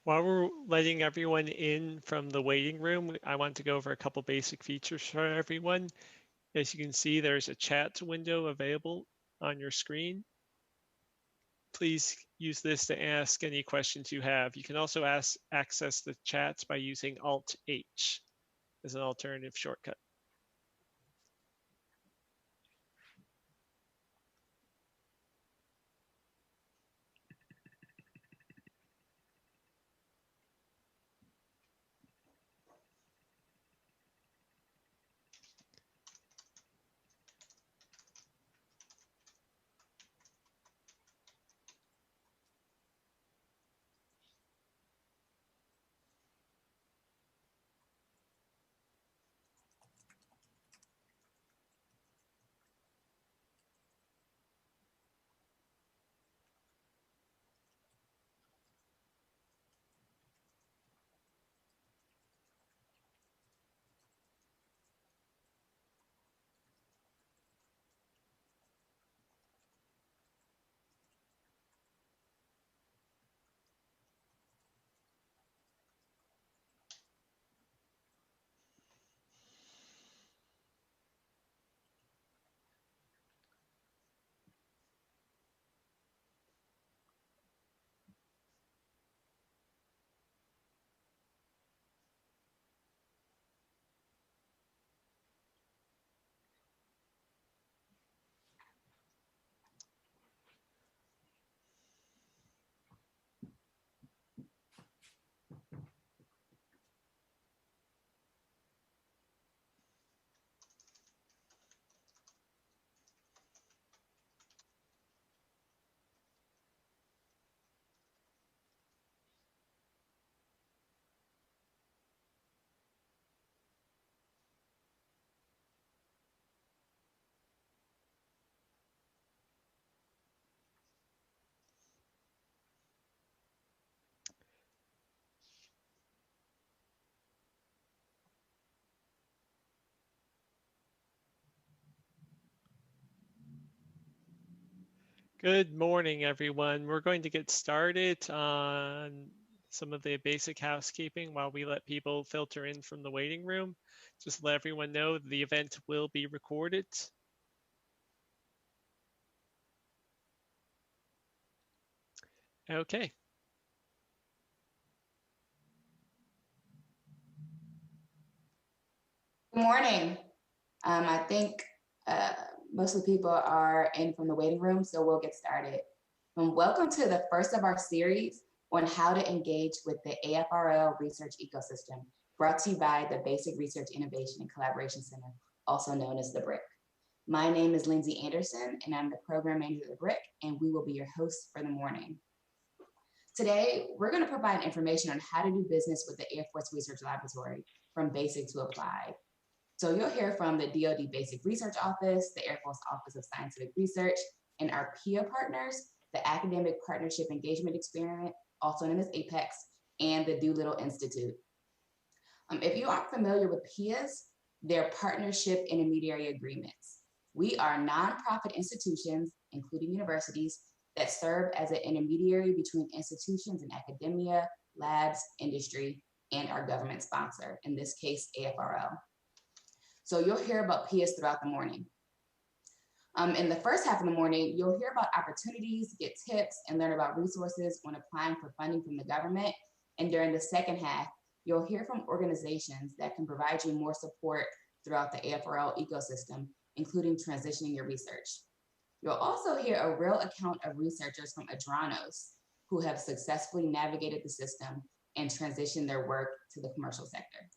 While we're letting everyone in from the waiting room, I want to go over a couple basic features for everyone. As you can see, there's a chat window available on your screen. Please use this to ask any questions you have. You can also access the chats by using Alt-H as an alternative shortcut. Good morning, everyone. We're going to get started on some of the basic housekeeping while we let people filter in from the waiting room. Just let everyone know the event will be recorded. Okay. Good morning. I think most of the people are in from the waiting room, so we'll get started. Welcome to the first of our series on how to engage with the AFRL research ecosystem, brought to you by the Basic Research Innovation and Collaboration Center, also known as the BRICC. My name is Lindsay Anderson, and I'm the program manager of the BRICC, and we will be your hosts for the morning. Today, we're going to provide information on how to do business with the Air Force Research Laboratory, from basic to applied. So you'll hear from the DoD Basic Research Office, the Air Force Office of Scientific Research, and our PIA partners, the Academic Partnership Engagement Experiment, also known as APEX, and the Doolittle Institute. If you aren't familiar with PIAs, they're partnership intermediary agreements. We are nonprofit institutions, including universities, that serve as an intermediary between institutions in academia, labs, industry, and our government sponsor, in this case, AFRL. So you'll hear about PIAs throughout the morning. In the first half of the morning, you'll hear about opportunities, get tips, and learn about resources when applying for funding from the government. And during the second half, you'll hear from organizations that can provide you more support throughout the AFRL ecosystem, including transitioning your research. You'll also hear a real account of researchers from Adranos who have successfully navigated the system and transitioned their work to the commercial sector.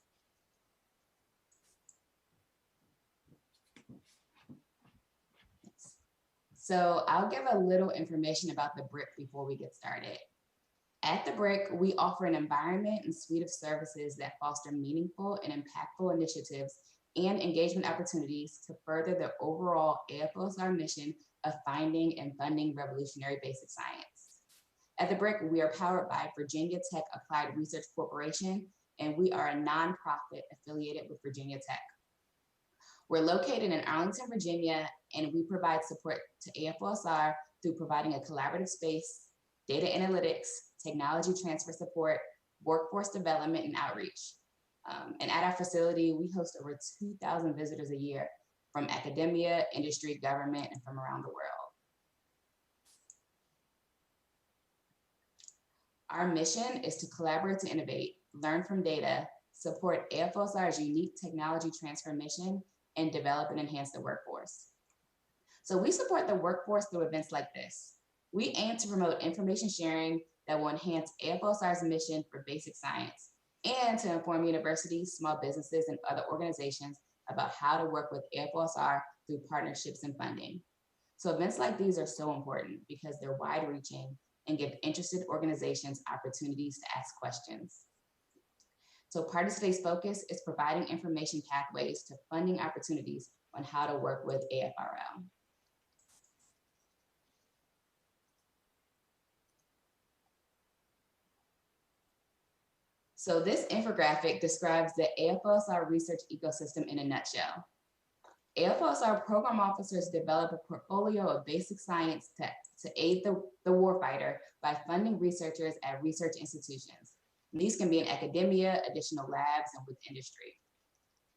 So I'll give a little information about the BRICC before we get started. At the BRICC, we offer an environment and suite of services that foster meaningful and impactful initiatives and engagement opportunities to further the overall AFOSR mission of finding and funding revolutionary basic science. At the BRICC, we are powered by Virginia Tech Applied Research Corporation, and we are a nonprofit affiliated with Virginia Tech. We're located in Arlington, Virginia, and we provide support to AFOSR through providing a collaborative space, data analytics, technology transfer support, workforce development, and outreach. And at our facility, we host over 2,000 visitors a year from academia, industry, government, and from around the world. Our mission is to collaborate to innovate, learn from data, support AFOSR's unique technology transformation, and develop and enhance the workforce. So we support the workforce through events like this. We aim to promote information sharing that will enhance AFOSR's mission for basic science and to inform universities, small businesses, and other organizations about how to work with AFOSR through partnerships and funding. So events like these are so important because they're wide-reaching and give interested organizations opportunities to ask questions. So part of today's focus is providing information pathways to funding opportunities on how to work with AFRL. So this infographic describes the AFOSR research ecosystem in a nutshell. AFOSR program officers develop a portfolio of basic science to aid the warfighter by funding researchers at research institutions. And these can be in academia, additional labs, and with industry.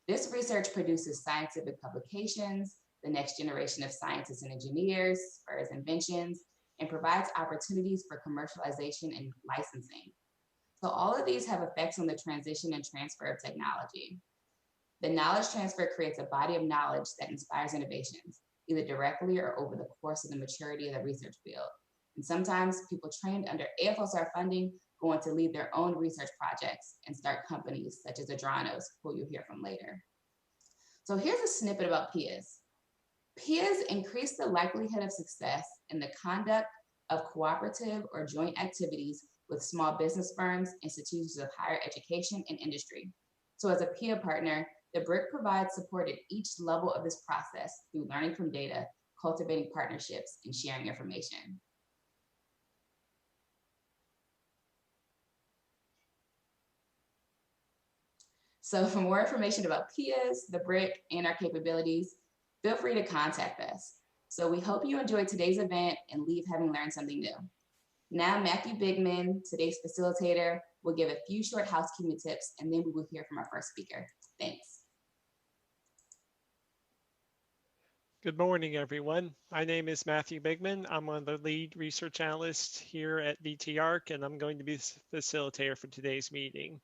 This research produces scientific publications, the next generation of scientists and engineers, spurs inventions, and provides opportunities for commercialization and licensing. So all of these have effects on the transition and transfer of technology. The knowledge transfer creates a body of knowledge that inspires innovations, either directly or over the course of the maturity of the research field. And sometimes people trained under AFOSR funding go on to lead their own research projects and start companies such as Adranos, who you'll hear from later. So here's a snippet about PIAs. PIAs increase the likelihood of success in the conduct of cooperative or joint activities with small business firms, institutions of higher education, and industry. So as a PIA partner, the BRICC provides support at each level of this process through learning from data, cultivating partnerships, and sharing information. So for more information about PIAs, the BRICC, and our capabilities, feel free to contact us. So we hope you enjoyed today's event and leave having learned something new. Now, Matthew Bigman, today's facilitator, will give a few short housekeeping tips, and then we will hear from our first speaker. Thanks. Good morning, everyone. My name is Matthew Bigman. I'm one of the lead research analysts here at VTARC, and I'm going to be the facilitator for today's meeting.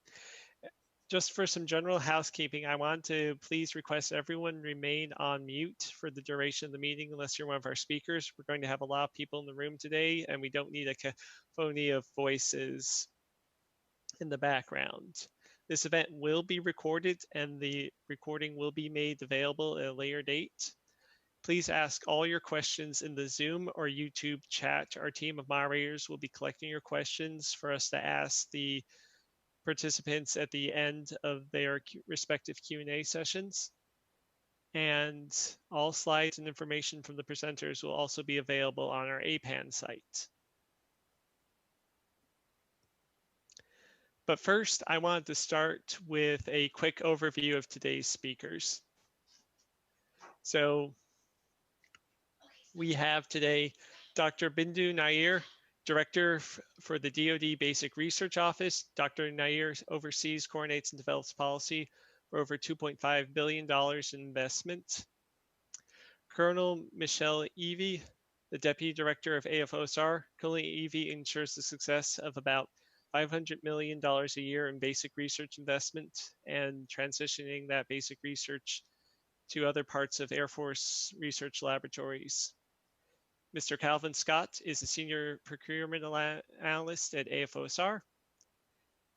Just for some general housekeeping, I want to please request everyone remain on mute for the duration of the meeting unless you're one of our speakers. We're going to have a lot of people in the room today, and we don't need a cacophony of voices in the background. This event will be recorded, and the recording will be made available at a later date. Please ask all your questions in the Zoom or YouTube chat. Our team of moderators will be collecting your questions for us to ask the participants at the end of their respective Q&A sessions. And all slides and information from the presenters will also be available on our APAN site. But first, I wanted to start with a quick overview of today's speakers. So we have today Dr. Bindu Nair, Director for the DoD Basic Research Office. Dr. Nair oversees, coordinates, and develops policy for over $2.5 billion in investment. Colonel Michelle Evie, the Deputy Director of AFOSR. Colonel Evie ensures the success of about $500 million a year in basic research investment and transitioning that basic research to other parts of Air Force research laboratories. Mr. Calvin Scott is a senior procurement analyst at AFOSR.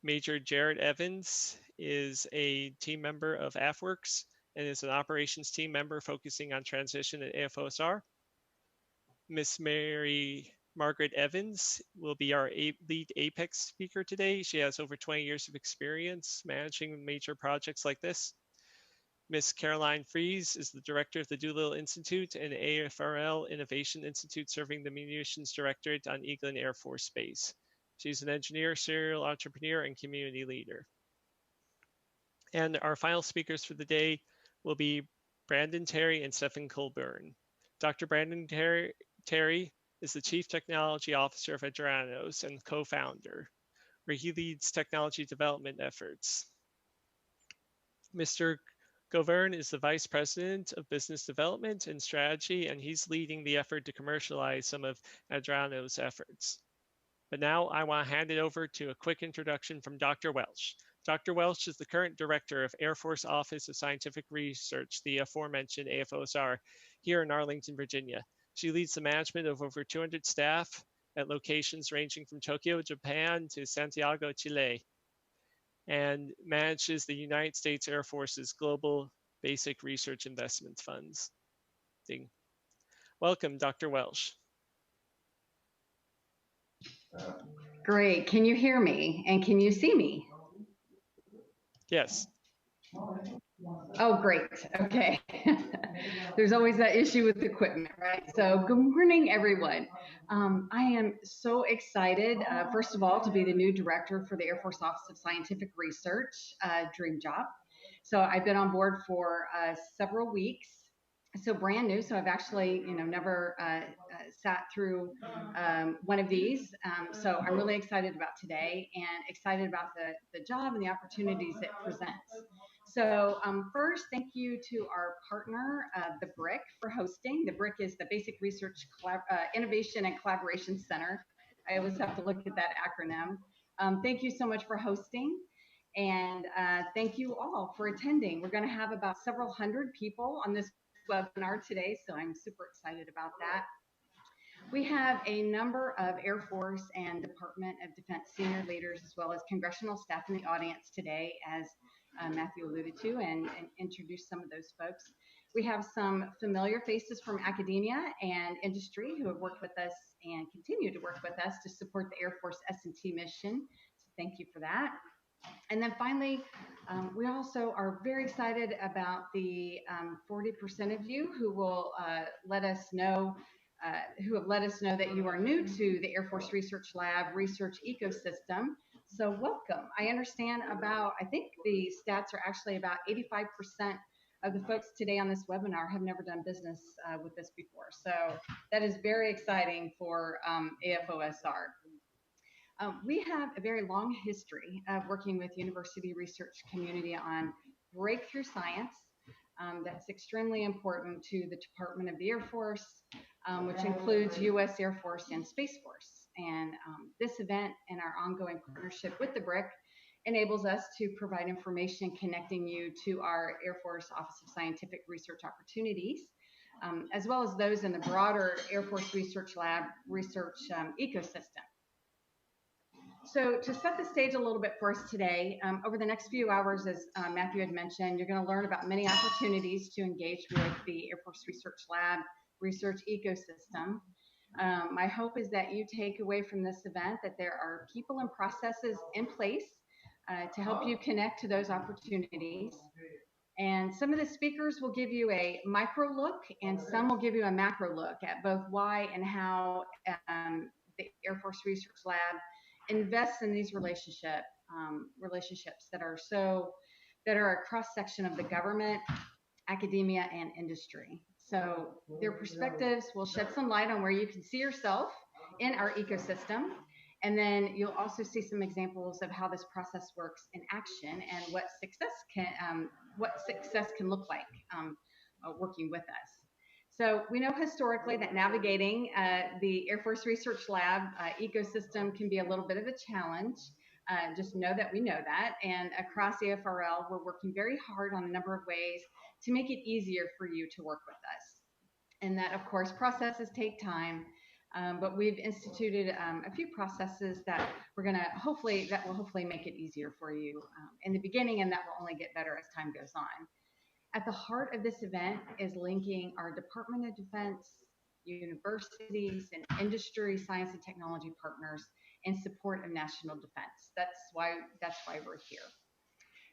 Major Jared Evans is a team member of AFWorks and is an operations team member focusing on transition at AFOSR. Miss Margaret Evans will be our lead Apex speaker today. She has over 20 years of experience managing major projects like this. Miss Caroline Fries is the director of the Doolittle Institute and AFRL Innovation Institute serving the Munitions Directorate on Eglin Air Force Base. She's an engineer, serial entrepreneur, and community leader. And our final speakers for the day will be Brandon Terry and Stephen Colburn. Dr. Brandon Terry is the Chief Technology Officer of Adranos and co-founder. where he leads technology development efforts. Mr. Govern is the Vice President of Business Development and Strategy, and he's leading the effort to commercialize some of Adranos' efforts. But now I want to hand it over to a quick introduction from Dr. Welsh. Dr. Welsh is the current Director of Air Force Office of Scientific Research, the aforementioned AFOSR, here in Arlington, Virginia. She leads the management of over 200 staff at locations ranging from Tokyo, Japan to Santiago, Chile, and manages the United States Air Force's Global Basic Research Investment Funds. Welcome, Dr. Welsh. Great. Can you hear me? And can you see me? Yes. Oh, great. Okay. There's always that issue with equipment, right? So good morning, everyone. I am so excited, first of all, to be the new director for the Air Force Office of Scientific Research, dream job. So I've been on board for several weeks. So brand new. So I've actually, never sat through one of these. So I'm really excited about today and excited about the job and the opportunities it presents. So first, thank you to our partner, the BRICC, for hosting. The BRICC is the Basic Research Innovation and Collaboration Center. I always have to look at that acronym. Thank you so much for hosting. And thank you all for attending. We're going to have about several hundred people on this webinar today, so I'm super excited about that. We have a number of Air Force and Department of Defense senior leaders, as well as congressional staff in the audience today, as Matthew alluded to, and introduced some of those folks. We have some familiar faces from academia and industry who have worked with us and continue to work with us to support the Air Force S&T mission. So thank you for that. And then finally, we also are very excited about the 40% of you who will let us know, who have let us know that you are new to the Air Force Research Lab research ecosystem. So welcome. I understand I think the stats are actually about 85% of the folks today on this webinar have never done business with this before. So that is very exciting for AFOSR. We have a very long history of working with university research community on breakthrough science. That's extremely important to the Department of the Air Force, which includes U.S. Air Force and Space Force. And this event and our ongoing partnership with the BRICC enables us to provide information connecting you to our Air Force Office of Scientific Research opportunities, as well as those in the broader Air Force Research Lab research ecosystem. So to set the stage a little bit for us today, over the next few hours, as Matthew had mentioned, you're going to learn about many opportunities to engage with the Air Force Research Lab research ecosystem. My hope is that you take away from this event that there are people and processes in place to help you connect to those opportunities. And some of the speakers will give you a micro look, and some will give you a macro look at both why and how the Air Force Research Lab invest in these relationships that are a cross section of the government, academia, and industry. So their perspectives will shed some light on where you can see yourself in our ecosystem, and then you'll also see some examples of how this process works in action and what success can look like working with us. So we know historically that navigating the Air Force Research Lab ecosystem can be a little bit of a challenge. Just know that we know that. And across AFRL, we're working very hard on a number of ways to make it easier for you to work with us. And that, of course, processes take time, but we've instituted a few processes that will hopefully make it easier for you in the beginning, and that will only get better as time goes on. At the heart of this event is linking our Department of Defense, universities, and industry, science, and technology partners in support of national defense. That's why we're here.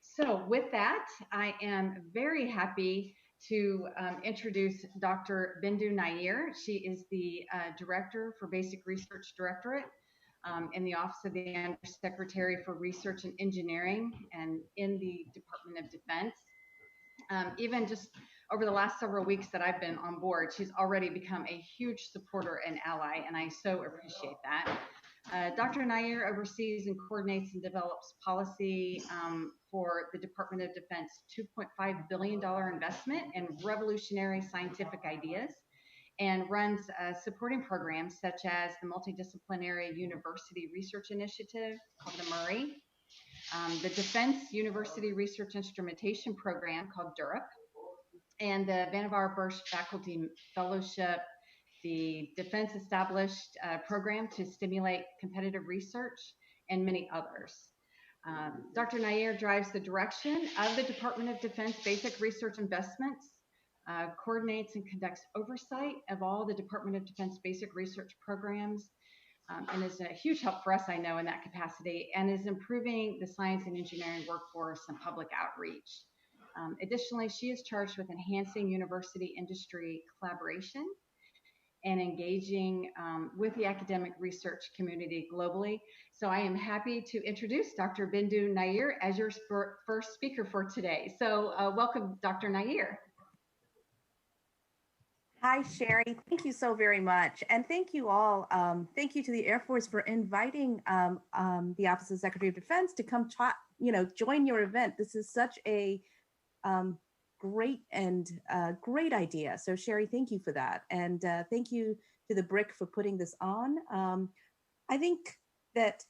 So with that, I am very happy to introduce Dr. Bindu Nair. She is the Director for Basic Research Directorate in the Office of the Undersecretary for Research and Engineering and in the Department of Defense. Even just over the last several weeks that I've been on board, she's already become a huge supporter and ally, and I so appreciate that. Dr. Nair oversees and coordinates and develops policy for the Department of Defense $2.5 billion investment in revolutionary scientific ideas, and runs supporting programs such as the Multidisciplinary University Research Initiative called the Muri, the Defense University Research Instrumentation Program called DURIP, and the Vannevar Bush Faculty Fellowship, the Defense Established Program to Stimulate Competitive Research, and many others. Dr. Nair drives the direction of the Department of Defense basic research investments, coordinates and conducts oversight of all the Department of Defense basic research programs, and is a huge help for us, I know, in that capacity, and is improving the science and engineering workforce and public outreach. Additionally, she is charged with enhancing university industry collaboration and engaging with the academic research community globally. So I am happy to introduce Dr. Bindu Nair as your first speaker for today. So welcome, Dr. Nair. Hi, Sherry. Thank you so very much. And thank you all. Thank you to the Air Force for inviting the Office of Secretary of Defense to come join your event. This is such a great idea. So Sherry, thank you for that. And thank you to the BRICC for putting this on. I think that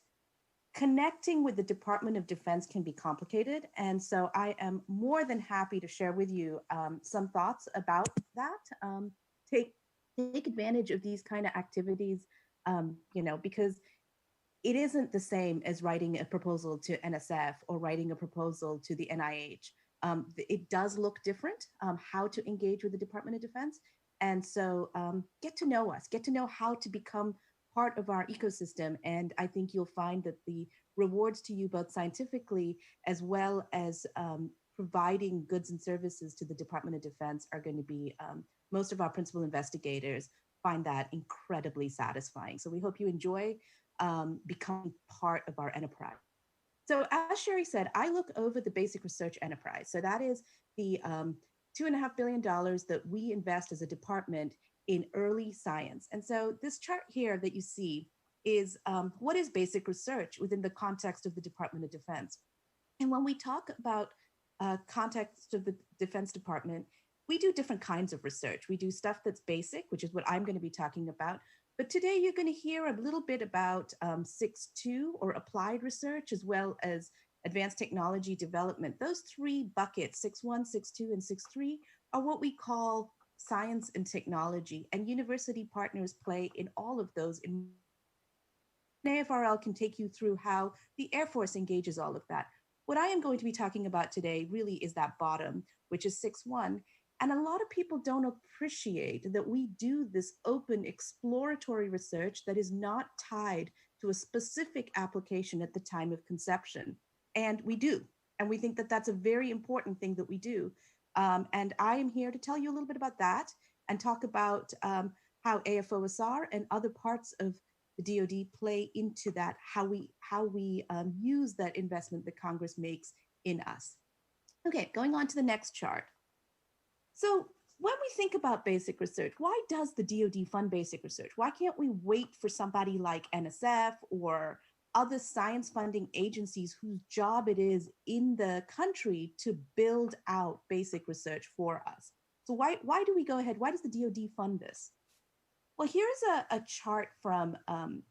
connecting with the Department of Defense can be complicated. And so I am more than happy to share with you some thoughts about that. Take advantage of these kind of activities, because it isn't the same as writing a proposal to NSF or writing a proposal to the NIH. It does look different, how to engage with the Department of Defense. And so get to know us, get to know how to become part of our ecosystem. And I think you'll find that the rewards to you both scientifically as well as providing goods and services to the Department of Defense are going to be, most of our principal investigators find that incredibly satisfying. So we hope you enjoy becoming part of our enterprise. So as Sherry said, I look over the basic research enterprise. So that is the $2.5 billion that we invest as a department in early science. And so this chart here that you see is what is basic research within the context of the Department of Defense. And when we talk about context of the Defense Department, we do different kinds of research. We do stuff that's basic, which is what I'm going to be talking about. But today you're going to hear a little bit about 6.2 or applied research, as well as advanced technology development. Those three buckets, 6.1, 6.2, and 6.3, are what we call science and technology. And university partners play in all of those. AFRL can take you through how the Air Force engages all of that. What I am going to be talking about today really is that bottom, which is 6.1. And a lot of people don't appreciate that we do this open exploratory research that is not tied to a specific application at the time of conception. And we do. And we think that that's a very important thing that we do. And I am here to tell you a little bit about that and talk about how AFOSR and other parts of the DoD play into that, how we use that investment that Congress makes in us. Okay, going on to the next chart. So when we think about basic research, why does the DoD fund basic research? Why can't we wait for somebody like NSF or other science funding agencies whose job it is in the country to build out basic research for us? So why do we go ahead? Why does the DoD fund this? Well, here's a chart from some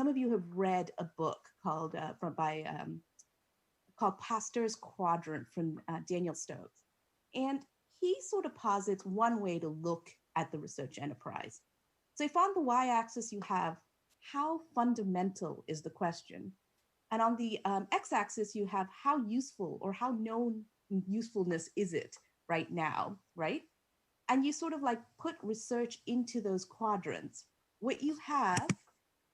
of you have read a book called Pasteur's Quadrant from Daniel Stokes. And he sort of posits one way to look at the research enterprise. So if on the y-axis you have how fundamental is the question, and on the x-axis you have how useful or how known usefulness is it right now, right? And you sort of like put research into those quadrants. What you have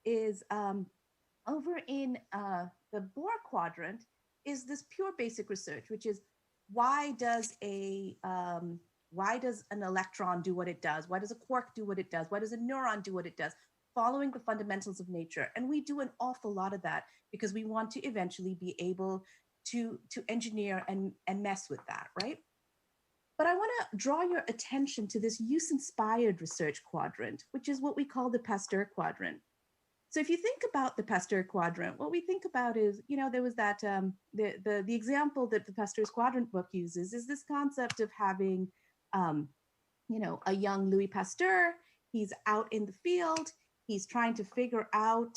is over in the Bohr quadrant is this pure basic research, which is why does an electron do what it does? Why does a quark do what it does? Why does a neuron do what it does? Following the fundamentals of nature. And we do an awful lot of that because we want to eventually be able to engineer and mess with that, right? But I want to draw your attention to this use-inspired research quadrant, which is what we call the Pasteur quadrant. So if you think about the Pasteur Quadrant, what we think about is, there was that, the example that the Pasteur's Quadrant book uses is this concept of having, a young Louis Pasteur. He's out in the field. He's trying to figure out,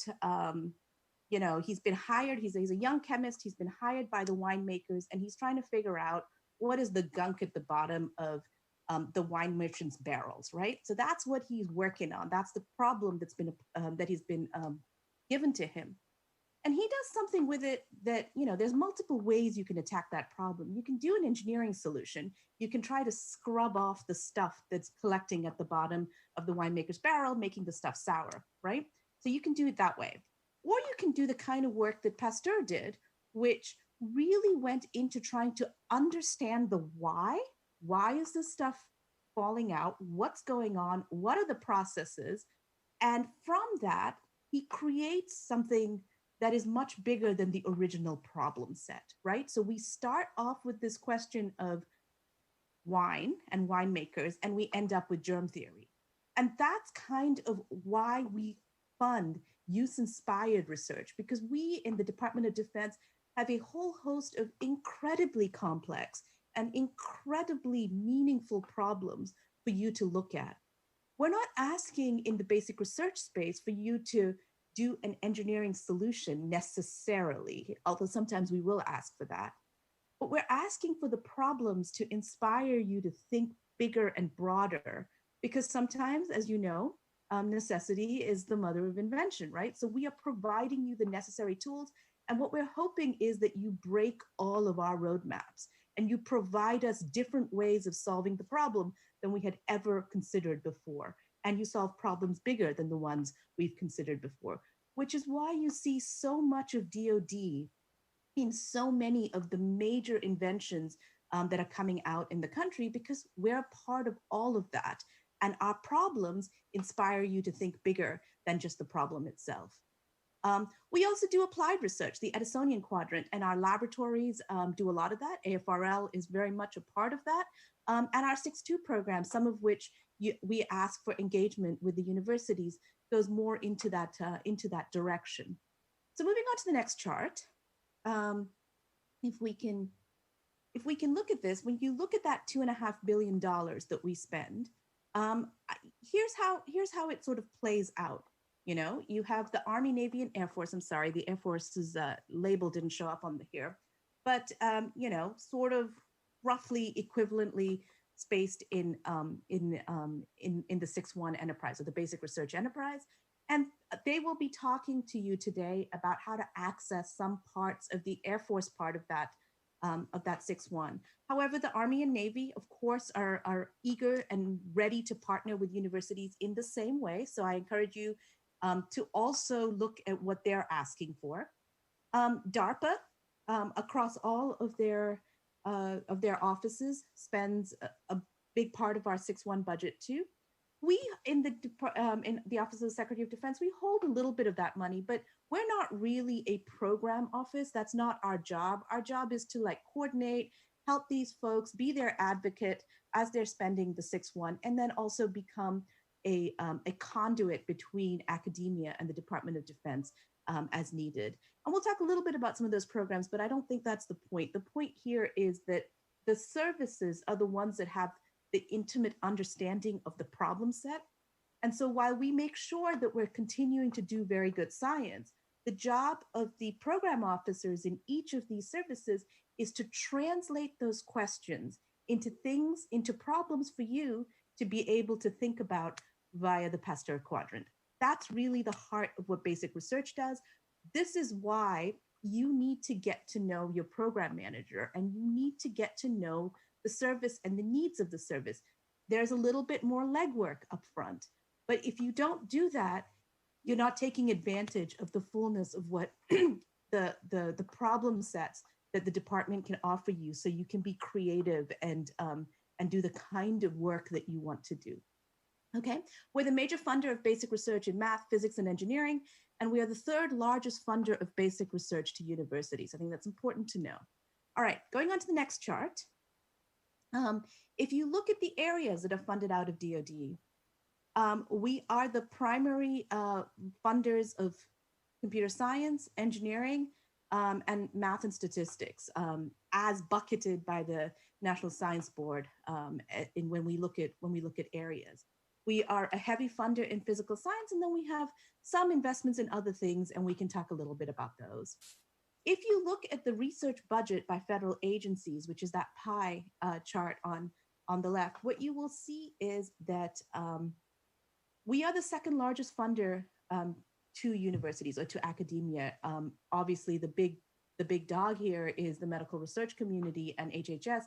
he's been hired. He's a young chemist. He's been hired by the winemakers, and he's trying to figure out what is the gunk at the bottom of the wine merchant's barrels, right? So that's what he's working on. That's the problem that's been that he's been given to him. And he does something with it that, there's multiple ways you can attack that problem. You can do an engineering solution. You can try to scrub off the stuff that's collecting at the bottom of the winemaker's barrel, making the stuff sour, right? So you can do it that way. Or you can do the kind of work that Pasteur did, which really went into trying to understand the why. Why is this stuff falling out? What's going on? What are the processes? And from that, he creates something that is much bigger than the original problem set, right? So we start off with this question of wine and winemakers, and we end up with germ theory. And that's kind of why we fund use-inspired research, because we in the Department of Defense have a whole host of incredibly complex and incredibly meaningful problems for you to look at. We're not asking in the basic research space for you to do an engineering solution necessarily, although sometimes we will ask for that. But we're asking for the problems to inspire you to think bigger and broader, because sometimes, as you know, necessity is the mother of invention, right? So we are providing you the necessary tools. And what we're hoping is that you break all of our roadmaps and you provide us different ways of solving the problem than we had ever considered before. And you solve problems bigger than the ones we've considered before, which is why you see so much of DoD in so many of the major inventions that are coming out in the country, because we're part of all of that. And our problems inspire you to think bigger than just the problem itself. We also do applied research, the Edisonian Quadrant, and our laboratories do a lot of that. AFRL is very much a part of that. And our 6.2 program, some of which we ask for engagement with the universities, goes more into that direction. So moving on to the next chart, if we can look at this, when you look at that $2.5 billion that we spend, here's how it sort of plays out. You have the Army, Navy, and Air Force. I'm sorry, the Air Force's label didn't show up on here, but sort of roughly equivalently spaced in the 6.1 enterprise, or the basic research enterprise. And they will be talking to you today about how to access some parts of the Air Force part of that 6.1. However, the Army and Navy, of course, are eager and ready to partner with universities in the same way. So I encourage you to also look at what they're asking for. DARPA, across all of their offices, spends a big part of our 6.1 budget too. We in the Office of the Secretary of Defense, we hold a little bit of that money, but we're not really a program office. That's not our job. Our job is to coordinate, help these folks, be their advocate as they're spending the 6.1, and then also become a conduit between academia and the Department of Defense as needed. And we'll talk a little bit about some of those programs, but I don't think that's the point. The point here is that the services are the ones that have the intimate understanding of the problem set. And so while we make sure that we're continuing to do very good science, the job of the program officers in each of these services is to translate those questions into problems for you to be able to think about via the Pasteur Quadrant. That's really the heart of what basic research does. This is why you need to get to know your program manager, and you need to get to know the service and the needs of the service. There's a little bit more legwork up front, but if you don't do that, you're not taking advantage of the fullness of what the problem sets that the department can offer you, so you can be creative and do the kind of work that you want to do. Okay, we're the major funder of basic research in math, physics, and engineering, and we are the third largest funder of basic research to universities. I think that's important to know. All right, going on to the next chart. If you look at the areas that are funded out of DoD, We are the primary funders of computer science, engineering, and math and statistics, as bucketed by the National Science Board when we look at areas. We are a heavy funder in physical science, and then we have some investments in other things, and we can talk a little bit about those. If you look at the research budget by federal agencies, which is that pie chart on the left, what you will see is that we are the second largest funder to universities or to academia. Obviously, the big dog here is the medical research community and HHS,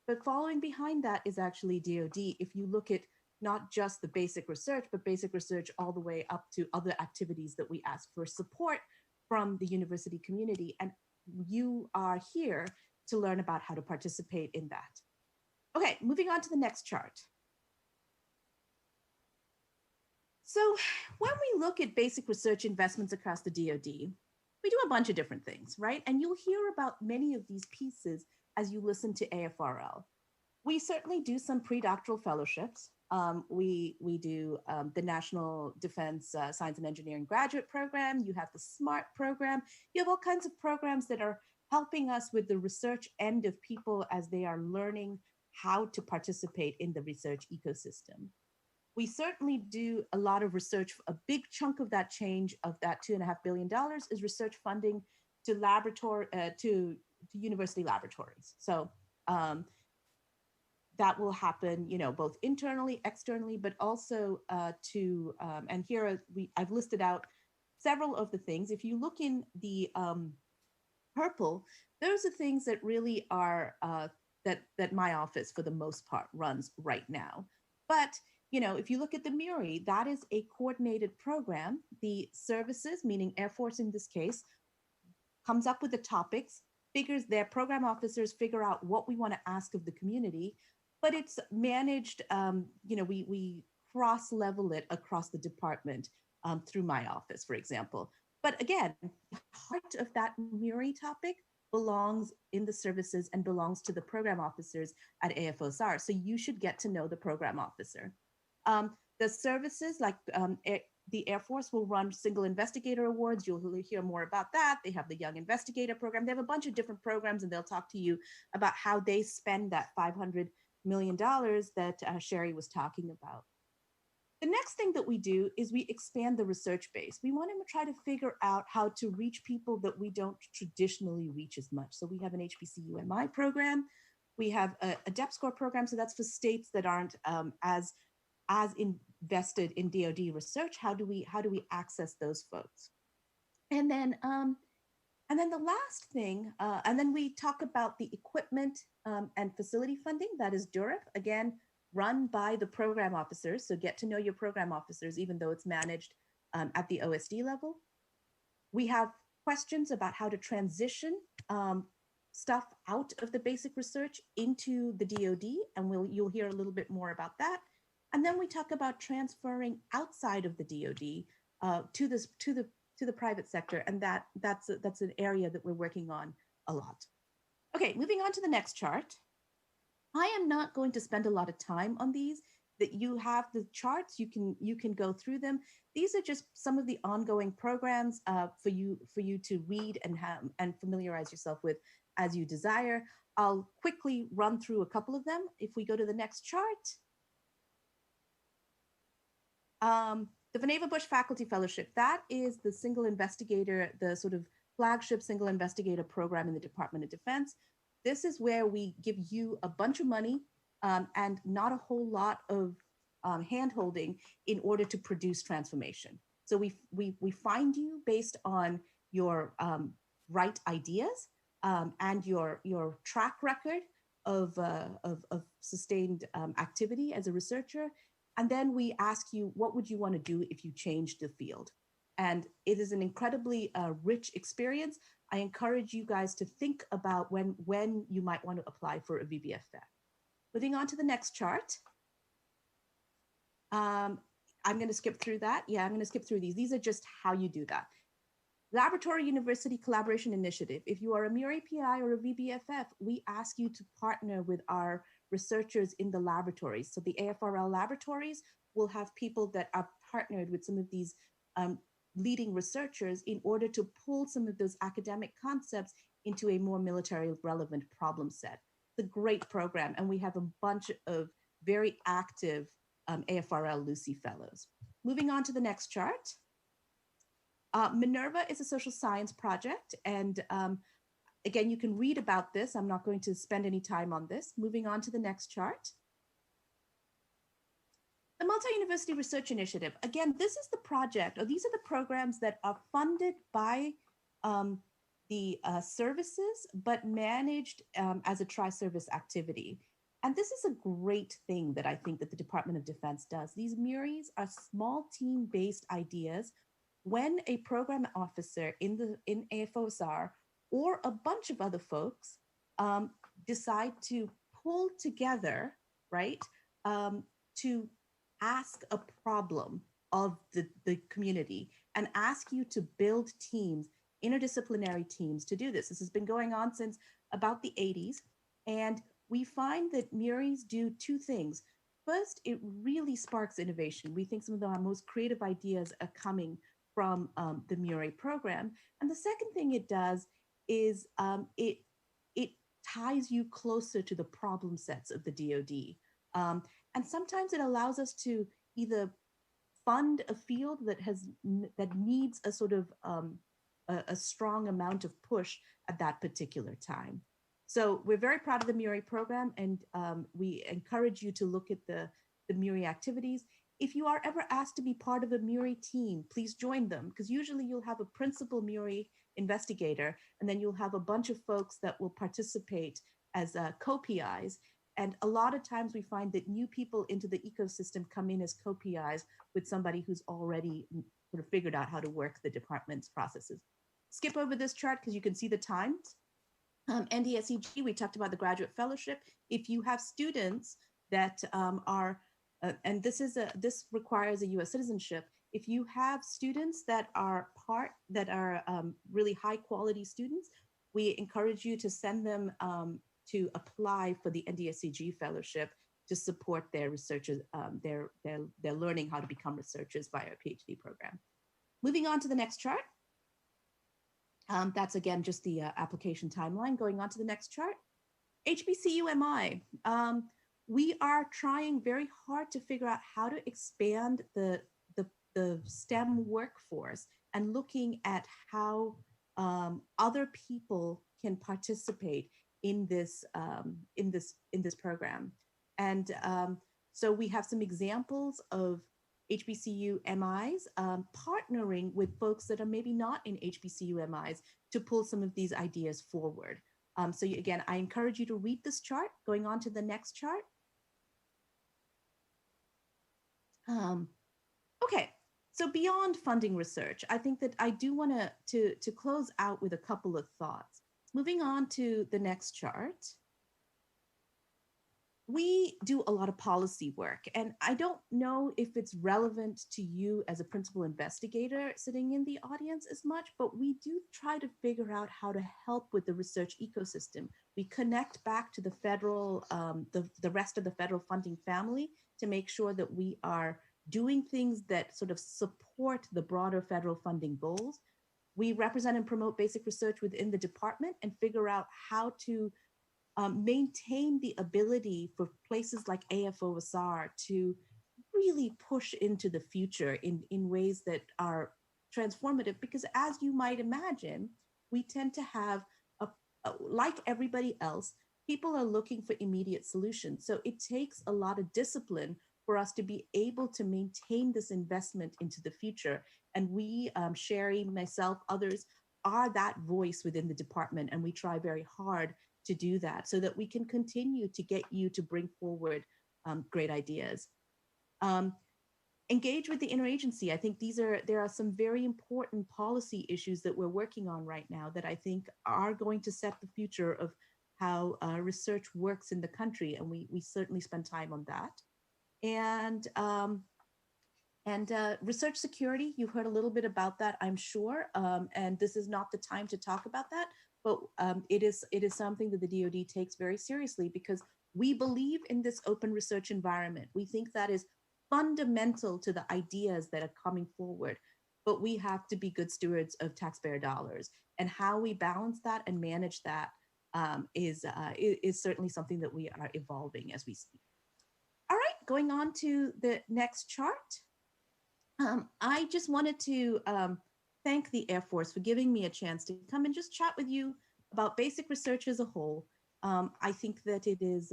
but following behind that is actually DoD. If you look at not just the basic research, but basic research all the way up to other activities that we ask for support from the university community. And you are here to learn about how to participate in that. Okay, moving on to the next chart. So when we look at basic research investments across the DoD, we do a bunch of different things, right? And you'll hear about many of these pieces as you listen to AFRL. We certainly do some pre-doctoral fellowships. We do the National Defense Science and Engineering Graduate Program. You have the SMART program. You have all kinds of programs that are helping us with the research end of people as they are learning how to participate in the research ecosystem. We certainly do a lot of research. A big chunk of that change of that $2.5 billion is research funding to university laboratories. So that will happen, both internally, externally, but also and here I've listed out several of the things. If you look in the purple, those are things that really are that my office for the most part runs right now. But if you look at the Muri, that is a coordinated program. The services, meaning Air Force in this case, comes up with the topics, figures their program officers figure out what we want to ask of the community, but it's managed, we cross-level it across the department through my office, for example. But again, the heart of that Muri topic belongs in the services and belongs to the program officers at AFOSR. So you should get to know the program officer. The services, like the Air Force, will run single investigator awards. You'll hear more about that. They have the Young Investigator program. They have a bunch of different programs, and they'll talk to you about how they spend that $500 million that Sherry was talking about. The next thing that we do is we expand the research base. We want to try to figure out how to reach people that we don't traditionally reach as much. So we have an HBCUMI program. We have a depth score program. So that's for states that aren't as invested in DoD research. How do we access those folks? And then the last thing, and then we talk about the equipment and facility funding. That is DURF, again, run by the program officers. So get to know your program officers, even though it's managed at the OSD level. We have questions about how to transition stuff out of the basic research into the DoD, and you'll hear a little bit more about that. And then we talk about transferring outside of the DoD to the private sector, and that's an area that we're working on a lot. Okay, moving on to the next chart. I am not going to spend a lot of time on these. That you have the charts, you can go through them. These are just some of the ongoing programs for you to read and familiarize yourself with as you desire. I'll quickly run through a couple of them. If we go to the next chart. The Vannevar Bush Faculty Fellowship, that is the single investigator, the sort of flagship single investigator program in the Department of Defense. This is where we give you a bunch of money and not a whole lot of hand-holding in order to produce transformation. So we find you based on your right ideas and your track record of sustained activity as a researcher. And then we ask you, what would you want to do if you changed the field? And it is an incredibly rich experience. I encourage you guys to think about when you might want to apply for a VBFF. Moving on to the next chart. I'm going to skip through that. Yeah, I'm going to skip through these. These are just how you do that. Laboratory University Collaboration Initiative. If you are a Muri PI or a VBFF, we ask you to partner with our researchers in the laboratories. So the AFRL laboratories we'll have people that are partnered with some of these leading researchers in order to pull some of those academic concepts into a more military relevant problem set. It's a great program, and we have a bunch of very active AFRL Lucy Fellows. Moving on to the next chart. Minerva is a social science project, and again, you can read about this. I'm not going to spend any time on this. Moving on to the next chart. The Multi-University Research Initiative. Again, this is the project, or these are the programs that are funded by the services, but managed as a tri-service activity. And this is a great thing that I think that the Department of Defense does. These MURIs are small team-based ideas. When a program officer in AFOSR or a bunch of other folks decide to pull together, right, to ask a problem of the community and ask you to build teams, interdisciplinary teams to do this. This has been going on since about the 80s. And we find that MURIs do two things. First, it really sparks innovation. We think some of our most creative ideas are coming from the MURI program. And the second thing it does is it ties you closer to the problem sets of the DoD. And sometimes it allows us to either fund a field that needs a sort of a strong amount of push at that particular time. So we're very proud of the MURI program, and we encourage you to look at the MURI activities. If you are ever asked to be part of a MURI team, please join them, because usually you'll have a principal MURI investigator, and then you'll have a bunch of folks that will participate as co-PIs. And a lot of times we find that new people into the ecosystem come in as co-PIs with somebody who's already sort of figured out how to work the department's processes. Skip over this chart because you can see the times. NDSEG, we talked about the Graduate Fellowship. If you have students that are, and this requires a US citizenship, if you have students that are really high quality students, we encourage you to send them to apply for the NDSEG Fellowship to support their researchers, their learning how to become researchers via a PhD program. Moving on to the next chart. That's again, just the application timeline. Going on to the next chart. HBCUMI. We are trying very hard to figure out how to expand the STEM workforce and looking at how other people can participate in this program. And so we have some examples of HBCUMIs partnering with folks that are maybe not in HBCUMIs to pull some of these ideas forward. So again, I encourage you to read this chart. Going on to the next chart. Okay, so beyond funding research, I think that I do want to close out with a couple of thoughts. Moving on to the next chart. We do a lot of policy work, and I don't know if it's relevant to you as a principal investigator sitting in the audience as much, but we do try to figure out how to help with the research ecosystem. We connect back to the federal, the rest of the federal funding family to make sure that we are doing things that sort of support the broader federal funding goals. We represent and promote basic research within the department and figure out how to maintain the ability for places like AFOSR to really push into the future in ways that are transformative, because as you might imagine, we tend to have, like everybody else, people are looking for immediate solutions. So it takes a lot of discipline for us to be able to maintain this investment into the future. And we, Sherry, myself, others, are that voice within the department, and we try very hard to do that so that we can continue to get you to bring forward great ideas. Engage with the interagency. I think there are some very important policy issues that we're working on right now that I think are going to set the future of how research works in the country, and we certainly spend time on that. And research security, you've heard a little bit about that, I'm sure, and this is not the time to talk about that, but it is something that the DoD takes very seriously, because we believe in this open research environment. We think that is fundamental to the ideas that are coming forward. But we have to be good stewards of taxpayer dollars, and how we balance that and manage that is certainly something that we are evolving as we speak. All right, going on to the next chart. I just wanted to thank the Air Force for giving me a chance to come and just chat with you about basic research as a whole. I think that it is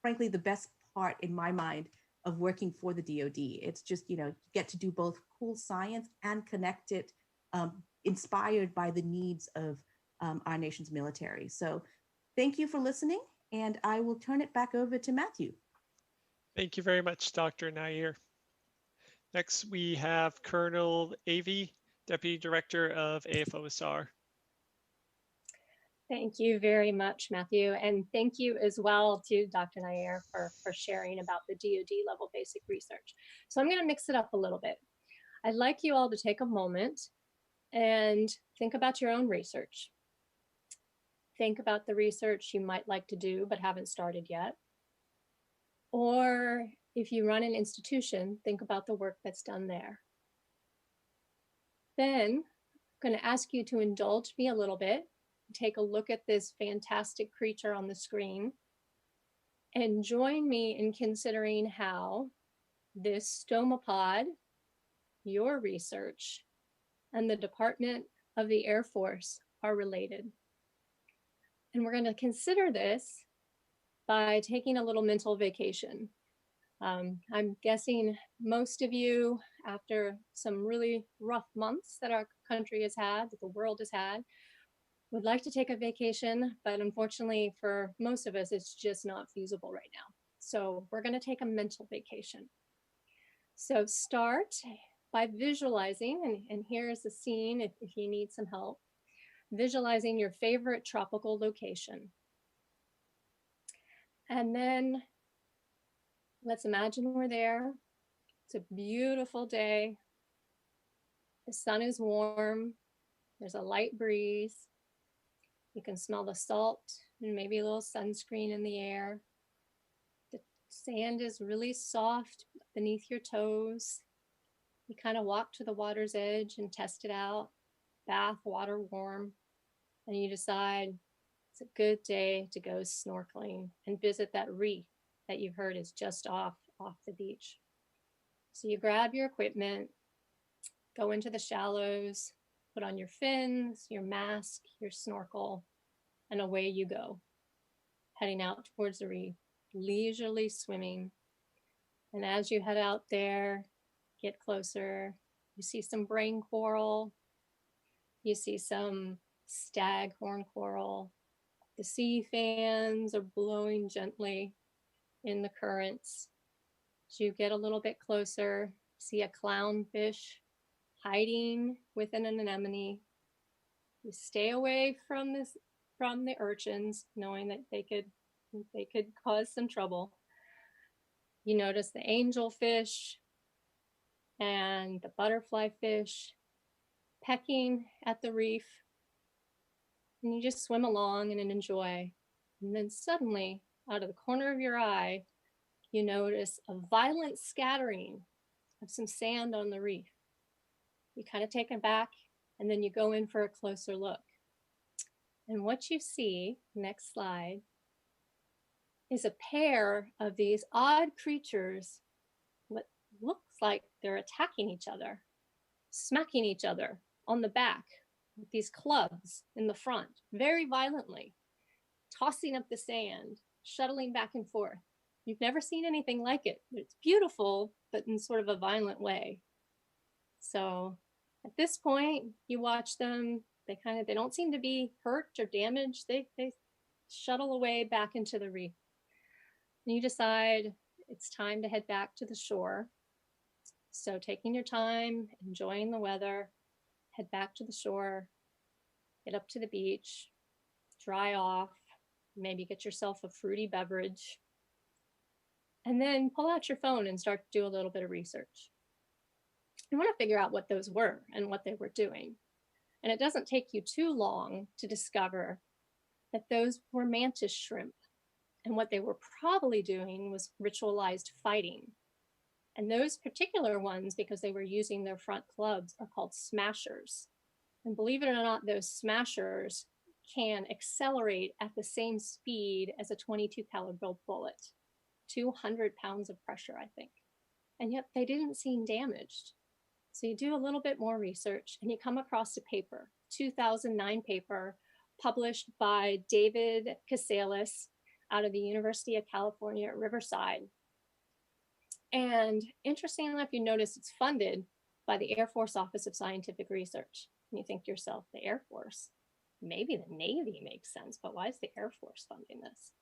frankly the best part in my mind of working for the DoD. It's just, you get to do both cool science and connect it, inspired by the needs of our nation's military. So thank you for listening, and I will turn it back over to Matthew. Thank you very much, Dr. Nair. Next, we have Colonel Allenvey, Deputy Director of AFOSR. Thank you very much, Matthew. And thank you as well to Dr. Nair for sharing about the DoD level basic research. So I'm going to mix it up a little bit. I'd like you all to take a moment and think about your own research. Think about the research you might like to do but haven't started yet. Or if you run an institution, think about the work that's done there. Then I'm going to ask you to indulge me a little bit, take a look at this fantastic creature on the screen, and join me in considering how this stomapod, your research, and the Department of the Air Force are related. And we're going to consider this by taking a little mental vacation. I'm guessing most of you, after some really rough months that our country has had, that the world has had, would like to take a vacation, but unfortunately for most of us, it's just not feasible right now. So we're going to take a mental vacation. So start by visualizing, and here's the scene if you need some help, visualizing your favorite tropical location. And then let's imagine we're there. It's a beautiful day. The sun is warm. There's a light breeze. You can smell the salt and maybe a little sunscreen in the air. The sand is really soft beneath your toes. You kind of walk to the water's edge and test it out. Bath, water warm. And you decide it's a good day to go snorkeling and visit that reef that you've heard is just off the beach. So you grab your equipment, go into the shallows, put on your fins, your mask, your snorkel, and away you go, heading out towards the reef, leisurely swimming. And as you head out there, get closer, you see some brain coral, you see some staghorn coral. The sea fans are blowing gently in the currents. As you get a little bit closer, see a clownfish hiding within an anemone. You stay away from the urchins, knowing that they could cause some trouble. You notice the angelfish and the butterfly fish pecking at the reef. And you just swim along and enjoy. And then suddenly, out of the corner of your eye, you notice a violent scattering of some sand on the reef. You kind of take it back, and then you go in for a closer look. And what you see, next slide, is a pair of these odd creatures, what looks like they're attacking each other, smacking each other on the back with these clubs in the front, very violently, tossing up the sand, shuttling back and forth. You've never seen anything like it. It's beautiful, but in sort of a violent way. So at this point, you watch them, they don't seem to be hurt or damaged. They shuttle away back into the reef. And you decide it's time to head back to the shore. So taking your time, enjoying the weather, head back to the shore, get up to the beach, dry off, maybe get yourself a fruity beverage, and then pull out your phone and start to do a little bit of research. You want to figure out what those were and what they were doing. And it doesn't take you too long to discover that those were mantis shrimp. And what they were probably doing was ritualized fighting. And those particular ones, because they were using their front clubs, are called smashers. And believe it or not, those smashers can accelerate at the same speed as a 22 caliber bullet, 200 pounds of pressure, I think. And yet they didn't seem damaged. So you do a little bit more research and you come across a paper, 2009 paper, published by David Casalis out of the University of California at Riverside. And interestingly enough, you notice it's funded by the Air Force Office of Scientific Research. And you think to yourself, the Air Force, maybe the Navy makes sense, but why is the Air Force funding this?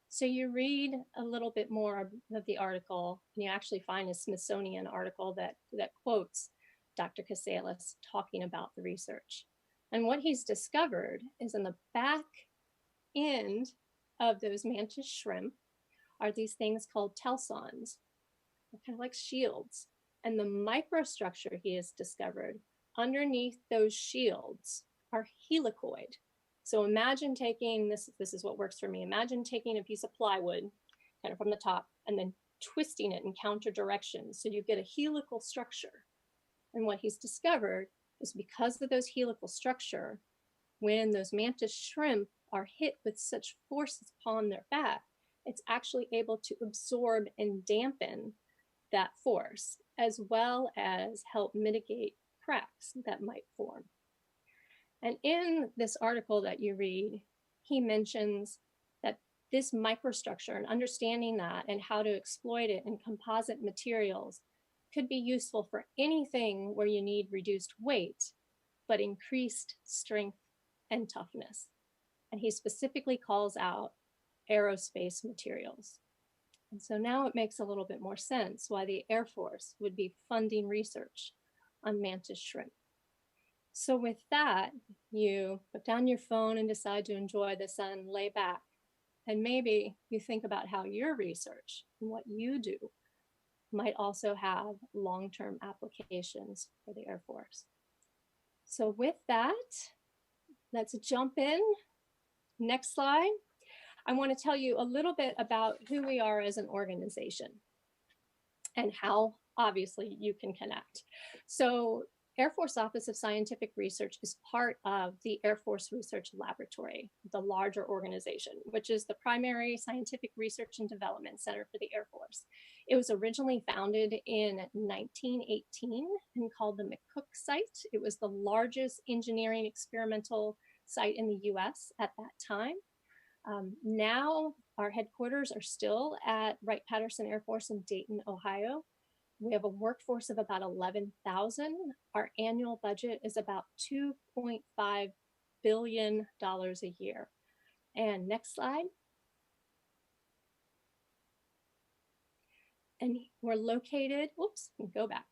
So you read a little bit more of the article, and you actually find a Smithsonian article that quotes Dr. Casalis talking about the research. And what he's discovered is in the back end of those mantis shrimp are these things called telsons. They're kind of like shields. And the microstructure he has discovered underneath those shields are helicoid. So imagine taking, this is what works for me. Imagine taking a piece of plywood kind of from the top and then twisting it in counter directions. So you get a helical structure. And what he's discovered is because of those helical structure, when those mantis shrimp are hit with such force upon their back, it's actually able to absorb and dampen that force, as well as help mitigate cracks that might form. And in this article that you read, he mentions that this microstructure and understanding that and how to exploit it in composite materials could be useful for anything where you need reduced weight, but increased strength and toughness. And he specifically calls out aerospace materials. And so now it makes a little bit more sense why the Air Force would be funding research on mantis shrimp. So with that, you put down your phone and decide to enjoy the sun, lay back, and maybe you think about how your research and what you do might also have long-term applications for the Air Force. So with that, let's jump in. Next slide. I want to tell you a little bit about who we are as an organization and how obviously you can connect. So Air Force Office of Scientific Research is part of the Air Force Research Laboratory, the larger organization, which is the primary scientific research and development center for the Air Force. It was originally founded in 1918 and called the McCook site. It was the largest engineering experimental site in the US at that time. Now our headquarters are still at Wright-Patterson Air Force in Dayton, Ohio. We have a workforce of about 11,000. Our annual budget is about $2.5 billion a year. And next slide. And we're located, whoops, go back.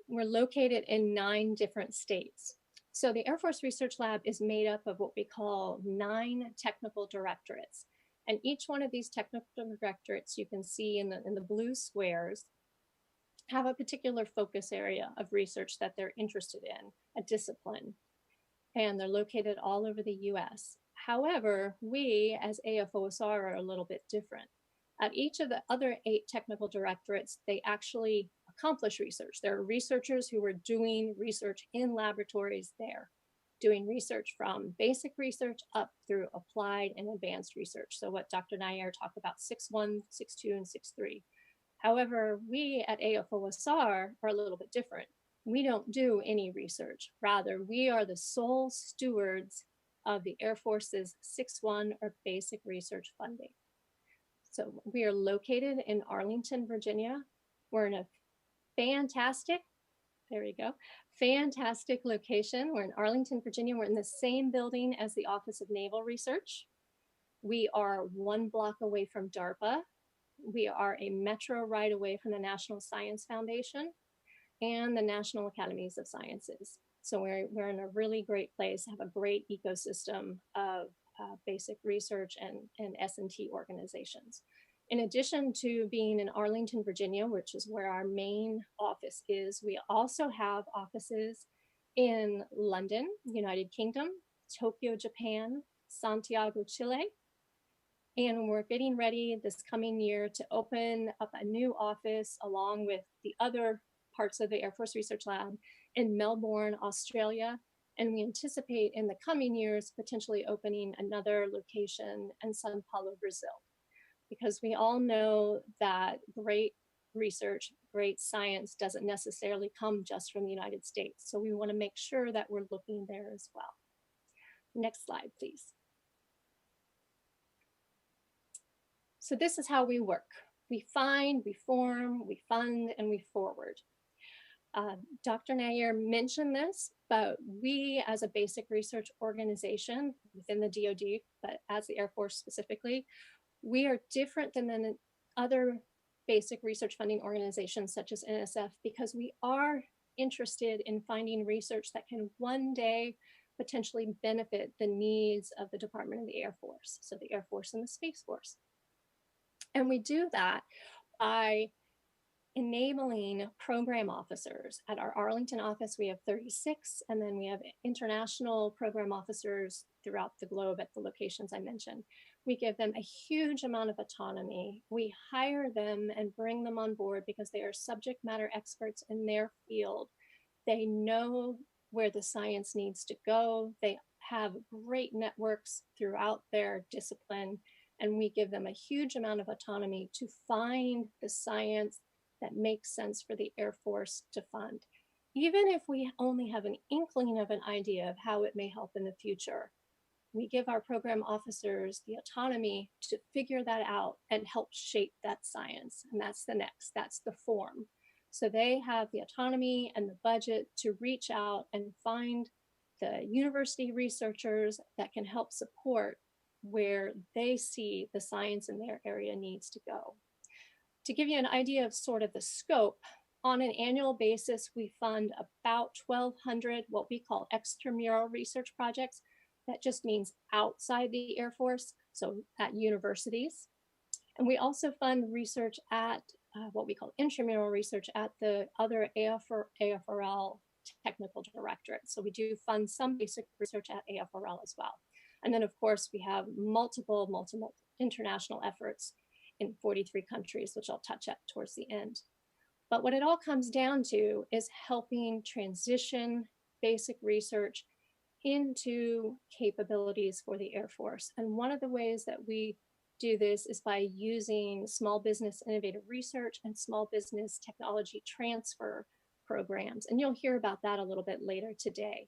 We're located in 9 different states. So the Air Force Research Lab is made up of what we call 9 technical directorates. And each one of these technical directorates, you can see in the blue squares, have a particular focus area of research that they're interested in, a discipline, and they're located all over the US. However, we as AFOSR are a little bit different. At each of the other 8 technical directorates, they actually accomplish research. There are researchers who are doing research in laboratories there, doing research from basic research up through applied and advanced research. So what Dr. Nair talked about, 6.1, 6.2, and 6.3. However, we at AFOSR are a little bit different. We don't do any research. Rather, we are the sole stewards of the Air Force's 6.1 or basic research funding. So we are located in Arlington, Virginia. We're in a fantastic, there you go, fantastic location. We're in Arlington, Virginia. We're in the same building as the Office of Naval Research. We are 1 block away from DARPA. We are a metro right away from the National Science Foundation and the National Academies of Sciences. So we're in a really great place, have a great ecosystem of basic research and S&T organizations. In addition to being in Arlington, Virginia, which is where our main office is, we also have offices in London, United Kingdom, Tokyo, Japan, Santiago, Chile, And we're getting ready this coming year to open up a new office along with the other parts of the Air Force Research Lab in Melbourne, Australia. And we anticipate in the coming years potentially opening another location in Sao Paulo, Brazil, because we all know that great research, great science doesn't necessarily come just from the United States. So we want to make sure that we're looking there as well. Next slide, please. So this is how we work. We find, we form, we fund, and we forward. Dr. Nair mentioned this, but we as a basic research organization within the DoD, but as the Air Force specifically, we are different than other basic research funding organizations such as NSF because we are interested in finding research that can one day potentially benefit the needs of the Department of the Air Force, so the Air Force and the Space Force. And we do that by enabling program officers. At our Arlington office, we have 36, and then we have international program officers throughout the globe at the locations I mentioned. We give them a huge amount of autonomy. We hire them and bring them on board because they are subject matter experts in their field. They know where the science needs to go. They have great networks throughout their discipline, and we give them a huge amount of autonomy to find the science that makes sense for the Air Force to fund. Even if we only have an inkling of an idea of how it may help in the future, we give our program officers the autonomy to figure that out and help shape that science. And that's the next, that's the form. So they have the autonomy and the budget to reach out and find the university researchers that can help support where they see the science in their area needs to go. To give you an idea of sort of the scope, on an annual basis, we fund about 1,200 what we call extramural research projects. That just means outside the Air Force, so at universities. And we also fund research at what we call intramural research at the other AFRL technical directorates. So we do fund some basic research at AFRL as well. And then of course we have multiple international efforts in 43 countries, which I'll touch at towards the end. But what it all comes down to is helping transition basic research into capabilities for the Air Force. And one of the ways that we do this is by using small business innovative research and small business technology transfer programs. And you'll hear about that a little bit later today.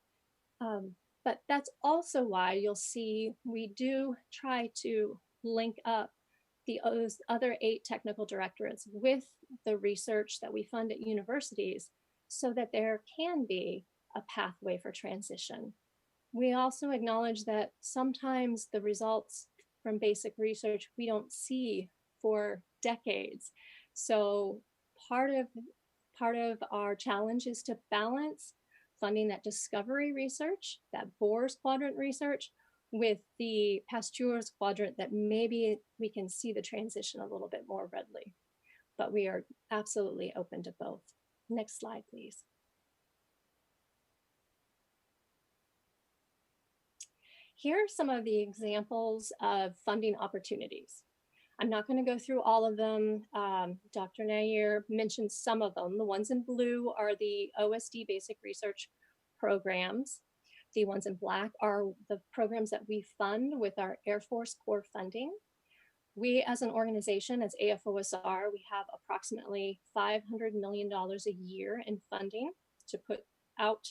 But that's also why you'll see we do try to link up those other 8 technical directorates with the research that we fund at universities so that there can be a pathway for transition. We also acknowledge that sometimes the results from basic research we don't see for decades. So part of our challenge is to balance funding that discovery research, that Bohr's quadrant research, with the Pasteur's quadrant that maybe we can see the transition a little bit more readily. But we are absolutely open to both. Next slide, please. Here are some of the examples of funding opportunities. I'm not going to go through all of them. Dr. Nair mentioned some of them. The ones in blue are the OSD basic research programs. The ones in black are the programs that we fund with our Air Force core funding. We as an organization, as AFOSR, we have approximately $500 million a year in funding to put out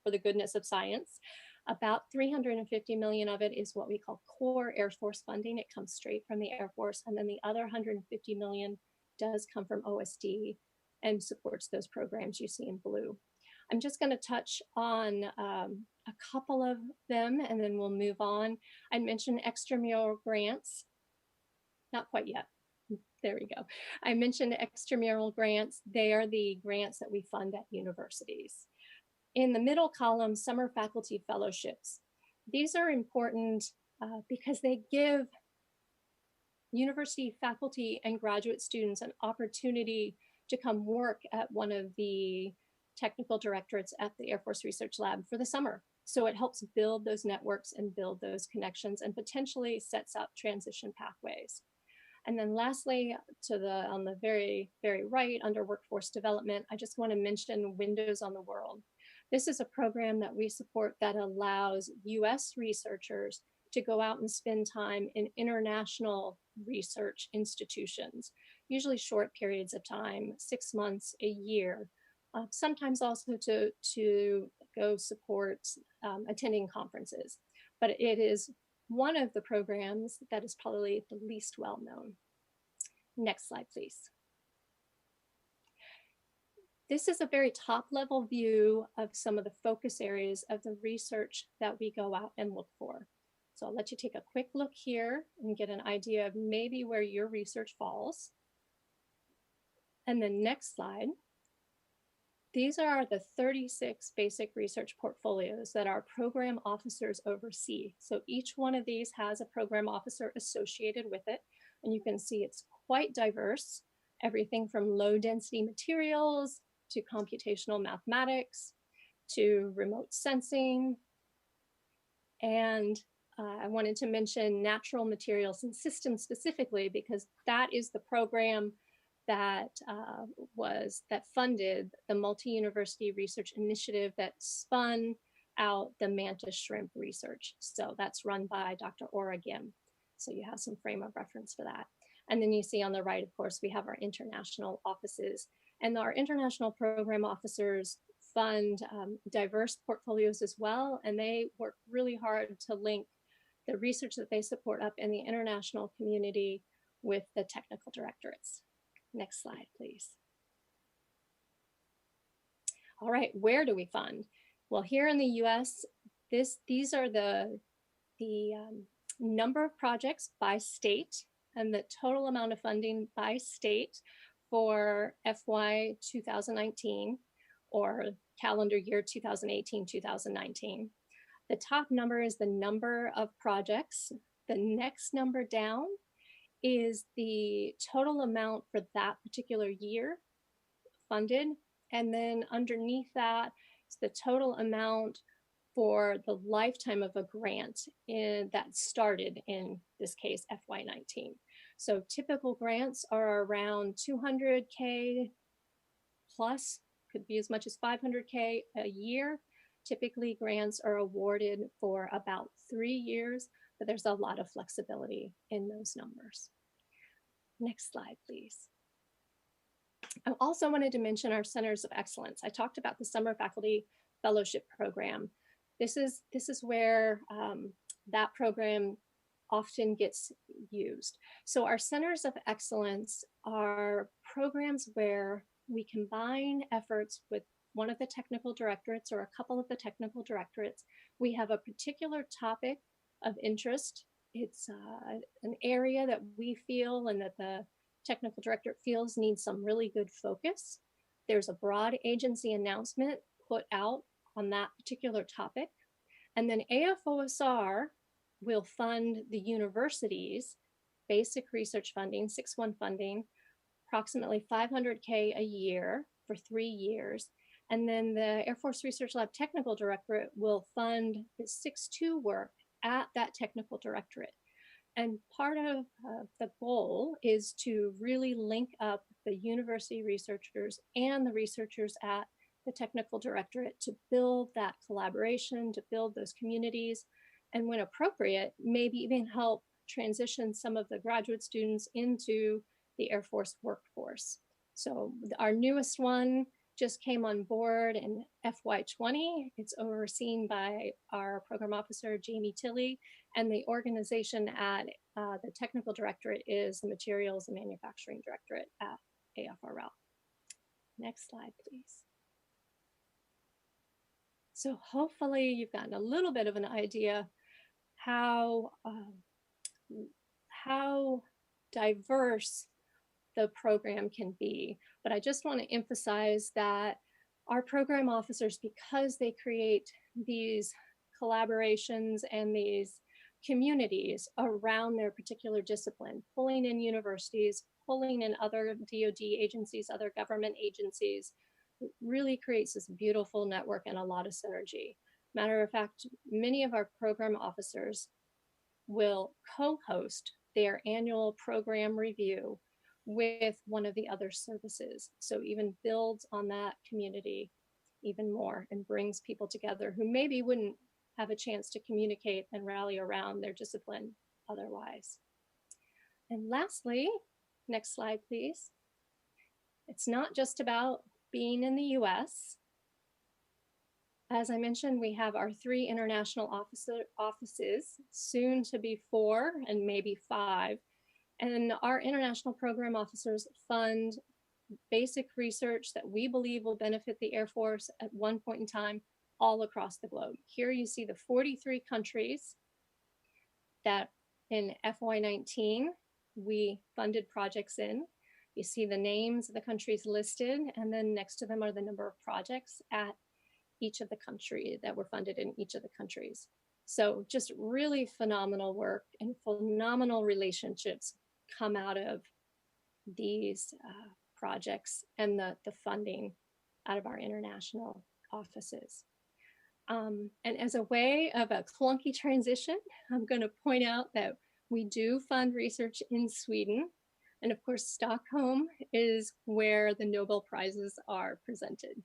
for the goodness of science. About 350 million of it is what we call core Air Force funding. It comes straight from the Air Force. And then the other 150 million does come from OSD and supports those programs you see in blue. I'm just going to touch on a couple of them and then we'll move on. I mentioned extramural grants. Not quite yet. There we go. I mentioned extramural grants. They are the grants that we fund at universities. In the middle column, summer faculty fellowships. These are important because they give university faculty and graduate students an opportunity to come work at one of the technical directorates at the Air Force Research Lab for the summer. So it helps build those networks and build those connections and potentially sets up transition pathways. And then lastly, on the very, very right under workforce development, I just want to mention Windows on the World. This is a program that we support that allows US researchers to go out and spend time in international research institutions, usually short periods of time, 6 months, a year, sometimes also to go support attending conferences. But it is one of the programs that is probably the least well known. Next slide, please. This is a very top level view of some of the focus areas of the research that we go out and look for. So I'll let you take a quick look here and get an idea of maybe where your research falls. And then next slide. These are the 36 basic research portfolios that our program officers oversee. So each one of these has a program officer associated with it. And you can see it's quite diverse, everything from low density materials to computational mathematics to remote sensing. And I wanted to mention natural materials and systems specifically because that is the program that funded the multi-university research initiative that spun out the mantis shrimp research. So that's run by Dr. Ora Gim. So you have some frame of reference for that. And then you see on the right, of course, we have our international offices, and our international program officers fund diverse portfolios as well. And they work really hard to link the research that they support up in the international community with the technical directorates. Next slide, please. All right, where do we fund? Well, here in the US, these are the number of projects by state and the total amount of funding by state for FY 2019 or calendar year 2018-2019. The top number is the number of projects. The next number down is the total amount for that particular year funded. And then underneath that is the total amount for the lifetime of a grant that started in this case, FY19. So typical grants are around 200K plus, could be as much as 500K a year. Typically grants are awarded for about 3 years, but there's a lot of flexibility in those numbers. Next slide, please. I also wanted to mention our centers of excellence. I talked about the summer faculty fellowship program. This is where that program often gets used. So our centers of excellence are programs where we combine efforts with one of the technical directorates or a couple of the technical directorates. We have a particular topic of interest. It's an area that we feel and that the technical directorate feels needs some really good focus. There's a broad agency announcement put out on that particular topic. And then AFOSR will fund the university's basic research funding, 6-1 funding, approximately 500K a year for 3 years. And then the Air Force Research Lab Technical Directorate will fund the 6-2 work at that technical directorate. And part of the goal is to really link up the university researchers and the researchers at the technical directorate to build that collaboration, to build those communities, and when appropriate, maybe even help transition some of the graduate students into the Air Force workforce. So our newest one just came on board in FY20. It's overseen by our program officer, Jamie Tilley, and the organization at the technical directorate is the Materials and Manufacturing Directorate at AFRL. Next slide, please. So hopefully you've gotten a little bit of an idea how diverse the program can be. But I just want to emphasize that our program officers, because they create these collaborations and these communities around their particular discipline, pulling in universities, pulling in other DoD agencies, other government agencies, it really creates this beautiful network and a lot of synergy. Matter of fact, many of our program officers will co-host their annual program review with one of the other services. So even builds on that community even more and brings people together who maybe wouldn't have a chance to communicate and rally around their discipline otherwise. And lastly, next slide, please. It's not just about being in the US. As I mentioned, we have our 3 international offices, soon to be 4 and maybe 5. And our international program officers fund basic research that we believe will benefit the Air Force at one point in time all across the globe. Here you see the 43 countries that in FY19 we funded projects in. You see the names of the countries listed, and then next to them are the number of projects at each of the country that were funded in each of the countries. So just really phenomenal work and phenomenal relationships come out of these projects and the funding out of our international offices. And as a way of a clunky transition, I'm going to point out that we do fund research in Sweden. And of course, Stockholm is where the Nobel Prizes are presented.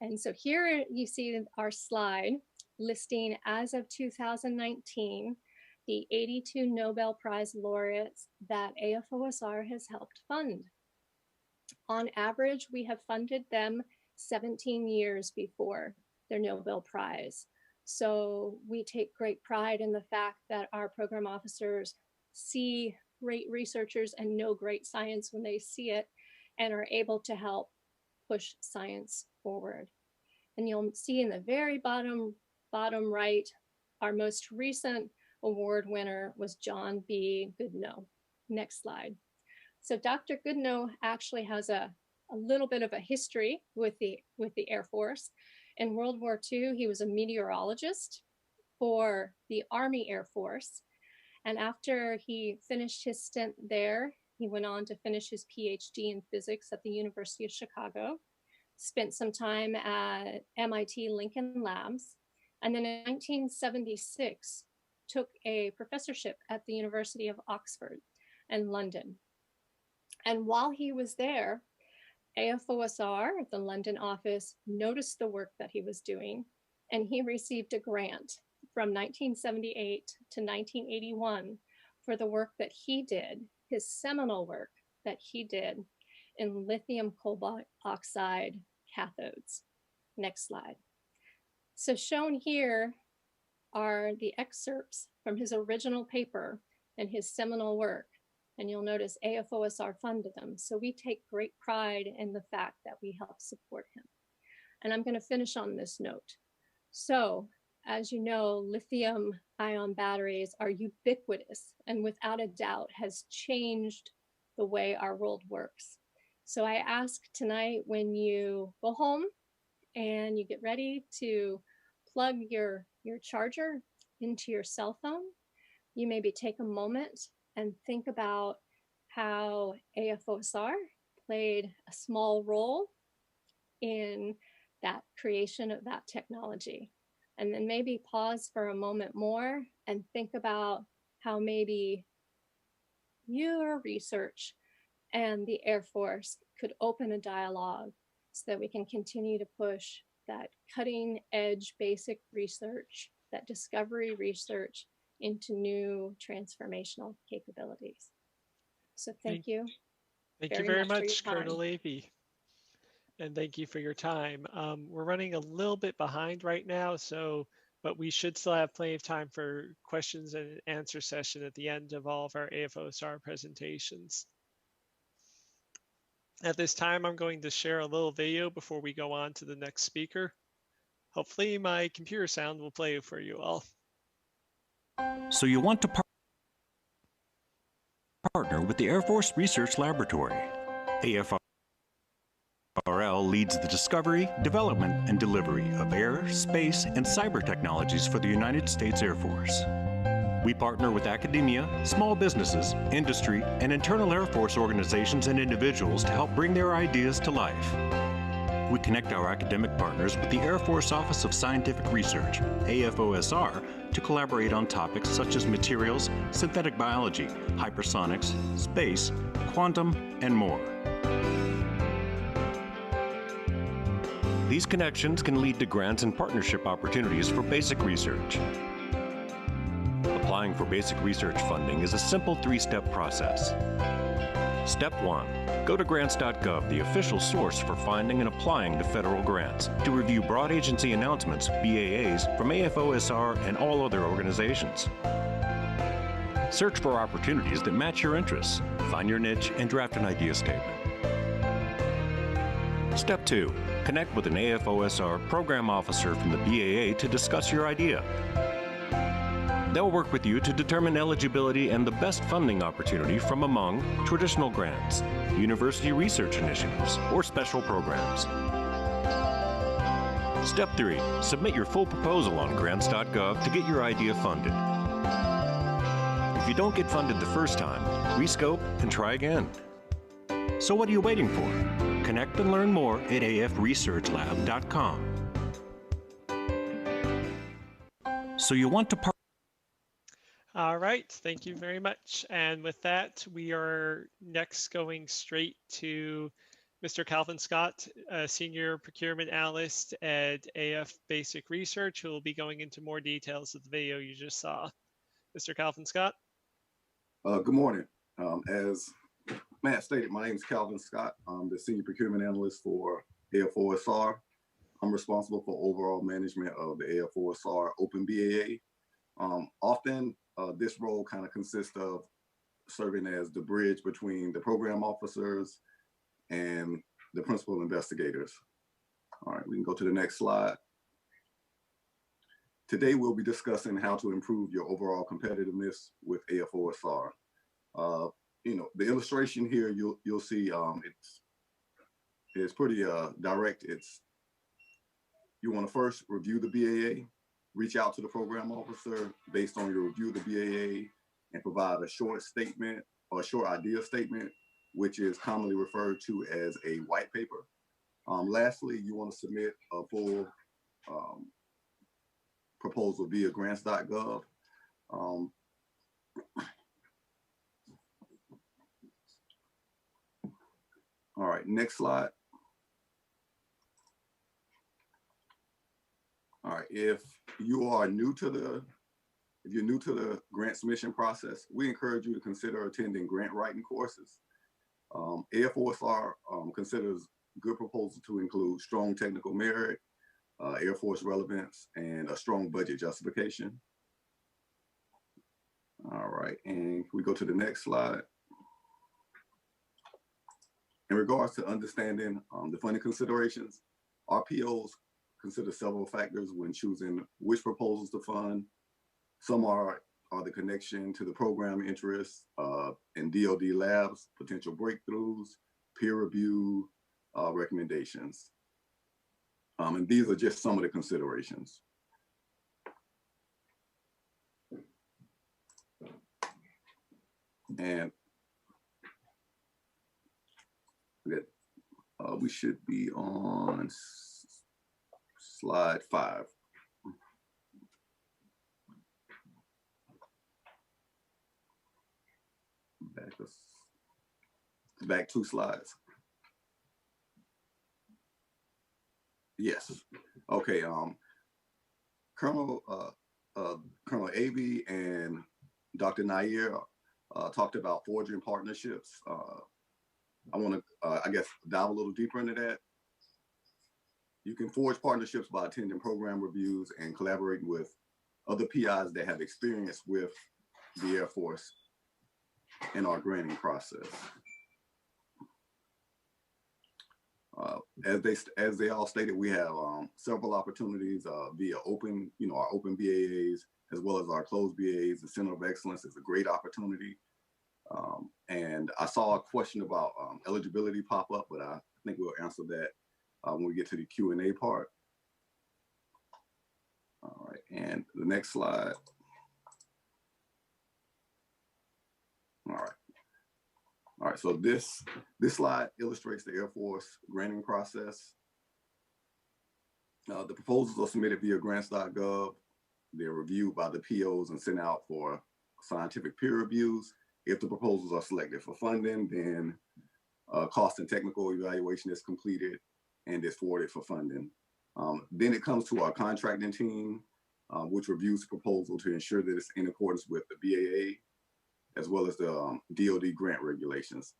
And so here you see our slide listing as of 2019, the 82 Nobel Prize laureates that AFOSR has helped fund. On average, we have funded them 17 years before their Nobel Prize. So we take great pride in the fact that our program officers see great researchers and know great science when they see it and are able to help push science forward. And you'll see in the very bottom right, our most recent award winner was John B. Goodnow. Next slide. So Dr. Goodnow actually has a little bit of a history with the Air Force. In World War II, he was a meteorologist for the Army Air Force. And after he finished his stint there, he went on to finish his PhD in physics at the University of Chicago, spent some time at MIT Lincoln Labs, and then in 1976, took a professorship at the University of Oxford and London. And while he was there, AFOSR, the London office, noticed the work that he was doing, and he received a grant from 1978 to 1981 for the work that he did, his seminal work that he did in lithium cobalt oxide cathodes. Next slide. So shown here are the excerpts from his original paper and his seminal work. And you'll notice AFOSR funded them. So we take great pride in the fact that we help support him. And I'm going to finish on this note. So as you know, lithium ion batteries are ubiquitous and without a doubt has changed the way our world works. So I ask tonight, when you go home and you get ready to plug your charger into your cell phone, you maybe take a moment and think about how AFOSR played a small role in that creation of that technology. And then maybe pause for a moment more and think about how maybe your research and the Air Force could open a dialogue so that we can continue to push that cutting edge basic research, that discovery research into new transformational capabilities. So thank you. Thank you very much, Colonel Allenvey. And thank you for your time. We're running a little bit behind right now, but we should still have plenty of time for questions and answer session at the end of all of our AFOSR presentations. At this time, I'm going to share a little video before we go on to the next speaker. Hopefully my computer sound will play for you all. So you want to partner with the Air Force Research Laboratory. AFRL leads the discovery, development, and delivery of air, space, and cyber technologies for the United States Air Force. We partner with academia, small businesses, industry, and internal Air Force organizations and individuals to help bring their ideas to life. we connect our academic partners with the Air Force Office of Scientific Research, AFOSR, to collaborate on topics such as materials, synthetic biology, hypersonics, space, quantum, and more. These connections can lead to grants and partnership opportunities for basic research. Applying for basic research funding is a simple three-step process. Step 1. Go to grants.gov, the official source for finding and applying to federal grants, to review broad agency announcements, BAAs, from AFOSR and all other organizations. Search for opportunities that match your interests, find your niche, and draft an idea statement. Step 2. Connect with an AFOSR program officer from the BAA to discuss your idea. They'll work with you to determine eligibility and the best funding opportunity from among traditional grants, university research initiatives, or special programs. Step 3. Submit your full proposal on grants.gov to get your idea funded. If you don't get funded the first time, rescope and try again. So what are you waiting for? Connect and learn more at afresearchlab.com. So you want to All right, thank you very much. And with that, we are next going straight to Mr. Calvin Scott, Senior Procurement Analyst at AF Basic Research, who will be going into more details of the video you just saw. Mr. Calvin Scott. Good morning. As Matt stated, my name is Calvin Scott. I'm the Senior Procurement Analyst for AFOSR. I'm responsible for overall management of the AFOSR Open BAA. Often, this role kind of consists of serving as the bridge between the program officers and the principal investigators. All right, we can go to the next slide. Today, we'll be discussing how to improve your overall competitiveness with AFOSR. The illustration here, you'll see it's pretty direct. You want to first review the BAA, reach out to the program officer based on your review of the BAA, and provide a short statement or a short idea statement, which is commonly referred to as a white paper. Lastly, you want to submit a full proposal via grants.gov. All right, next slide. All right, if you're new to the grant submission process, we encourage you to consider attending grant writing courses. AFOSR considers good proposals to include strong technical merit, Air Force relevance, and a strong budget justification. All right, and we go to the next slide. In regards to understanding the funding considerations, RPOs consider several factors when choosing which proposals to fund. Some are the connection to the program interests and DoD labs, potential breakthroughs, peer review recommendations. And these are just some of the considerations. And we should be on slide 5. Back 2 slides. Yes. Okay. Colonel Allenvey and Dr. Nair talked about forging partnerships. I want to, I guess, dive a little deeper into that. You can forge partnerships by attending program reviews and collaborating with other PIs that have experience with the Air Force in our granting process. As they all stated, we have several opportunities via open, our open BAAs, as well as our closed BAAs. The Center of Excellence is a great opportunity. And I saw a question about eligibility pop up, but I think we'll answer that when we get to the Q&A part. All right, and the next slide. All right, so this slide illustrates the Air Force granting process. The proposals are submitted via grants.gov. They're reviewed by the POs and sent out for scientific peer reviews. If the proposals are selected for funding, then cost and technical evaluation is completed and is forwarded for funding. Then it comes to our contracting team, which reviews the proposal to ensure that it's in accordance with the BAA, as well as the DoD grant regulations.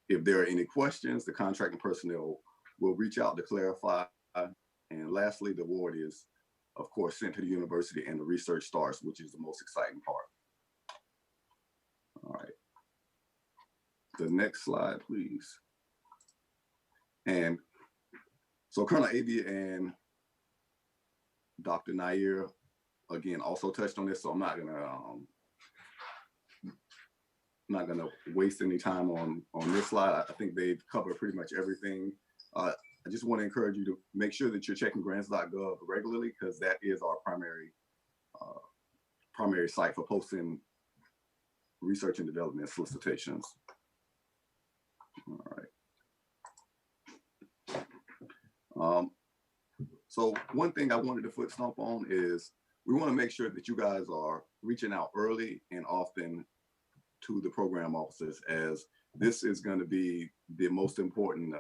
If there are any questions, the contracting personnel will reach out to clarify. And lastly, the award is, of course, sent to the university and the research starts, which is the most exciting part. All right. The next slide, please. And so Colonel Allenvey and Dr. Nair, again, also touched on this, so I'm not gonna waste any time on this slide. I think they've covered pretty much everything. I just want to encourage you to make sure that you're checking grants.gov regularly, because that is our primary site for posting research and development solicitations. All right. So one thing I wanted to foot stomp on is we want to make sure that you guys are reaching out early and often to the program officers, as this is going to be the most important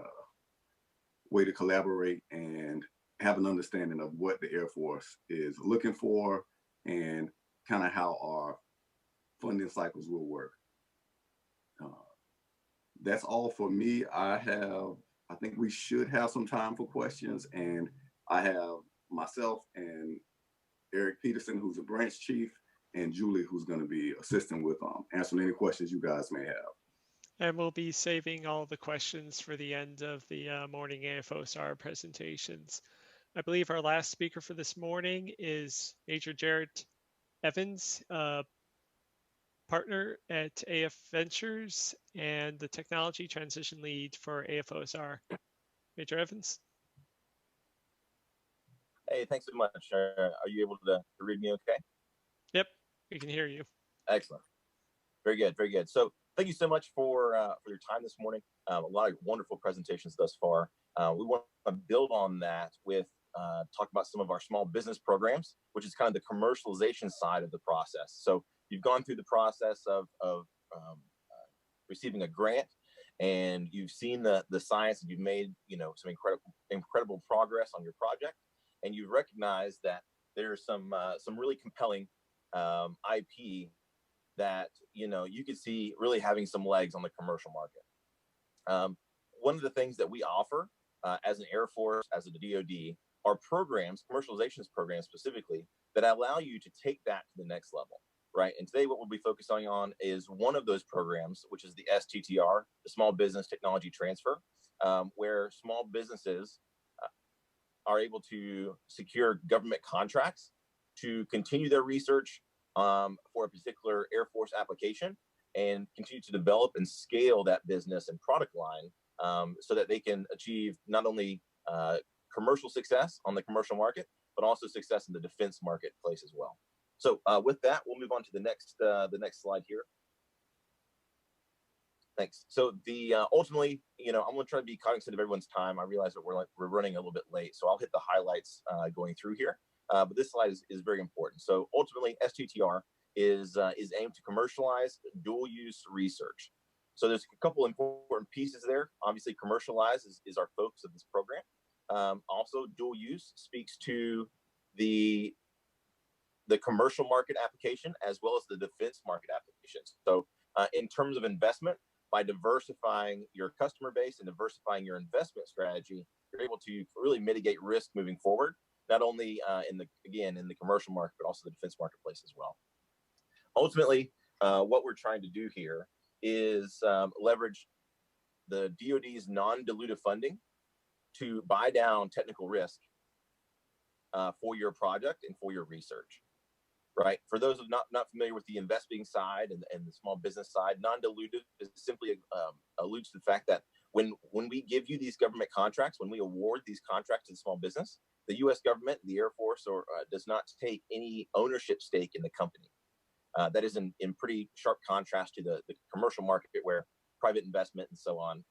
way to collaborate and have an understanding of what the Air Force is looking for and kind of how our funding cycles will work. That's all for me. I think we should have some time for questions, and I have myself and Eric Peterson, who's a branch chief, and Julie, who's going to be assisting with answering any questions you guys may have. And we'll be saving all the questions for the end of the morning AFOSR presentations. I believe our last speaker for this morning is Major Jarrett Evans, partner at AF Ventures and the technology transition lead for AFOSR. Major Evans. Hey, thanks so much. Are you able to read me okay? Yep, we can hear you. Excellent. Very good, very good. So thank you so much for your time this morning. A lot of wonderful presentations thus far. We want to build on that with talk about some of our small business programs, which is kind of the commercialization side of the process. So you've gone through the process of receiving a grant, and you've seen the science, and you've made some incredible progress on your project, and you've recognized that there's some really compelling IP that you could see really having some legs on the commercial market. One of the things that we offer as an Air Force, as a DoD, are programs, commercializations programs specifically, that allow you to take that to the next level, right? And today what we'll be focusing on is one of those programs, which is the STTR, the Small Business Technology Transfer, where small businesses are able to secure government contracts to continue their research for a particular Air Force application and continue to develop and scale that business and product line so that they can achieve not only commercial success on the commercial market, but also success in the defense marketplace as well. So with that, we'll move on to the next slide here. Thanks. So ultimately, I'm going to try to be cognizant of everyone's time. I realize that we're running a little bit late, so I'll hit the highlights going through here. But this slide is very important. So ultimately, STTR is aimed to commercialize dual-use research. So there's a couple important pieces there. Obviously, commercialize is our focus of this program. Also, dual use speaks to the commercial market application as well as the defense market applications. So in terms of investment, by diversifying your customer base and diversifying your investment strategy, you're able to really mitigate risk moving forward, not only in the commercial market, but also the defense marketplace as well. Ultimately, what we're trying to do here is leverage the DoD's non-dilutive funding to buy down technical risk for your project and for your research, right? For those who are not familiar with the investing side and the small business side, non-dilutive is simply alludes to the fact that when we give you these government contracts, when we award these contracts to the small business, the U.S. government, the Air Force, does not take any ownership stake in the company. That is in pretty sharp contrast to the commercial market, where private investment and so on,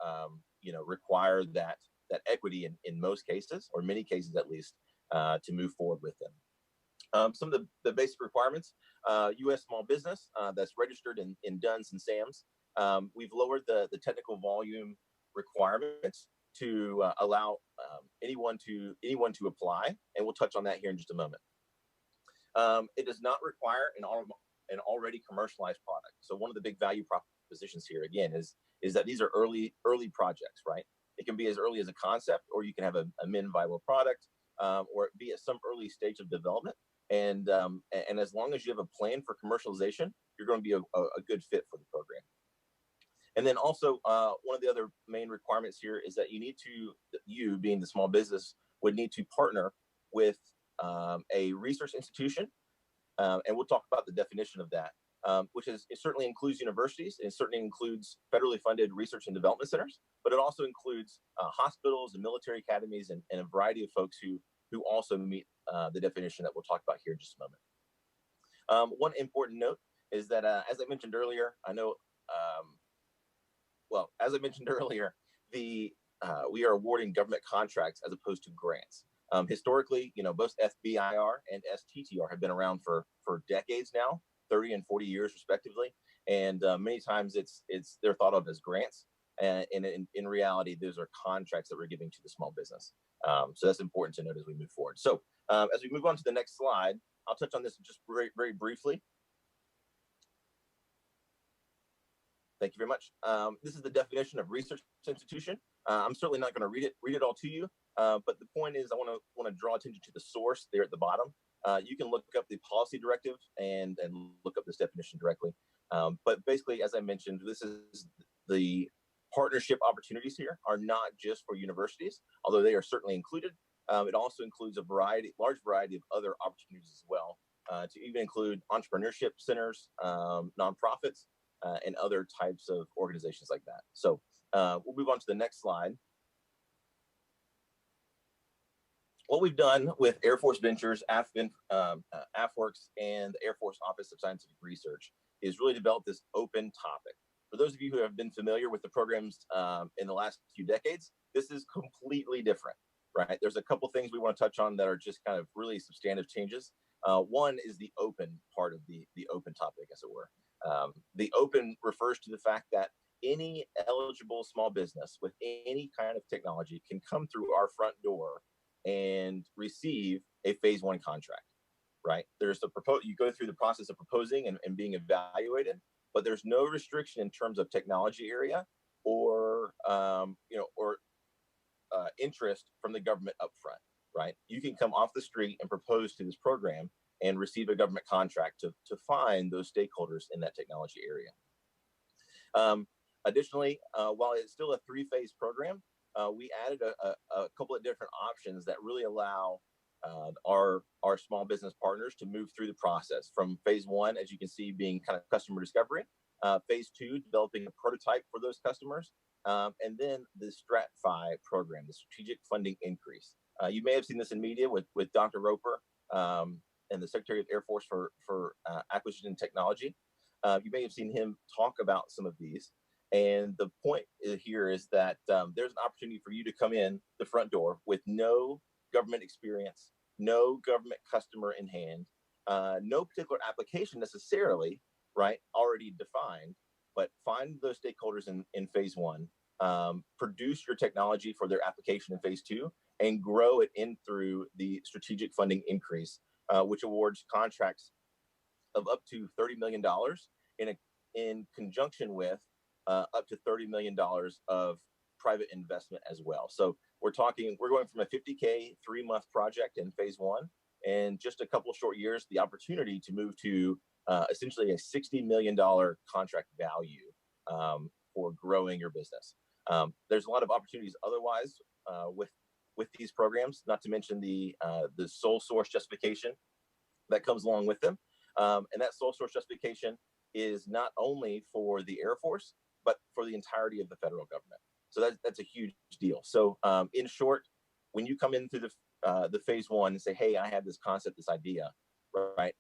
require that equity in most cases, or many cases at least, to move forward with them. Some of the basic requirements: U.S. small business that's registered in DUNS and SAMs. We've lowered the technical volume requirements to allow anyone to apply, and we'll touch on that here in just a moment. It does not require an already commercialized product. So one of the big value propositions here, again, is that these are early projects, right? It can be as early as a concept, or you can have a min viable product, or be at some early stage of development. And as long as you have a plan for commercialization, you're going to be a good fit for the program. And then also, one of the other main requirements here is that you being the small business, would need to partner with a research institution. And we'll talk about the definition of that, which it certainly includes universities. It certainly includes federally funded research and development centers, but it also includes hospitals and military academies and a variety of folks who also meet the definition that we'll talk about here in just a moment. One important note is that, as I mentioned earlier, as I mentioned earlier, we are awarding government contracts as opposed to grants. Historically, both FBIR and STTR have been around for decades now, 30 and 40 years respectively, and many times they're thought of as grants, and in reality, those are contracts that we're giving to the small business. So that's important to note as we move forward. So as we move on to the next slide, I'll touch on this just very, very briefly. Thank you very much. This is the definition of research institution. I'm certainly not going to read it all to you, but the point is I want to draw attention to the source there at the bottom. You can look up the policy directive and look up this definition directly. But basically, as I mentioned, this is the partnership opportunities here are not just for universities, although they are certainly included. It also includes a large variety of other opportunities as well, to even include entrepreneurship centers, nonprofits, and other types of organizations like that. So we'll move on to the next slide. What we've done with Air Force Ventures, AFWorks, and the Air Force Office of Scientific Research is really develop this open topic. For those of you who have been familiar with the programs in the last few decades, this is completely different, right? There's a couple things we want to touch on that are just kind of really substantive changes. One is the open part of the open topic, as it were. The open refers to the fact that any eligible small business with any kind of technology can come through our front door and receive a phase 1 contract, right? You go through the process of proposing and being evaluated, but there's no restriction in terms of technology area or interest from the government upfront, right? You can come off the street and propose to this program and receive a government contract to find those stakeholders in that technology area. Additionally, while it's still a 3-phase program, we added a couple of different options that really allow our small business partners to move through the process from phase 1, as you can see, being kind of customer discovery, phase 2, developing a prototype for those customers, and then the STRAT-FI program, the Strategic Funding Increase. You may have seen this in media with Dr. Roper and the Secretary of Air Force for Acquisition and Technology. You may have seen him talk about some of these. And the point here is that there's an opportunity for you to come in the front door with no government experience, no government customer in hand, no particular application necessarily, right, already defined, but find those stakeholders in phase 1, produce your technology for their application in phase 2, and grow it in through the Strategic Funding Increase, which awards contracts of up to $30 million in conjunction with up to $30 million of private investment as well. So we're going from a 50K 3-month project in phase 1, and just a couple of short years, the opportunity to move to essentially a $60 million contract value for growing your business. There's a lot of opportunities otherwise with these programs, not to mention the sole source justification that comes along with them. And that sole source justification is not only for the Air Force, but for the entirety of the federal government. So that's a huge deal. So in short, when you come in through the phase 1 and say, hey, I have this concept, this idea, right?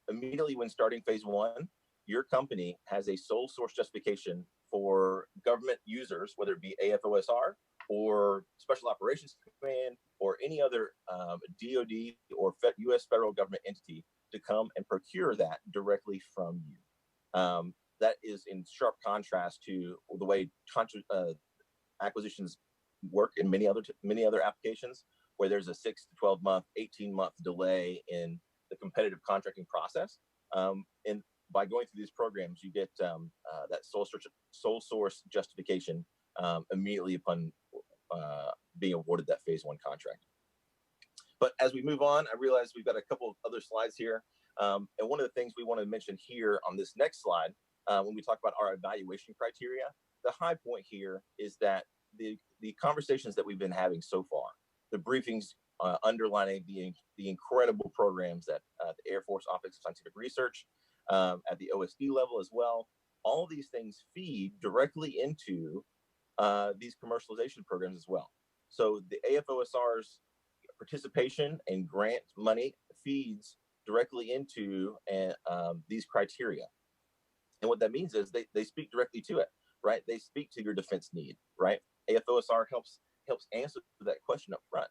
Immediately when starting phase 1, your company has a sole source justification for government users, whether it be AFOSR or Special Operations Command or any other DoD or U.S. federal government entity to come and procure that directly from you. That is in sharp contrast to the way acquisitions work in many other applications, where there's a 6 to 12 month, 18-month delay in the competitive contracting process. And by going through these programs, you get that sole source justification immediately upon being awarded that phase 1 contract. But as we move on, I realize we've got a couple of other slides here. And one of the things we want to mention here on this next slide, when we talk about our evaluation criteria, the high point here is that the conversations that we've been having so far, the briefings underlining the incredible programs that the Air Force Office of Scientific Research, at the OSD level as well, all of these things feed directly into these commercialization programs as well. So the AFOSR's participation and grant money feeds directly into these criteria. And what that means is they speak directly to it, right? They speak to your defense need, right? AFOSR helps answer that question up front,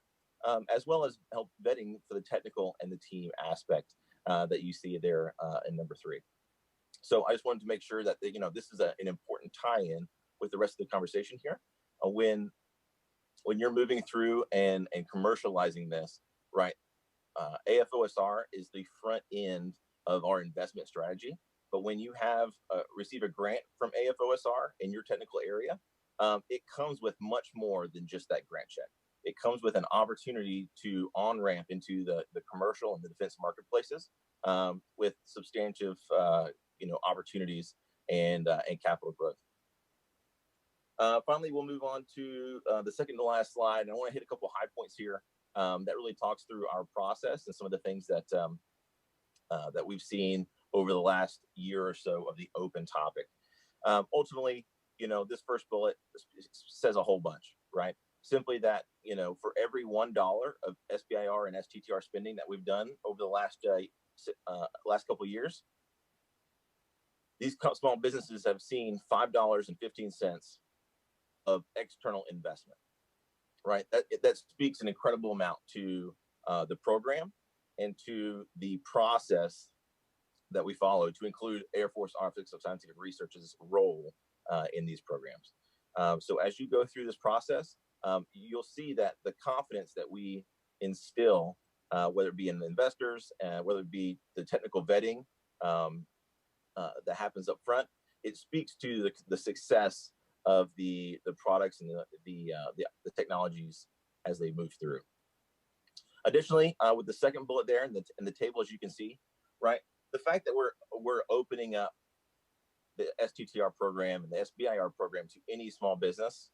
as well as help vetting for the technical and the team aspect that you see there in number 3. So I just wanted to make sure that this is an important tie-in with the rest of the conversation here. When you're moving through and commercializing this, right? AFOSR is the front end of our investment strategy. But when you have receive a grant from AFOSR in your technical area, it comes with much more than just that grant check. It comes with an opportunity to on-ramp into the commercial and the defense marketplaces with substantive opportunities and capital growth. Finally, we'll move on to the second to last slide. And I want to hit a couple of high points here that really talks through our process and some of the things that that we've seen over the last year or so of the open topic. Ultimately, this first bullet says a whole bunch, right? Simply that, for every $1 of SBIR and STTR spending that we've done over the last couple of years, these small businesses have seen $5.15 of external investment, right? That speaks an incredible amount to the program and to the process that we follow to include Air Force Office of Scientific Research's role in these programs. So as you go through this process, you'll see that the confidence that we instill, whether it be in the investors, whether it be the technical vetting that happens up front, it speaks to the success of the products and the technologies as they move through. Additionally, with the second bullet there in the table, as you can see, right, the fact that we're opening up the STTR program and the SBIR program to any small business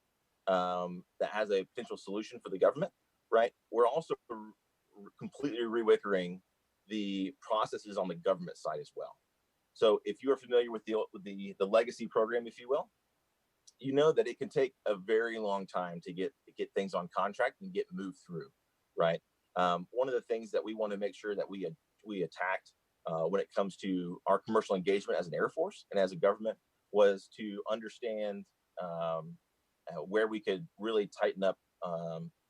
that has a potential solution for the government, right? We're also completely rewickering the processes on the government side as well. So if you are familiar with the legacy program, if you will, you know that it can take a very long time to get things on contract and get moved through, right? One of the things that we want to make sure that we attacked when it comes to our commercial engagement as an Air Force and as a government was to understand where we could really tighten up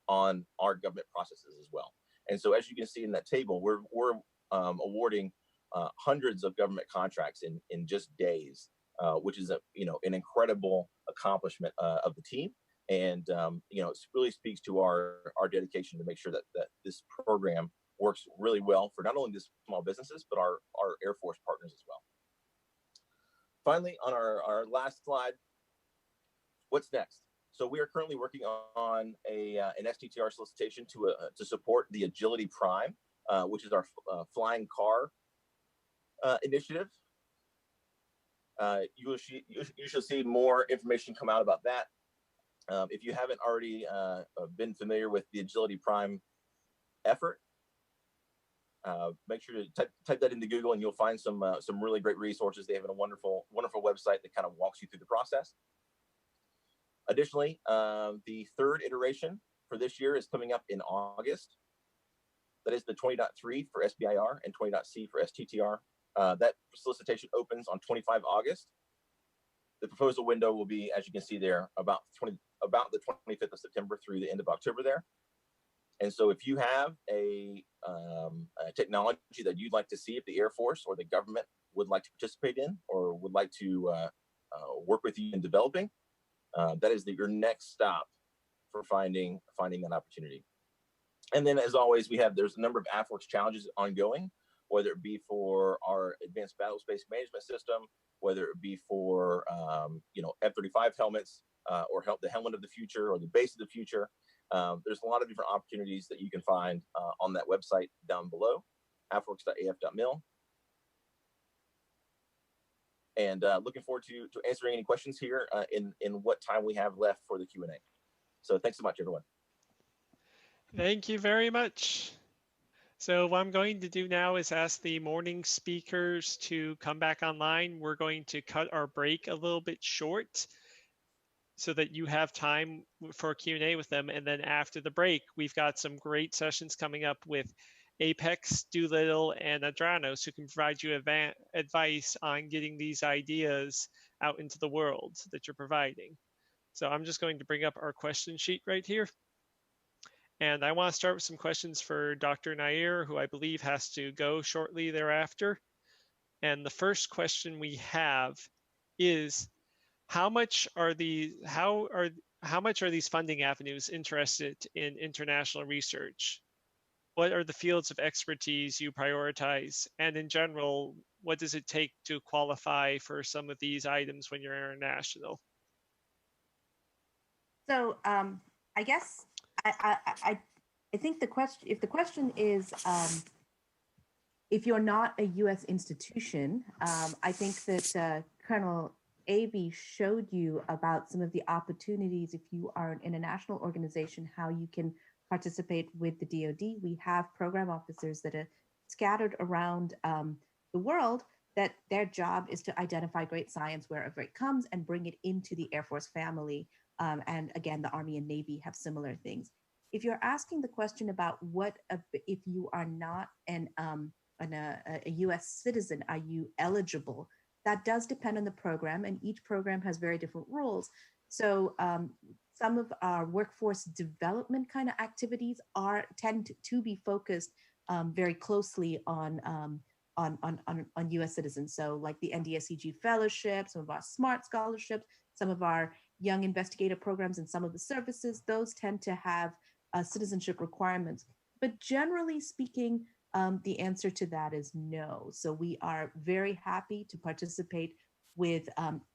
on our government processes as well. And so, as you can see in that table, we're awarding hundreds of government contracts in just days, which is an incredible accomplishment of the team. And it really speaks to our dedication to make sure that this program works really well for not only the small businesses, but our Air Force partners as well. Finally, on our last slide, what's next? So we are currently working on an STTR solicitation to support the Agility Prime, which is our flying car initiative. You should see more information come out about that. If you haven't already been familiar with the Agility Prime effort, make sure to type that into Google and you'll find some really great resources. They have a wonderful website that kind of walks you through the process. Additionally, the third iteration for this year is coming up in August. That is the 20.3 for SBIR and 20.C for STTR. That solicitation opens on 25 August. The proposal window will be, as you can see there, about about the 25th of September through the end of October there. And so if you have a technology that you'd like to see if the Air Force or the government would like to participate in or would like to work with you in developing, that is your next stop for finding that opportunity. And then, as always, there's a number of AFWERX challenges ongoing, whether it be for our advanced battle space management system, whether it be for F-35 helmets or the helmet of the future or the base of the future. There's a lot of different opportunities that you can find on that website down below, afworx.af.mil. And looking forward to answering any questions here in what time we have left for the Q&A. So thanks so much, everyone. Thank you very much. So what I'm going to do now is ask the morning speakers to come back online. We're going to cut our break a little bit short so that you have time for Q&A with them. And then after the break, we've got some great sessions coming up with Apex, Doolittle, and Adranos, who can provide you advice on getting these ideas out into the world that you're providing. So I'm just going to bring up our question sheet right here. And I want to start with some questions for Dr. Nair, who I believe has to go shortly thereafter. And the first question we have is, how much are these funding avenues interested in international research? What are the fields of expertise you prioritize? And in general, what does it take to qualify for some of these items when you're international? So I guess I think if the question is if you're not a U.S. institution, I think that Colonel Allenvey showed you about some of the opportunities if you are an international organization, how you can participate with the DoD. We have program officers that are scattered around the world that their job is to identify great science wherever it comes and bring it into the Air Force family. And again, the Army and Navy have similar things. If you're asking the question about if you are not a U.S. citizen, are you eligible? That does depend on the program, and each program has very different rules. So some of our workforce development kind of activities tend to be focused very closely on U.S. citizens. So like the NDSCG Fellowship, some of our SMART scholarships, some of our young investigator programs and some of the services, those tend to have citizenship requirements. But generally speaking, the answer to that is no. So we are very happy to participate with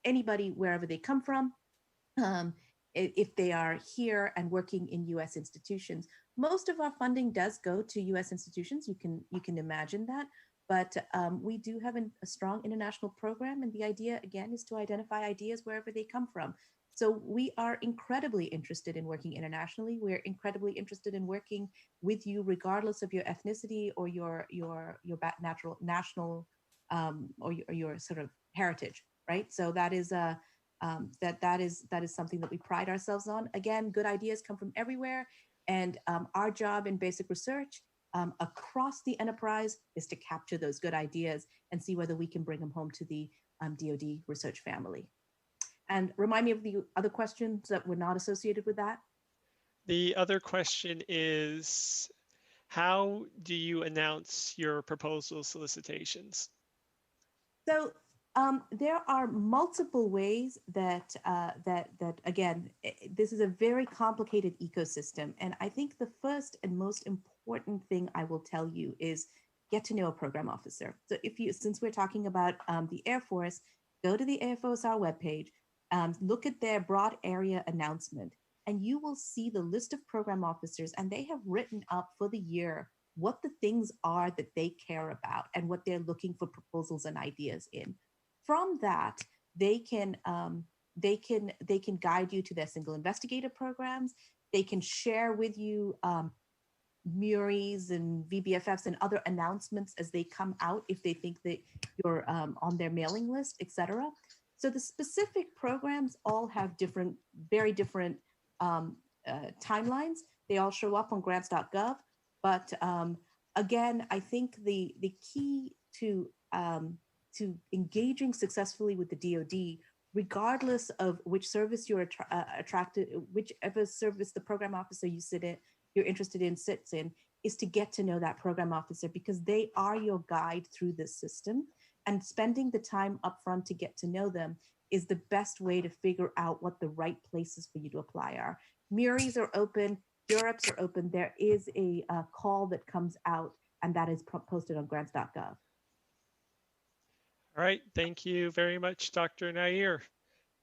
anybody wherever they come from. If they are here and working in U.S. institutions, most of our funding does go to U.S. institutions. You can imagine that, but we do have a strong international program, and the idea again is to identify ideas wherever they come from. So we are incredibly interested in working internationally. We're incredibly interested in working with you, regardless of your ethnicity or your national or your sort of heritage, right? So that is that is something that we pride ourselves on. Again, good ideas come from everywhere, and our job in basic research across the enterprise is to capture those good ideas and see whether we can bring them home to the DoD research family. And remind me of the other questions that were not associated with that. The other question is, how do you announce your proposal solicitations? So there are multiple ways that again, this is a very complicated ecosystem. And I think the first and most important thing I will tell you is get to know a program officer. So since we're talking about the Air Force, go to the AFOSR webpage, look at their broad area announcement, and you will see the list of program officers, and they have written up for the year what the things are that they care about and what they're looking for proposals and ideas in. From that, they can guide you to their single investigator programs. They can share with you Muris and VBFFs and other announcements as they come out if they think that you're on their mailing list, et cetera. So the specific programs all have very different timelines. They all show up on grants.gov. But again, I think the key to engaging successfully with the DoD regardless of which service you're attracted, whichever service the program officer you're interested in sits in, is to get to know that program officer, because they are your guide through this system. And spending the time upfront to get to know them is the best way to figure out what the right places for you to apply are. Muris are open, Europe's are open. There is a call that comes out, and that is posted on grants.gov. All right, thank you very much, Dr. Nair.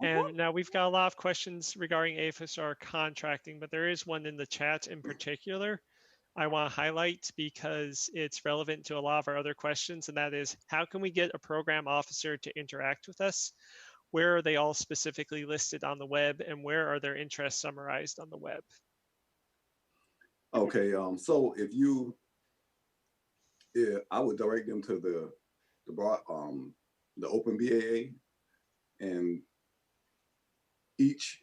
And now we've got a lot of questions regarding AFOSR contracting, but there is one in the chat in particular I want to highlight because it's relevant to a lot of our other questions, and that is, how can we get a program officer to interact with us? Where are they all specifically listed on the web, and where are their interests summarized on the web? Okay, so I would direct them to the Open BAA, and each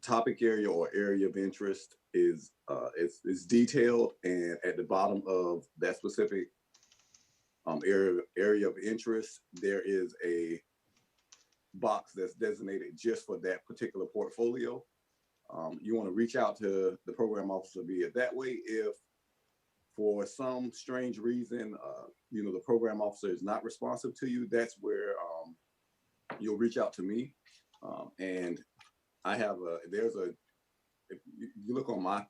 topic area or area of interest is detailed, and at the bottom of that specific area of interest, there is a box that's designated just for that particular portfolio. You want to reach out to the program officer via that way. If for some strange reason, the program officer is not responsive to you, that's where you'll reach out to me. And I have if you look on my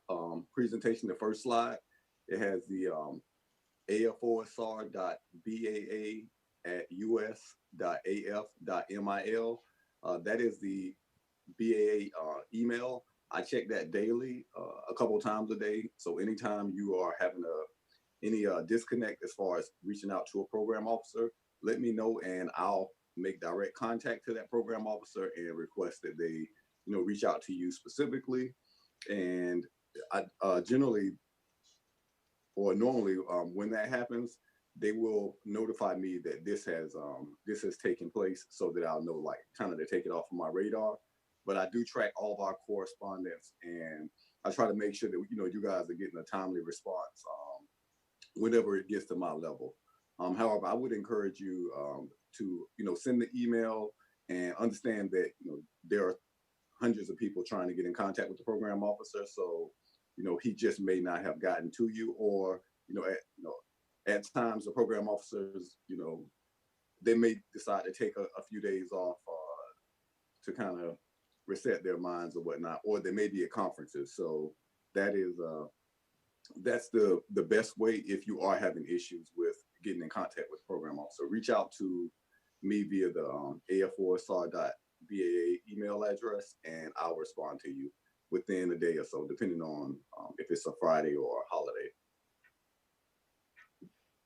presentation, the first slide, it has the AFOSR.BAA@us.af.mil. That is the BAA email. I check that daily, a couple times a day. So anytime you are having any disconnect as far as reaching out to a program officer, let me know, and I'll make direct contact to that program officer and request that they, reach out to you specifically. And I generally, or normally, when that happens, they will notify me that this has taken place, so that I'll know, like, kind of to take it off of my radar. But I do track all of our correspondence, and I try to make sure that you guys are getting a timely response whenever it gets to my level. However, I would encourage you to send the email, and understand that there are hundreds of people trying to get in contact with the program officer. So he just may not have gotten to you, or at times the program officers they may decide to take a few days off to kind of reset their minds or whatnot, or they may be at conferences. So that's the best way if you are having issues with getting in contact with the program officer. Reach out to me via the AFOSR.BAA email address, and I'll respond to you within a day or so, depending on if it's a Friday or a holiday.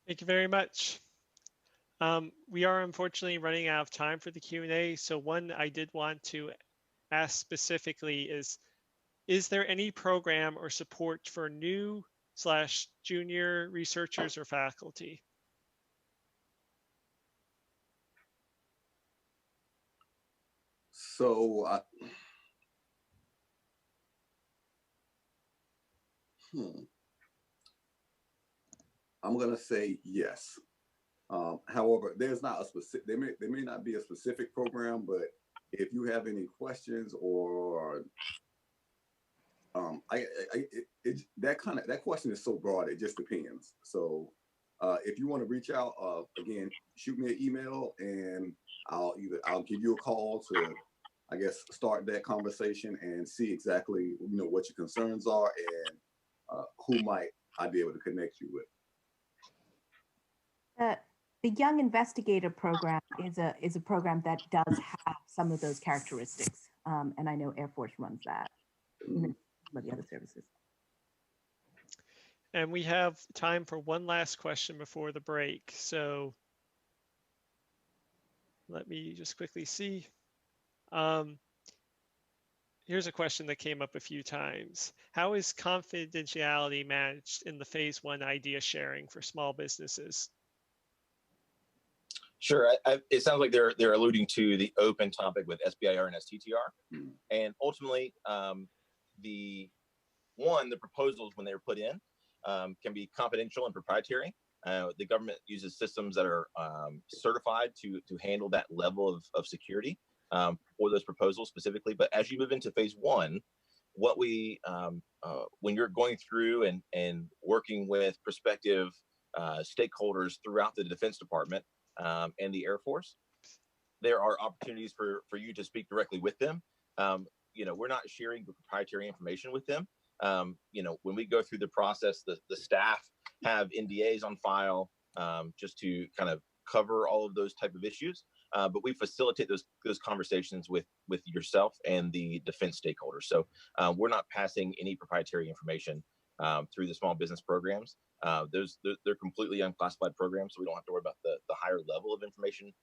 Thank you very much. We are unfortunately running out of time for the Q&A. So one I did want to ask specifically is there any program or support for new/junior researchers or faculty? So I'm going to say yes. However, there's not a specific, there may not be a specific program, but if you have any questions or that question is so broad, it just depends. So if you want to reach out, again, shoot me an email, and I'll give you a call to, I guess, start that conversation and see exactly what your concerns are, and who might I be able to connect you with. The Young Investigator program is a program that does have some of those characteristics, and I know Air Force runs that, and some of the other services. And we have time for one last question before the break. So let me just quickly see. Here's a question that came up a few times. How is confidentiality managed in the phase 1 idea sharing for small businesses? Sure. It sounds like they're alluding to the open topic with SBIR and STTR. And ultimately, the proposals, when they were put in, can be confidential and proprietary. The government uses systems that are certified to handle that level of security for those proposals specifically. But as you move into phase one, what we when you're going through and working with prospective stakeholders throughout the Defense Department and the Air Force, there are opportunities for you to speak directly with them. We're not sharing proprietary information with them. When we go through the process, the staff have NDAs on file just to kind of cover all of those type of issues. But we facilitate those conversations with yourself and the defense stakeholders. So we're not passing any proprietary information through the small business programs. They're completely unclassified programs, so we don't have to worry about the higher level of information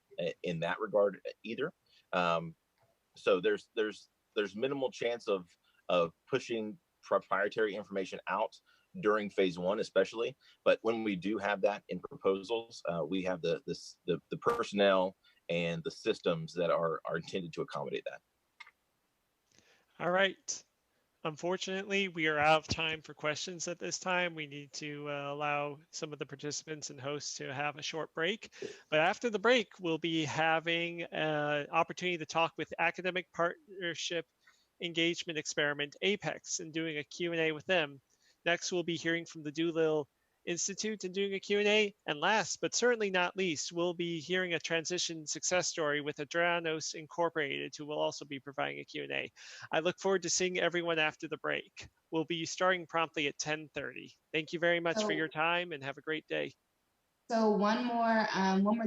in that regard either. So there's minimal chance of pushing proprietary information out during phase one, especially. But when we do have that in proposals, we have the personnel and the systems that are intended to accommodate that. All right. Unfortunately, we are out of time for questions at this time. We need to allow some of the participants and hosts to have a short break. But after the break, we'll be having an opportunity to talk with Academic Partnership Engagement Experiment, APEX, and doing a Q&A with them. Next, we'll be hearing from the Doolittle Institute and doing a Q&A. And last, but certainly not least, we'll be hearing a transition success story with Adranos Incorporated, who will also be providing a Q&A. I look forward to seeing everyone after the break. We'll be starting promptly at 10:30. Thank you very much for your time and have a great day. So one more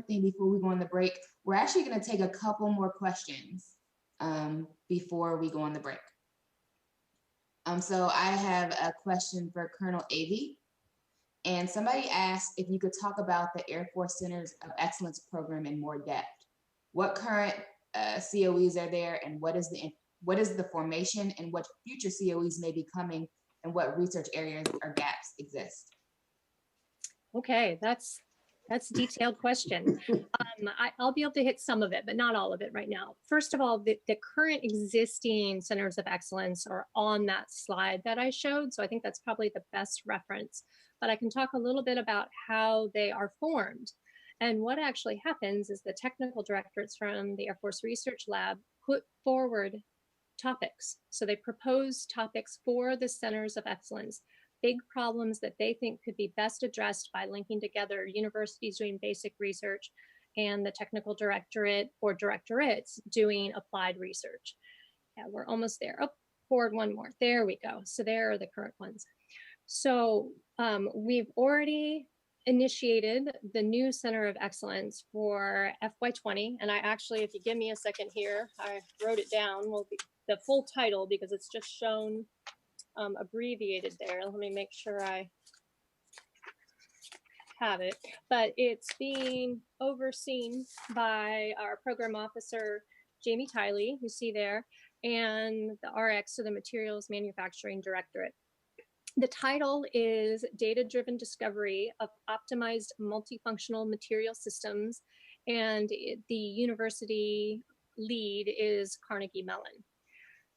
thing before we go on the break. We're actually going to take a couple more questions before we go on the break. So I have a question for Colonel Allenvey. And somebody asked if you could talk about the Air Force Centers of Excellence program in more depth. What current COEs are there, and what is the formation, and what future COEs may be coming, and what research areas or gaps exist? Okay, that's a detailed question. I'll be able to hit some of it, but not all of it right now. First of all, the current existing centers of excellence are on that slide that I showed, so I think that's probably the best reference. But I can talk a little bit about how they are formed. And what actually happens is the technical directorates from the Air Force Research Lab put forward topics. So they propose topics for the centers of excellence, big problems that they think could be best addressed by linking together universities doing basic research and the technical directorate or directorates doing applied research. Yeah, we're almost there. Oh, forward one more. There we go. So there are the current ones. So we've already initiated the new Center of Excellence for FY20. And I actually, if you give me a second here, I wrote it down, will be the full title because it's just shown abbreviated there. Let me make sure I have it. But it's being overseen by our program officer, Jamie Tiley, you see there, and the RX, so the Materials Manufacturing Directorate. The title is Data-Driven Discovery of Optimized Multifunctional Material Systems, and the university lead is Carnegie Mellon.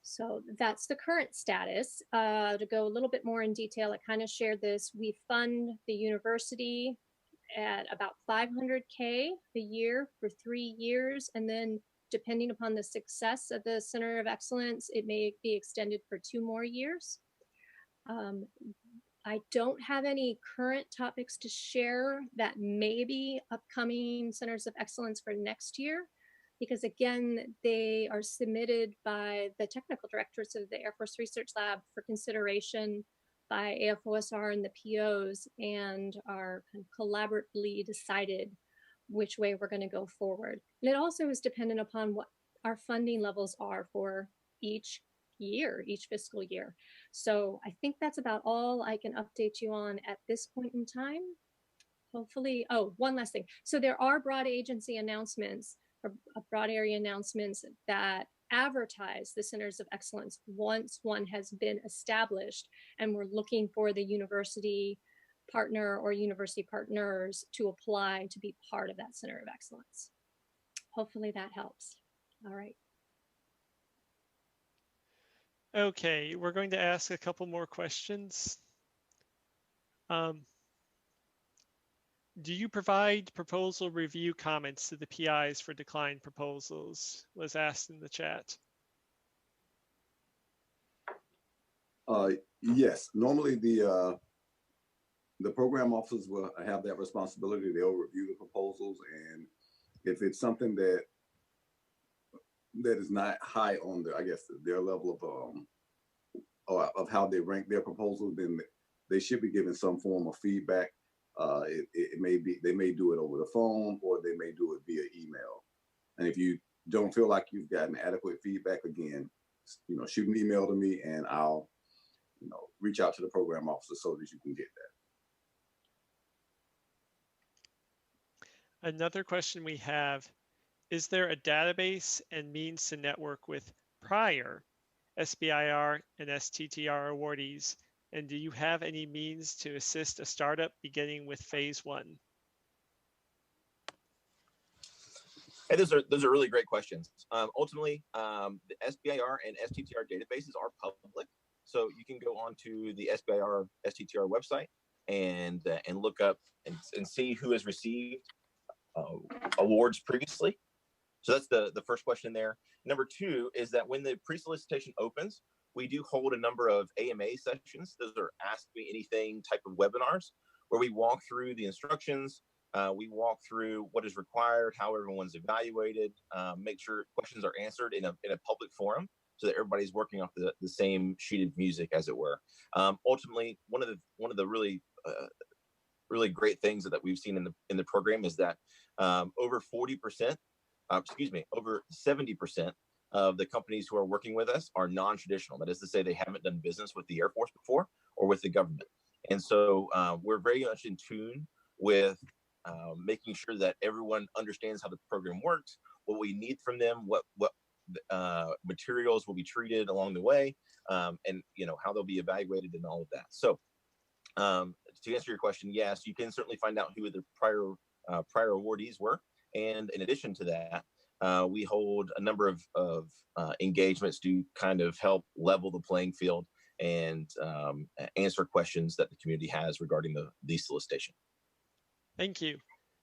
So that's the current status. To go a little bit more in detail, I kind of shared this. We fund the university at about $500K a year for 3 years, and then depending upon the success of the Center of Excellence, it may be extended for 2 more years. I don't have any current topics to share that may be upcoming Centers of Excellence for next year, because again, they are submitted by the technical directors of the Air Force Research Lab for consideration by AFOSR and the POs, and are kind of collaboratively decided which way we're going to go forward. And it also is dependent upon what our funding levels are for each year, each fiscal year. So I think that's about all I can update you on at this point in time. Hopefully, oh, one last thing. So there are broad agency announcements, or broad area announcements that advertise the Centers of Excellence once one has been established, and we're looking for the university partner or university partners to apply to be part of that Center of Excellence. Hopefully that helps. All right. Okay, we're going to ask a couple more questions. Do you provide proposal review comments to the PIs for declined proposals? Was asked in the chat. Yes, normally the program officers will have that responsibility. They'll review the proposals, and if it's something that is not high on the, I guess, their level of how they rank their proposals, then they should be given some form of feedback. It may be, they may do it over the phone, or they may do it via email. And if you don't feel like you've gotten adequate feedback, again, shoot an email to me, and I'll reach out to the program officer so that you can get that. Another question we have, is there a database and means to network with prior SBIR and STTR awardees? And do you have any means to assist a startup beginning with phase 1? Hey, those are really great questions. Ultimately, the SBIR and STTR databases are public, so you can go onto the SBIR STTR website and look up and see who has received awards previously. So that's the first question there. Number two is that when the pre-solicitation opens, we do hold a number of AMA sessions. Those are Ask Me Anything type of webinars where we walk through the instructions. We walk through what is required, how everyone's evaluated, make sure questions are answered in a public forum so that everybody's working off the same sheet of music, as it were. Ultimately, one of the really great things that we've seen in the program is that over 70% of the companies who are working with us are non-traditional. That is to say, they haven't done business with the Air Force before or with the government. And so we're very much in tune with making sure that everyone understands how the program works, what we need from them, what materials will be treated along the way, and how they'll be evaluated and all of that. So to answer your question, yes, you can certainly find out who the prior awardees were. And in addition to that, we hold a number of engagements to kind of help level the playing field and answer questions that the community has regarding the solicitation. Thank you.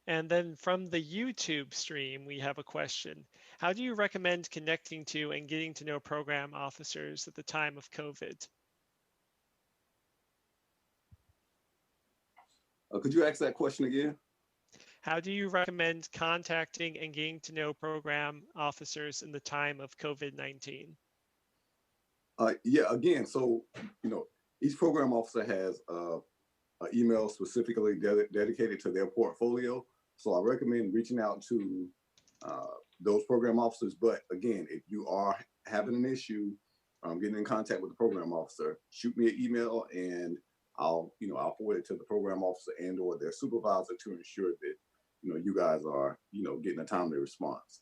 And then from the YouTube stream, we have a question. How do you recommend connecting to and getting to know program officers at the time of COVID? Could you ask that question again? How do you recommend contacting and getting to know program officers in the time of COVID-19? Yeah, again, so, each program officer has an email specifically dedicated to their portfolio. So I recommend reaching out to those program officers. But again, if you are having an issue getting in contact with the program officer, shoot me an email, and I'll forward it to the program officer and or their supervisor to ensure that you guys are getting a timely response.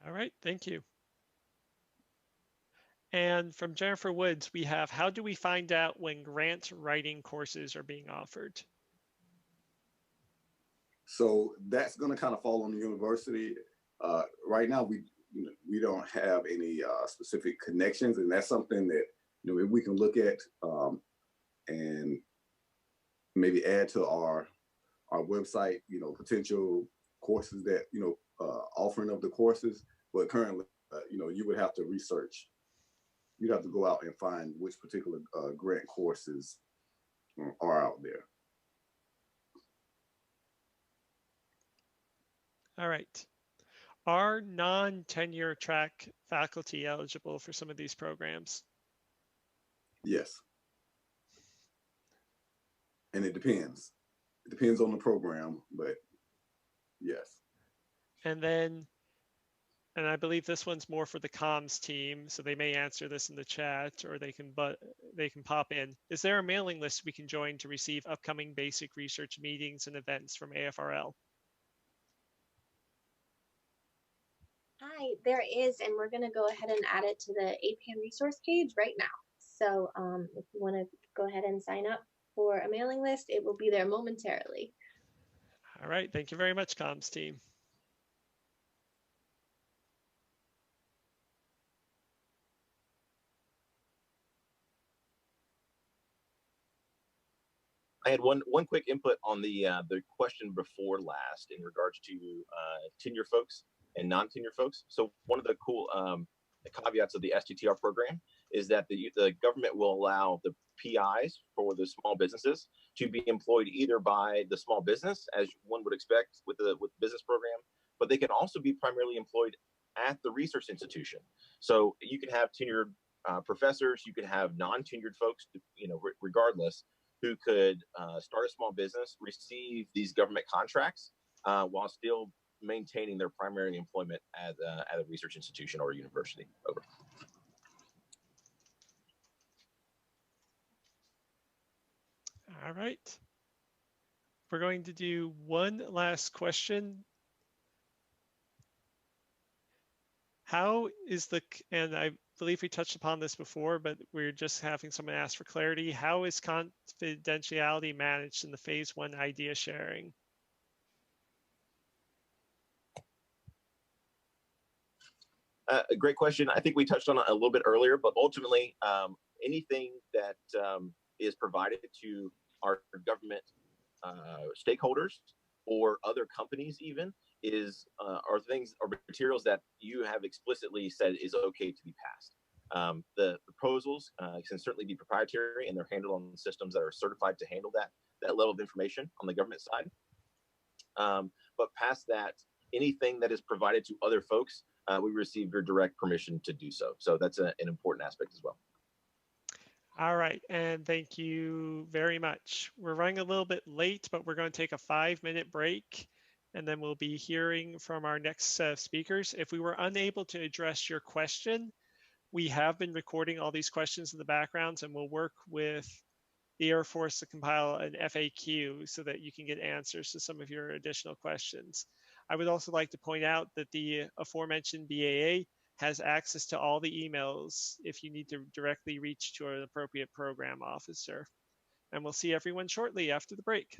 All right, thank you. And from Jennifer Woods, we have, how do we find out when grant writing courses are being offered? So that's going to kind of fall on the university. Right now, we don't have any specific connections, and that's something that we can look at and maybe add to our website. Potential courses that offering of the courses, but currently, you would have to research. You'd have to go out and find which particular grant courses are out there. All right. Are non-tenure track faculty eligible for some of these programs? Yes. And it depends. It depends on the program, but yes. And then, and I believe this one's more for the comms team, so they may answer this in the chat, or they can pop in. Is there a mailing list we can join to receive upcoming basic research meetings and events from AFRL? Hi, there is, and we're going to go ahead and add it to the APAN resource page right now. So if you want to go ahead and sign up for a mailing list, it will be there momentarily. All right, thank you very much, comms team. I had one quick input on the question before last in regards to tenure folks and non-tenure folks. So one of the cool caveats of the STTR program is that the government will allow the PIs for the small businesses to be employed either by the small business, as one would expect with the business program, but they can also be primarily employed at the research institution. So you can have tenured professors, you can have non-tenured folks, regardless, who could start a small business, receive these government contracts while still maintaining their primary employment at a research institution or a university. Over. All right. We're going to do one last question. How is and I believe we touched upon this before, but we're just having someone ask for clarity. How is confidentiality managed in the phase 1 idea sharing? A great question. I think we touched on it a little bit earlier, but ultimately, anything that is provided to our government stakeholders or other companies even are things or materials that you have explicitly said is okay to be passed. The proposals can certainly be proprietary, and they're handled on systems that are certified to handle that level of information on the government side. But past that, anything that is provided to other folks, we receive your direct permission to do so. So that's an important aspect as well. All right, and thank you very much. We're running a little bit late, but we're going to take a 5-minute break, and then we'll be hearing from our next set of speakers. If we were unable to address your question, we have been recording all these questions in the backgrounds, and we'll work with the Air Force to compile an FAQ so that you can get answers to some of your additional questions. I would also like to point out that the aforementioned BAA has access to all the emails if you need to directly reach to an appropriate program officer. And we'll see everyone shortly after the break.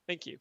Thank you.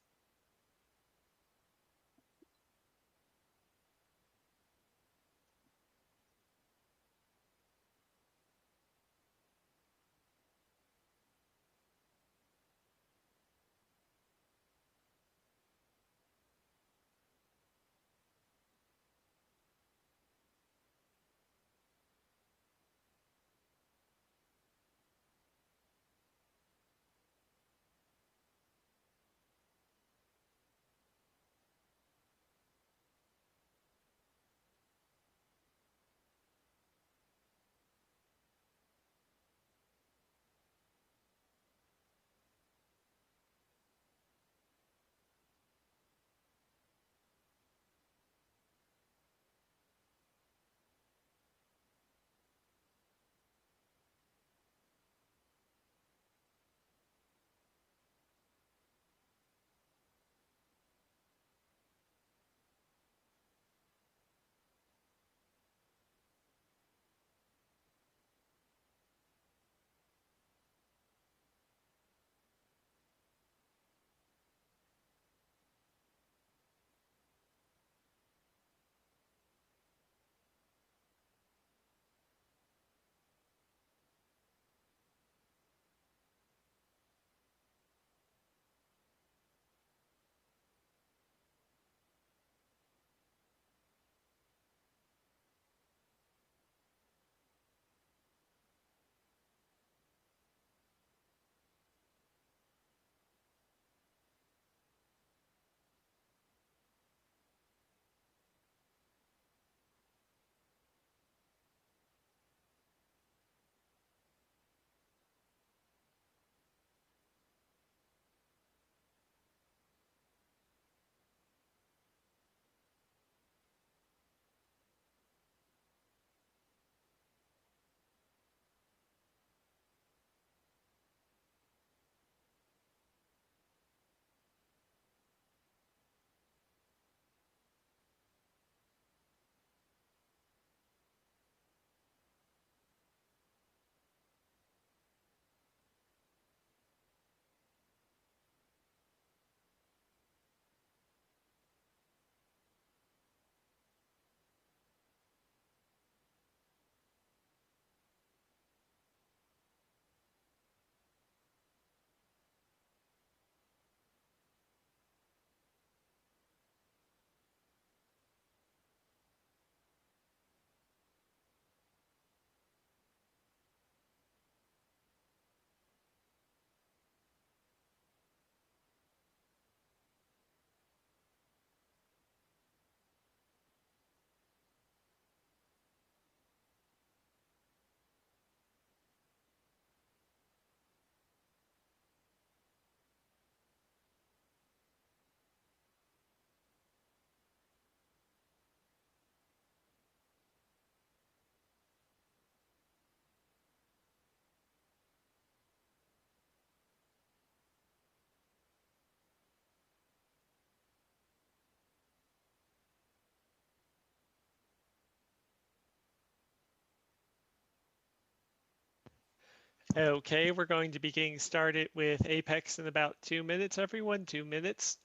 Okay, we're going to be getting started with Apex in about 2 minutes, everyone, 2 minutes.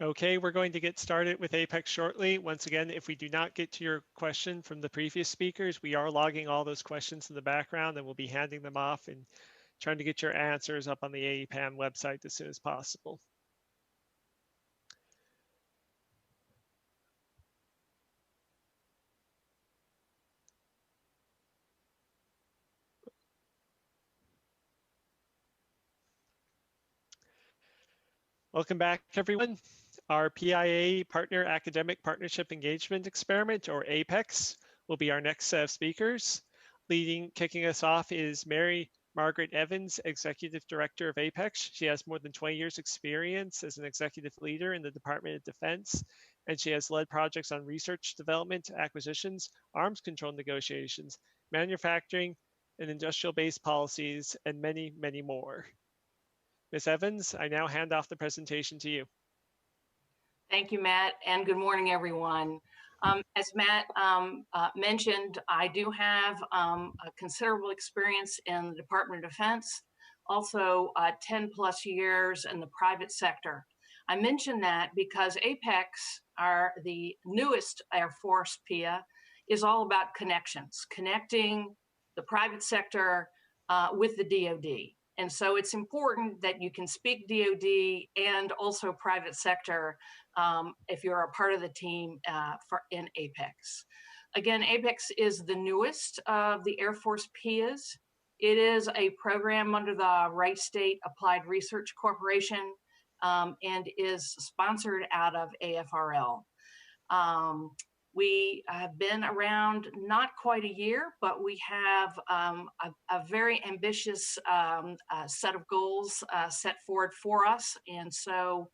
Okay, we're going to get started with Apex shortly. Once again, if we do not get to your question from the previous speakers, we are logging all those questions in the background and we'll be handing them off and trying to get your answers up on the AEPAM website as soon as possible. Welcome back, everyone. Our PIA Partner Academic Partnership Engagement Experiment, or APEX, will be our next set of speakers. Kicking us off is Mary Margaret Evans, Executive Director of APEX. She has more than 20 years experience as an executive leader in the Department of Defense, and she has led projects on research, development, acquisitions, arms control negotiations, manufacturing, and industrial-based policies, and many, many more. Ms. Evans, I now hand off the presentation to you. Thank you, Matt, and good morning, everyone. As Matt mentioned, I do have a considerable experience in the Department of Defense, also 10 plus years in the private sector. I mention that because APEX, the newest Air Force PIA, is all about connections, connecting the private sector with the DoD. And so it's important that you can speak DoD and also private sector if you're a part of the team in APEX. Again, APEX is the newest of the Air Force PIAs. It is a program under the Wright State Applied Research Corporation and is sponsored out of AFRL. We have been around not quite a year, but we have a very ambitious set of goals set forward for us. And so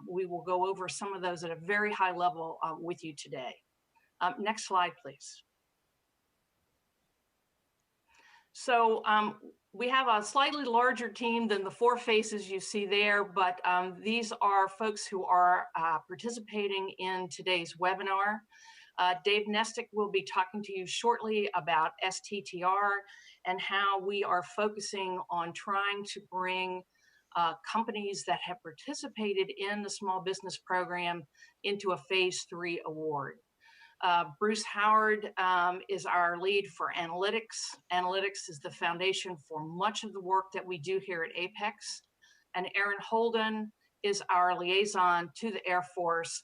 we will go over some of those at a very high level with you today. Next slide, please. So we have a slightly larger team than the four faces you see there, but these are folks who are participating in today's webinar. Dave Nestick will be talking to you shortly about STTR and how we are focusing on trying to bring companies that have participated in the small business program into a phase 3 award. Bruce Howard is our lead for analytics. Analytics is the foundation for much of the work that we do here at APEX. And Aaron Holden is our liaison to the Air Force,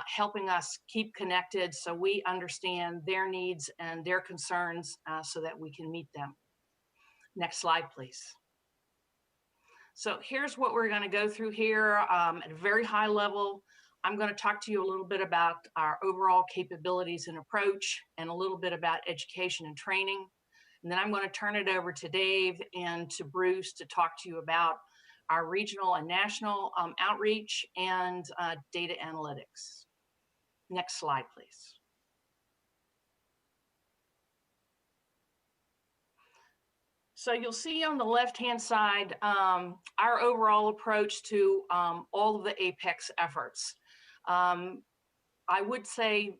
helping us keep connected so we understand their needs and their concerns so that we can meet them. Next slide, please. So here's what we're going to go through here at a very high level. I'm going to talk to you a little bit about our overall capabilities and approach and a little bit about education and training. And then I'm going to turn it over to Dave and to Bruce to talk to you about our regional and national outreach and data analytics. Next slide, please. So you'll see on the left-hand side our overall approach to all of the APEX efforts. I would say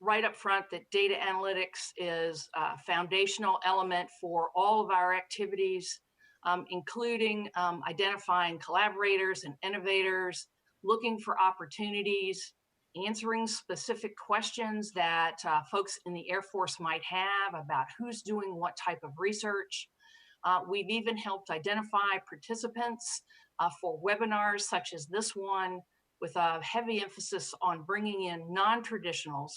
right up front that data analytics is a foundational element for all of our activities, including identifying collaborators and innovators, looking for opportunities, answering specific questions that folks in the Air Force might have about who's doing what type of research. We've even helped identify participants for webinars such as this one, with a heavy emphasis on bringing in non-traditionals.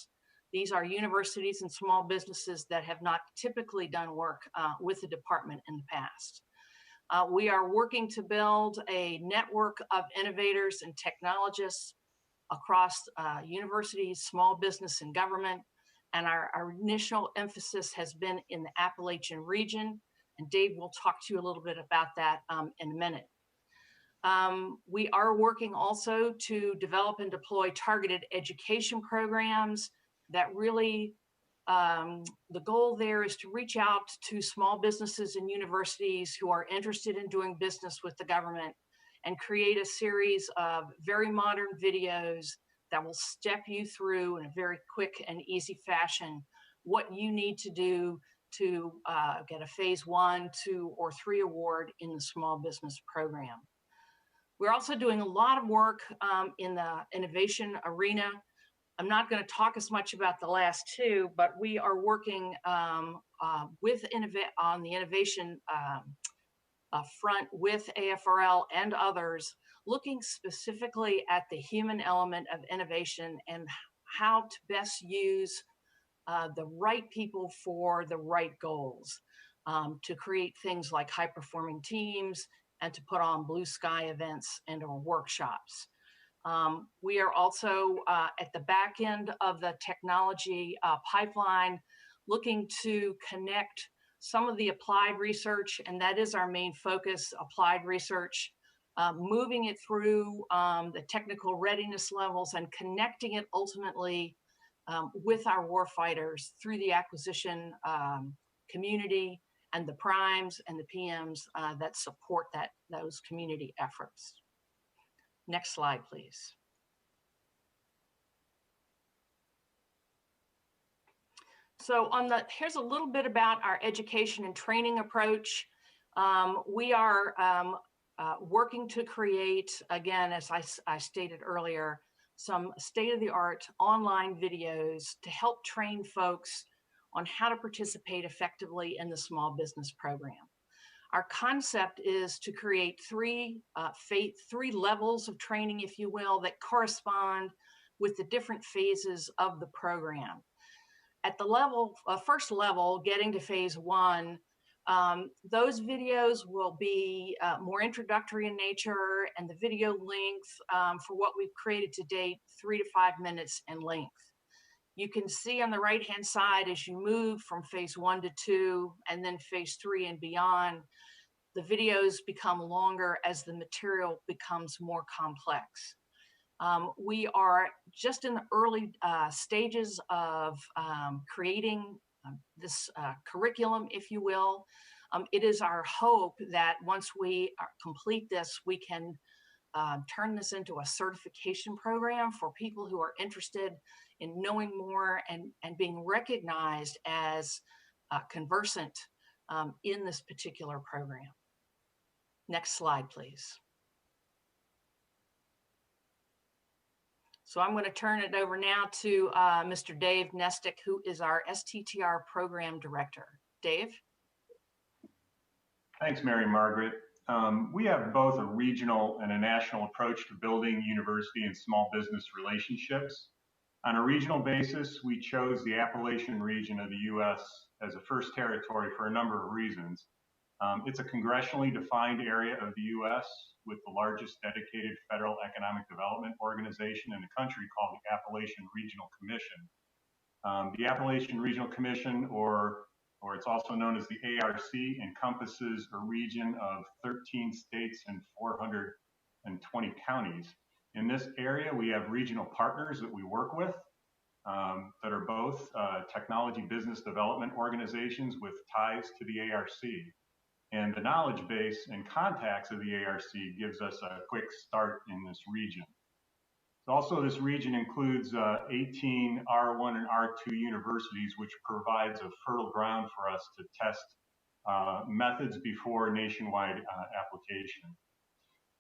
These are universities and small businesses that have not typically done work with the department in the past. We are working to build a network of innovators and technologists across universities, small business, and government. And our initial emphasis has been in the Appalachian region. And Dave will talk to you a little bit about that in a minute. We are working also to develop and deploy targeted education programs that really, the goal there is to reach out to small businesses and universities who are interested in doing business with the government and create a series of very modern videos that will step you through in a very quick and easy fashion what you need to do to get a phase 1, 2, or 3 award in the small business program. We're also doing a lot of work in the innovation arena. I'm not going to talk as much about the last two, but we are working on the innovation front with AFRL and others, looking specifically at the human element of innovation and how to best use the right people for the right goals, to create things like high-performing teams and to put on blue sky events and or workshops. We are also at the back end of the technology pipeline, looking to connect some of the applied research, and that is our main focus, applied research, moving it through the technical readiness levels and connecting it ultimately with our warfighters through the acquisition community and the primes and the PMs that support those community efforts. Next slide, please. So here's a little bit about our education and training approach. We are working to create, again, as I stated earlier, some state-of-the-art online videos to help train folks on how to participate effectively in the small business program. Our concept is to create three levels of training, if you will, that correspond with the different phases of the program. At the first level, getting to phase 1, those videos will be more introductory in nature, and the video length for what we've created to date, 3 to 5 minutes in length. You can see on the right-hand side, as you move from phase 1 to 2, and then phase 3 and beyond, the videos become longer as the material becomes more complex. We are just in the early stages of creating this curriculum, if you will. It is our hope that once we complete this, we can turn this into a certification program for people who are interested in knowing more and being recognized as conversant in this particular program. Next slide, please. So I'm going to turn it over now to Mr. Dave Nestick, who is our STTR Program Director. Dave? Thanks, Mary Margaret. We have both a regional and a national approach to building university and small business relationships. On a regional basis, we chose the Appalachian region of the U.S. as a first territory for a number of reasons. It's a congressionally defined area of the U.S. with the largest dedicated federal economic development organization in the country, called the Appalachian Regional Commission. The Appalachian Regional Commission, or it's also known as the ARC, encompasses a region of 13 states and 420 counties. In this area, we have regional partners that we work with that are both technology business development organizations with ties to the ARC. And the knowledge base and contacts of the ARC gives us a quick start in this region. Also, this region includes 18 R1 and R2 universities, which provides a fertile ground for us to test methods before nationwide application.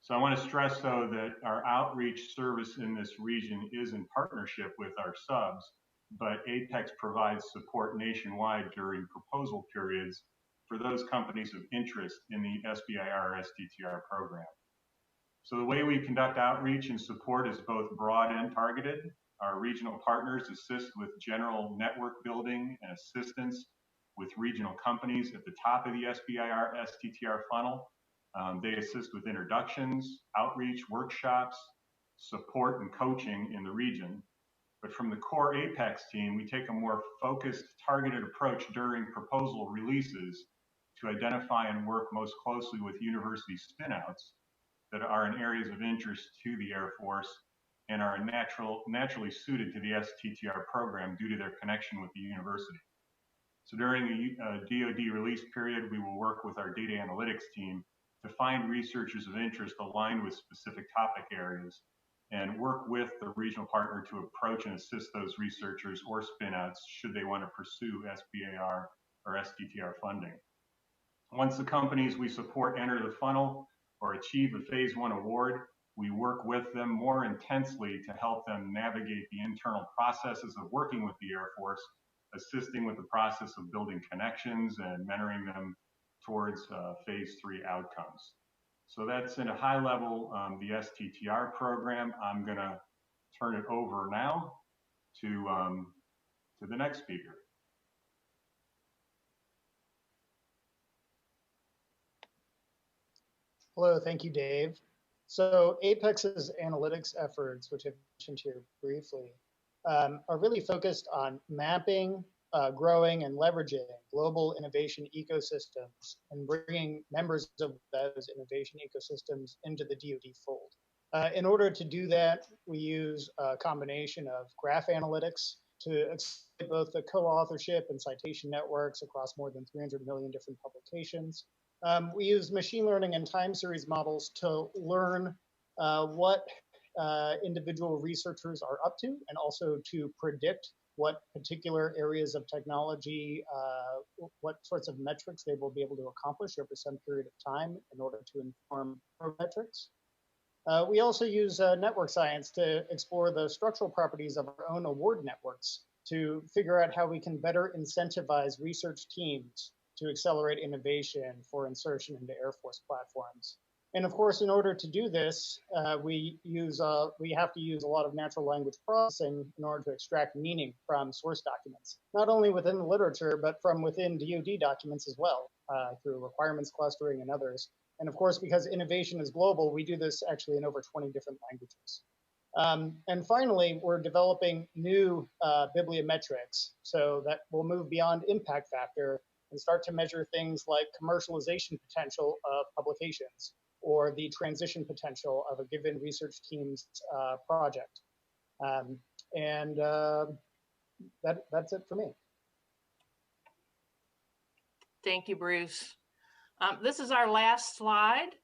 So I want to stress, though, that our outreach service in this region is in partnership with our subs, but APEX provides support nationwide during proposal periods for those companies of interest in the SBIR STTR program. So the way we conduct outreach and support is both broad and targeted. Our regional partners assist with general network building and assistance with regional companies at the top of the SBIR STTR funnel. They assist with introductions, outreach, workshops, support, and coaching in the region. But from the core APEX team, we take a more focused, targeted approach during proposal releases to identify and work most closely with university spinouts that are in areas of interest to the Air Force and are naturally suited to the STTR program due to their connection with the university. So during the DoD release period, we will work with our data analytics team to find researchers of interest aligned with specific topic areas and work with the regional partner to approach and assist those researchers or spinouts should they want to pursue SBIR or STTR funding. Once the companies we support enter the funnel or achieve a Phase 1 award, we work with them more intensely to help them navigate the internal processes of working with the Air Force, assisting with the process of building connections and mentoring them towards Phase 3 outcomes. So that's in a high level the STTR program. I'm going to turn it over now to the next speaker. Hello, thank you, Dave. So APEX's analytics efforts, which I've mentioned here briefly, are really focused on mapping, growing, and leveraging global innovation ecosystems and bringing members of those innovation ecosystems into the DoD fold. In order to do that, we use a combination of graph analytics to exploit both the co-authorship and citation networks across more than 300 million different publications. We use machine learning and time series models to learn what individual researchers are up to, and also to predict what particular areas of technology, what sorts of metrics they will be able to accomplish over some period of time in order to inform our metrics. We also use network science to explore the structural properties of our own award networks to figure out how we can better incentivize research teams to accelerate innovation for insertion into Air Force platforms. And of course, in order to do this, we have to use a lot of natural language processing in order to extract meaning from source documents, not only within the literature, but from within DoD documents as well, through requirements clustering and others. And of course, because innovation is global, we do this actually in over 20 different languages. And finally, we're developing new bibliometrics so that we'll move beyond impact factor and start to measure things like commercialization potential of publications or the transition potential of a given research team's project. That's it for me. Thank you, Bruce. This is our last slide.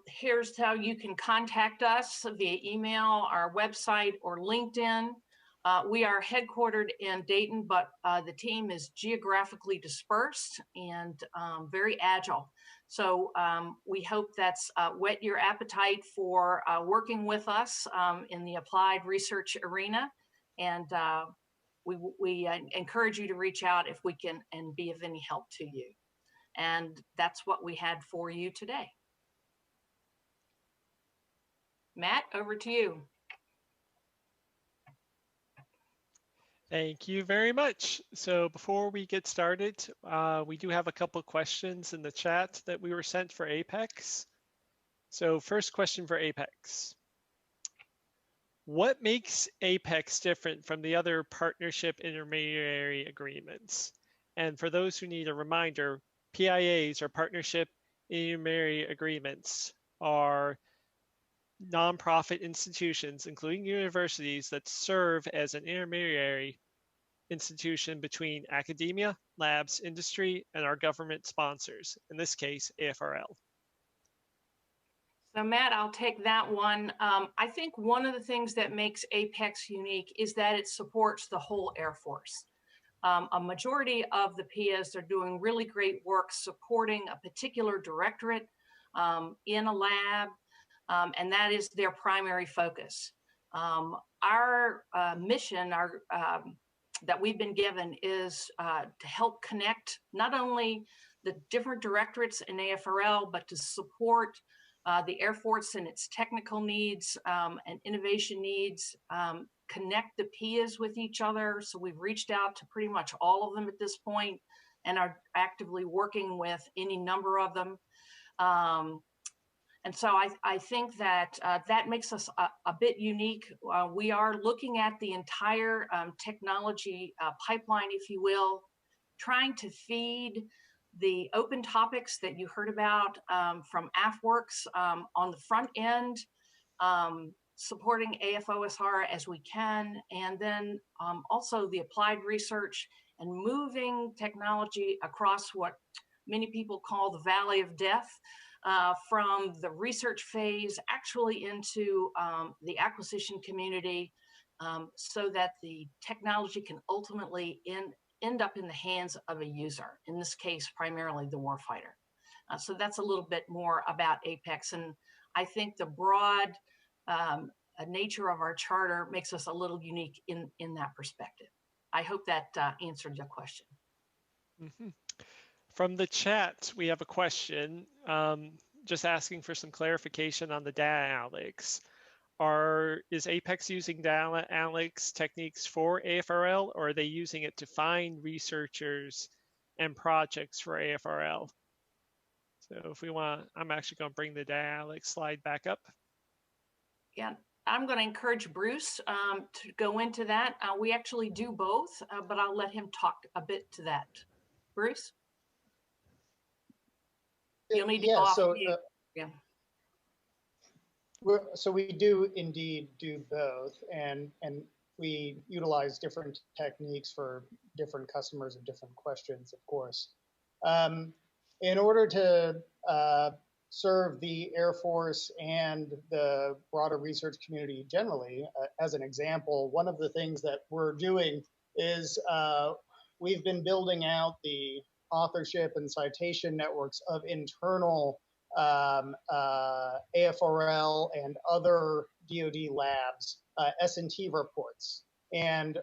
Here's how you can contact us via email, our website, or LinkedIn. We are headquartered in Dayton, but the team is geographically dispersed and very agile. So we hope that's whet your appetite for working with us in the applied research arena. And we encourage you to reach out if we can and be of any help to you. And that's what we had for you today. Matt, over to you. Thank you very much. So before we get started, we do have a couple of questions in the chat that we were sent for APEX. So first question for APEX. What makes APEX different from the other partnership intermediary agreements? And for those who need a reminder, PIAs or partnership intermediary agreements are nonprofit institutions, including universities, that serve as an intermediary institution between academia, labs, industry, and our government sponsors, in this case, AFRL. So Matt, I'll take that one. I think one of the things that makes APEX unique is that it supports the whole Air Force. A majority of the PIAs are doing really great work supporting a particular directorate in a lab, and that is their primary focus. Our mission that we've been given is to help connect not only the different directorates in AFRL, but to support the Air Force and its technical needs and innovation needs, connect the PIAs with each other. So we've reached out to pretty much all of them at this point and are actively working with any number of them. And so I think that that makes us a bit unique. We are looking at the entire technology pipeline, if you will, trying to feed the open topics that you heard about from AFWorks on the front end, supporting AFOSR as we can, and then also the applied research and moving technology across what many people call the valley of death, from the research phase actually into the acquisition community, so that the technology can ultimately end up in the hands of a user, in this case, primarily the warfighter. So that's a little bit more about APEX. And I think the broad nature of our charter makes us a little unique in that perspective. I hope that answered your question. Mm-hmm. From the chat, we have a question just asking for some clarification on the data analytics. Is APEX using data analytics techniques for AFRL, or are they using it to find researchers and projects for AFRL? So if we want, I'm actually going to bring the data analytics slide back up. Yeah, I'm going to encourage Bruce to go into that. We actually do both, but I'll let him talk a bit to that. Bruce? You'll need to go off mute. Yeah. So we do indeed do both, and we utilize different techniques for different customers and different questions, of course. In order to serve the Air Force and the broader research community generally, as an example, one of the things that we're doing is we've been building out the authorship and citation networks of internal AFRL and other DoD labs S&T reports, and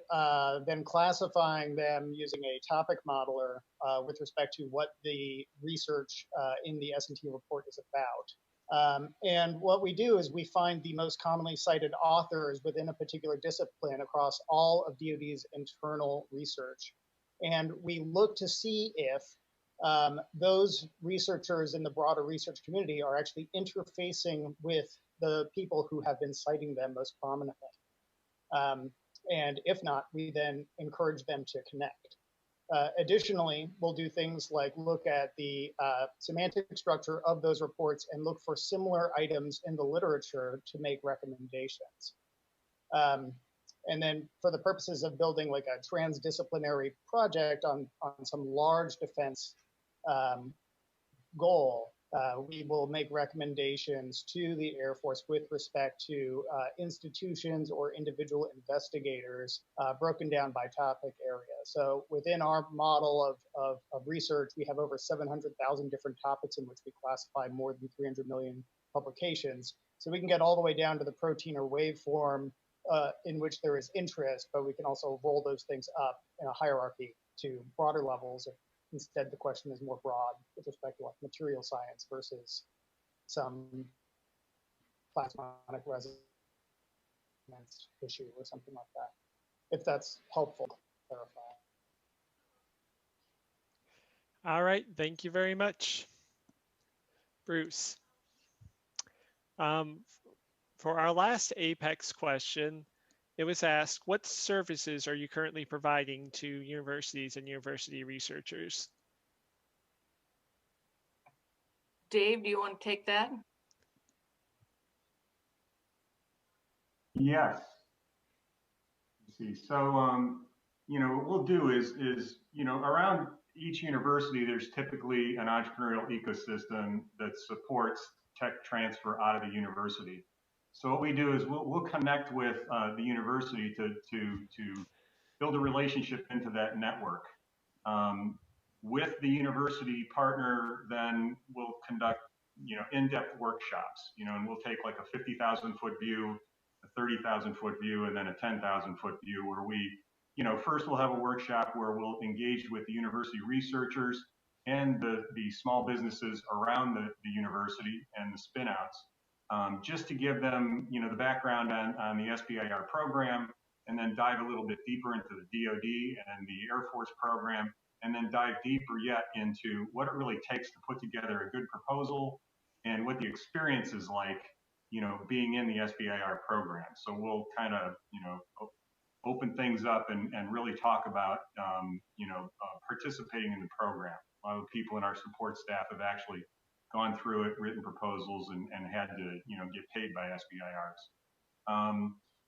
then classifying them using a topic modeler with respect to what the research in the S&T report is about. And what we do is we find the most commonly cited authors within a particular discipline across all of DoD's internal research. And we look to see if those researchers in the broader research community are actually interfacing with the people who have been citing them most prominently. And if not, we then encourage them to connect. Additionally, we'll do things like look at the semantic structure of those reports and look for similar items in the literature to make recommendations. And then for the purposes of building like a transdisciplinary project on some large defense goal, we will make recommendations to the Air Force with respect to institutions or individual investigators broken down by topic area. So within our model of research, we have over 700,000 different topics in which we classify more than 300 million publications. So we can get all the way down to the protein or waveform in which there is interest, but we can also roll those things up in a hierarchy to broader levels. Instead, the question is more broad with respect to like material science versus some plasmonic resonance issue or something like that, if that's helpful to clarify. All right, thank you very much, Bruce. For our last APEX question, it was asked, what services are you currently providing to universities and university researchers? Dave, do you want to take that? Yes. Let's see. So, you know, what we'll do is, you know, around each university, there's typically an entrepreneurial ecosystem that supports tech transfer out of the university. So what we do is we'll connect with the university to build a relationship into that network. With the university partner, then we'll conduct, in-depth workshops, and we'll take like a 50,000 foot view, a 30,000 foot view, and then a 10,000 foot view where we, first we'll have a workshop where we'll engage with the university researchers and the small businesses around the university and the spinouts, just to give them, the background on the SBIR program, and then dive a little bit deeper into the DoD and the Air Force program, and then dive deeper yet into what it really takes to put together a good proposal and what the experience is like, being in the SBIR program. So we'll kind of, open things up and really talk about, participating in the program. A lot of the people in our support staff have actually gone through it, written proposals, and had to, get paid by SBIRs.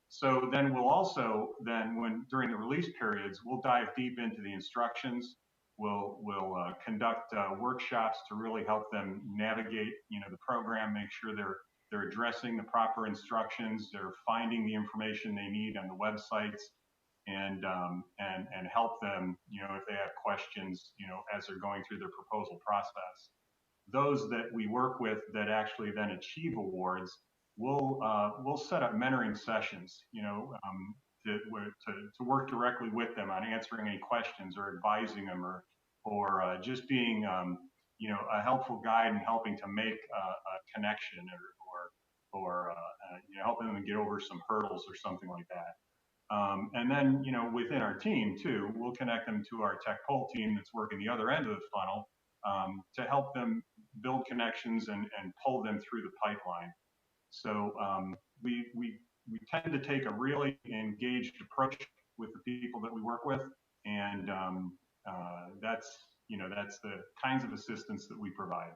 So then we'll also, during the release periods, we'll dive deep into the instructions. We'll conduct workshops to really help them navigate, the program, make sure they're addressing the proper instructions, they're finding the information they need on the websites, and help them, if they have questions, as they're going through their proposal process. Those that we work with that actually then achieve awards, we'll set up mentoring sessions, to work directly with them on answering any questions or advising them or just being, a helpful guide and helping to make a connection or helping them get over some hurdles or something like that. And then, within our team too, we'll connect them to our tech poll team that's working the other end of the funnel, to help them build connections and pull them through the pipeline. So we tend to take a really engaged approach with the people that we work with, and that's the kinds of assistance that we provide.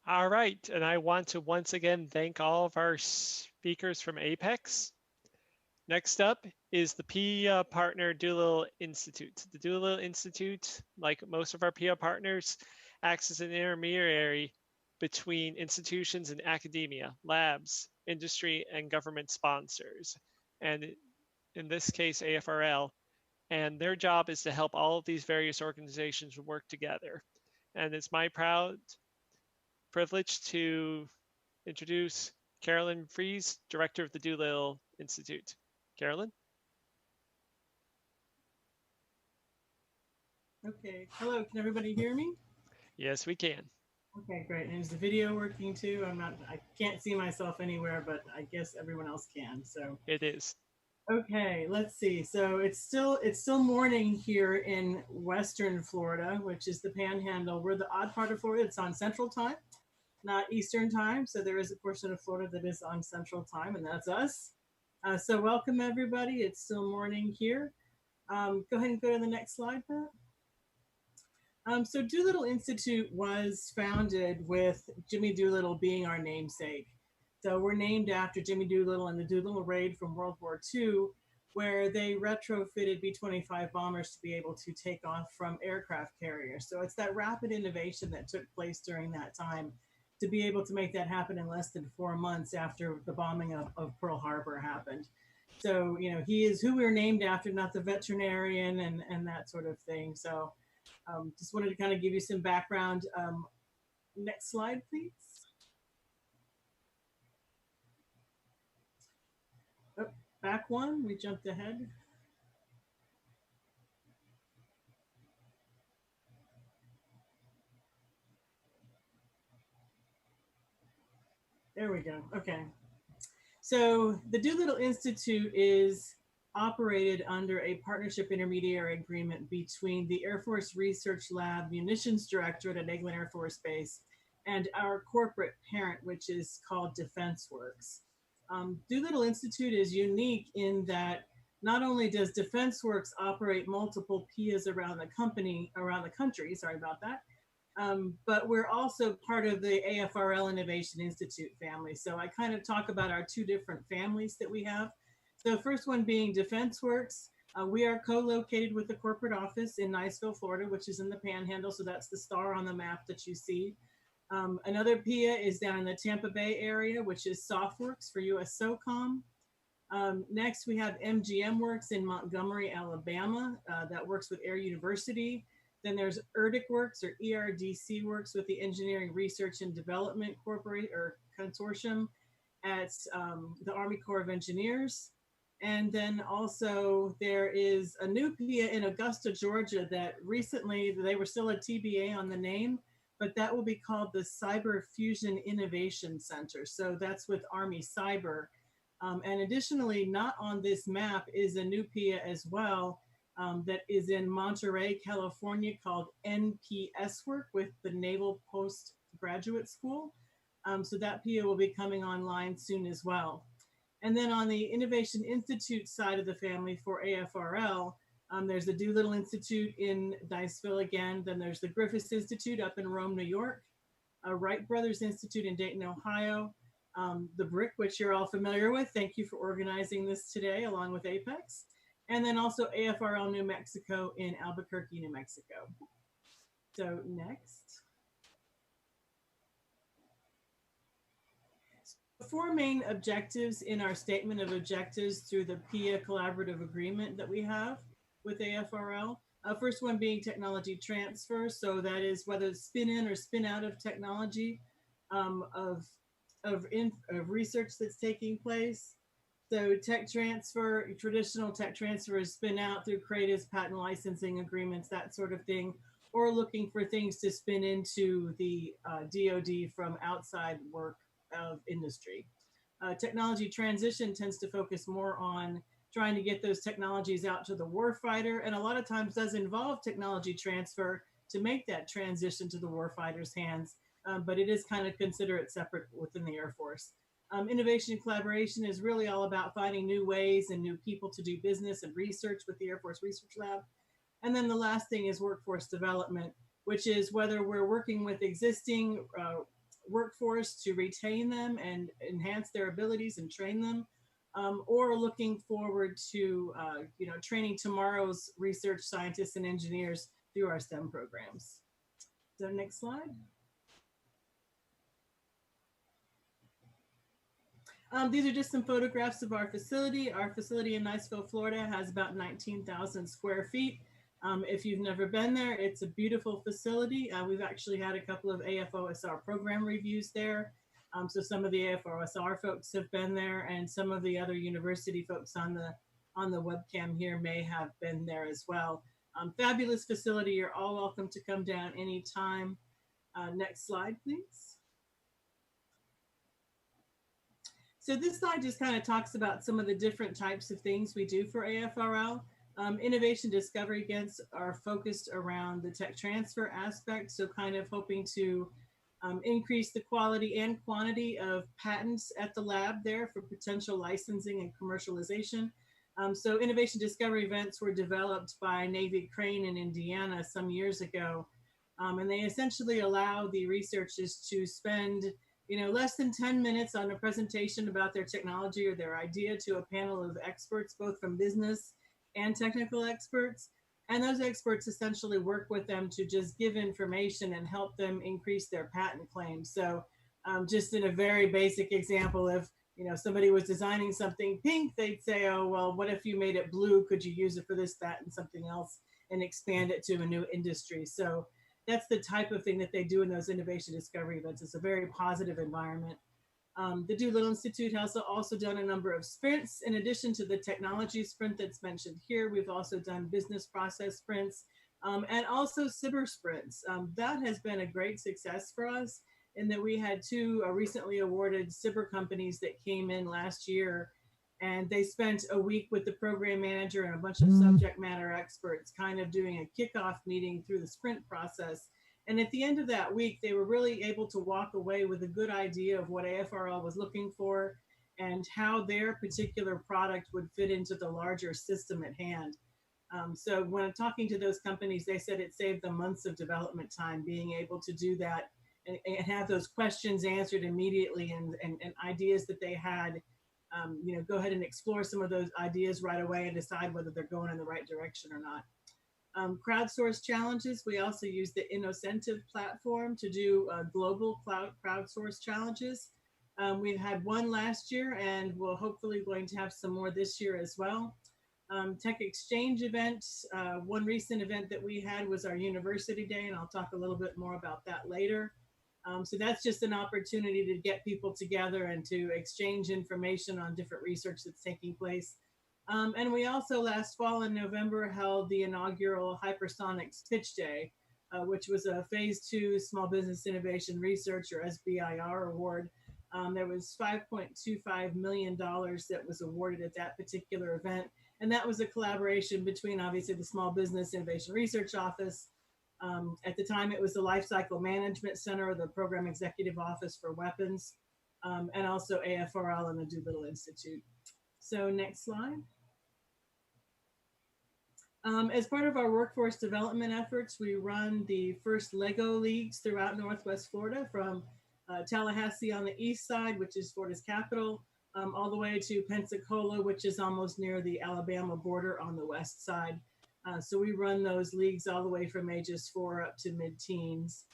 All right, and I want to once again thank all of our speakers from Apex. Next up is the PIA partner Doolittle Institute. The Doolittle Institute, like most of our PIA partners, acts as an intermediary between institutions and academia, labs, industry, and government sponsors, and in this case, AFRL. And their job is to help all of these various organizations work together. And it's my proud privilege to introduce Carolyn Fries, Director of the Doolittle Institute. Carolyn? Okay, hello, can everybody hear me? Yes, we can. Okay, great. And is the video working too? I can't see myself anywhere, but I guess everyone else can, so. It is. Okay, let's see. So it's still morning here in Western Florida, which is the Panhandle. We're the odd part of Florida. It's on Central Time, not Eastern Time. So there is a portion of Florida that is on Central Time, and that's us. So welcome everybody. It's still morning here. Go ahead and go to the next slide, Pat. So Doolittle Institute was founded with Jimmy Doolittle being our namesake. So we're named after Jimmy Doolittle and the Doolittle raid from World War II, where they retrofitted B-25 bombers to be able to take off from aircraft carriers. So it's that rapid innovation that took place during that time to be able to make that happen in less than 4 months after the bombing of Pearl Harbor happened. So, he is who we're named after, not the veterinarian and that sort of thing. So just wanted to kind of give you some background. Next slide, please. Oh, back one, we jumped ahead. There we go, okay. So the Doolittle Institute is operated under a partnership intermediary agreement between the Air Force Research Lab Munitions Directorate at Eglin Air Force Base and our corporate parent, which is called DefenseWorks. Doolittle Institute is unique in that not only does DefenseWorks operate multiple PIAs around the country, sorry about that, but we're also part of the AFRL Innovation Institute family. So I kind of talk about our two different families that we have. So the first one being DefenseWorks. We are co-located with the corporate office in Niceville, Florida, which is in the Panhandle. So that's the star on the map that you see. Another PIA is down in the Tampa Bay area, which is SoftWorks for US SOCOM. Next, we have MGM Works in Montgomery, Alabama, that works with Air University. Then there's ERDC Works or ERDC Works with the Engineering Research and Development Corporation or Consortium at the Army Corps of Engineers. And then also there is a new PIA in Augusta, Georgia that recently, they were still a TBA on the name, but that will be called the Cyber Fusion Innovation Center. So that's with Army Cyber. And additionally, not on this map is a new PIA as well that is in Monterey, California called NPS Work with the Naval Postgraduate School. So that PIA will be coming online soon as well. And then on the Innovation Institute side of the family for AFRL, there's the Doolittle Institute in Niceville again. Then there's the Griffiths Institute up in Rome, New York, Wright Brothers Institute in Dayton, Ohio, the BRICC, which you're all familiar with. Thank you for organizing this today along with Apex. And then also AFRL New Mexico in Albuquerque, New Mexico. So next. Four main objectives in our statement of objectives through the PIA collaborative agreement that we have with AFRL. First one being technology transfer. So that is whether it's spin in or spin out of technology of research that's taking place. So tech transfer, traditional tech transfer is spin out through creatives, patent licensing agreements, that sort of thing, or looking for things to spin into the DoD from outside work of industry. Technology transition tends to focus more on trying to get those technologies out to the warfighter, and a lot of times does involve technology transfer to make that transition to the warfighter's hands, but it is kind of considered separate within the Air Force. Innovation and collaboration is really all about finding new ways and new people to do business and research with the Air Force Research Lab. And then the last thing is workforce development, which is whether we're working with existing workforce to retain them and enhance their abilities and train them, or looking forward to training tomorrow's research scientists and engineers through our STEM programs. So next slide. These are just some photographs of our facility. Our facility in Niceville, Florida has about 19,000 square feet. If you've never been there, it's a beautiful facility. We've actually had a couple of AFOSR program reviews there. So some of the AFOSR folks have been there, and some of the other university folks on the webcam here may have been there as well. Fabulous facility. You're all welcome to come down anytime. Next slide, please. So this slide just kind of talks about some of the different types of things we do for AFRL. Innovation discovery against are focused around the tech transfer aspect. So kind of hoping to increase the quality and quantity of patents at the lab there for potential licensing and commercialization. So innovation discovery events were developed by Navy Crane in Indiana some years ago. And they essentially allow the researchers to spend less than 10 minutes on a presentation about their technology or their idea to a panel of experts, both from business and technical experts. And those experts essentially work with them to just give information and help them increase their patent claims. So just in a very basic example, if somebody was designing something pink, they'd say, oh, well, what if you made it blue? Could you use it for this, that, and something else and expand it to a new industry? So that's the type of thing that they do in those innovation discovery events. It's a very positive environment. The Doolittle Institute has also done a number of sprints. In addition to the technology sprint that's mentioned here, we've also done business process sprints and also cyber sprints. That has been a great success for us in that we had two recently awarded cyber companies that came in last year, and they spent a week with the program manager and a bunch of subject matter experts kind of doing a kickoff meeting through the sprint process. And at the end of that week, they were really able to walk away with a good idea of what AFRL was looking for and how their particular product would fit into the larger system at hand. So when talking to those companies, they said it saved them months of development time being able to do that and have those questions answered immediately and ideas that they had go ahead and explore some of those ideas right away and decide whether they're going in the right direction or not. Crowdsource challenges. We also use the Innocentive platform to do global crowdsource challenges. We've had one last year, and we're hopefully going to have some more this year as well. Tech exchange events. One recent event that we had was our University Day, and I'll talk a little bit more about that later. So that's just an opportunity to get people together and to exchange information on different research that's taking place. And we also last fall in November held the inaugural Hypersonics Pitch Day, which was a phase 2 Small Business Innovation Research, or SBIR award. There was $5.25 million that was awarded at that particular event. And that was a collaboration between obviously the Small Business Innovation Research Office. At the time, it was the Lifecycle Management Center, the Program Executive Office for Weapons, and also AFRL and the Doolittle Institute. So next slide. As part of our workforce development efforts, we run the first LEGO leagues throughout Northwest Florida, from Tallahassee on the east side, which is Florida's capital, all the way to Pensacola, which is almost near the Alabama border on the west side. So we run those leagues all the way from ages 4 up to mid-teens.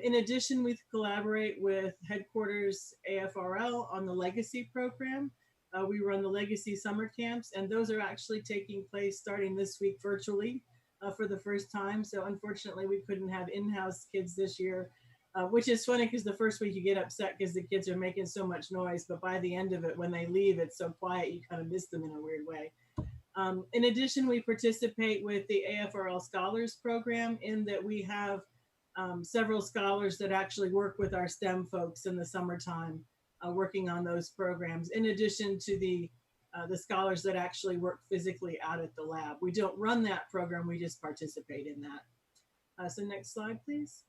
In addition, we collaborate with headquarters AFRL on the Legacy program. We run the Legacy summer camps, and those are actually taking place starting this week virtually for the first time. So unfortunately, we couldn't have in-house kids this year, which is funny because the first week you get upset because the kids are making so much noise, but by the end of it, when they leave, it's so quiet, you kind of miss them in a weird way. In addition, we participate with the AFRL Scholars Program, in that we have several scholars that actually work with our STEM folks in the summertime, working on those programs, in addition to the scholars that actually work physically out at the lab. We don't run that program, we just participate in that. So next slide, please.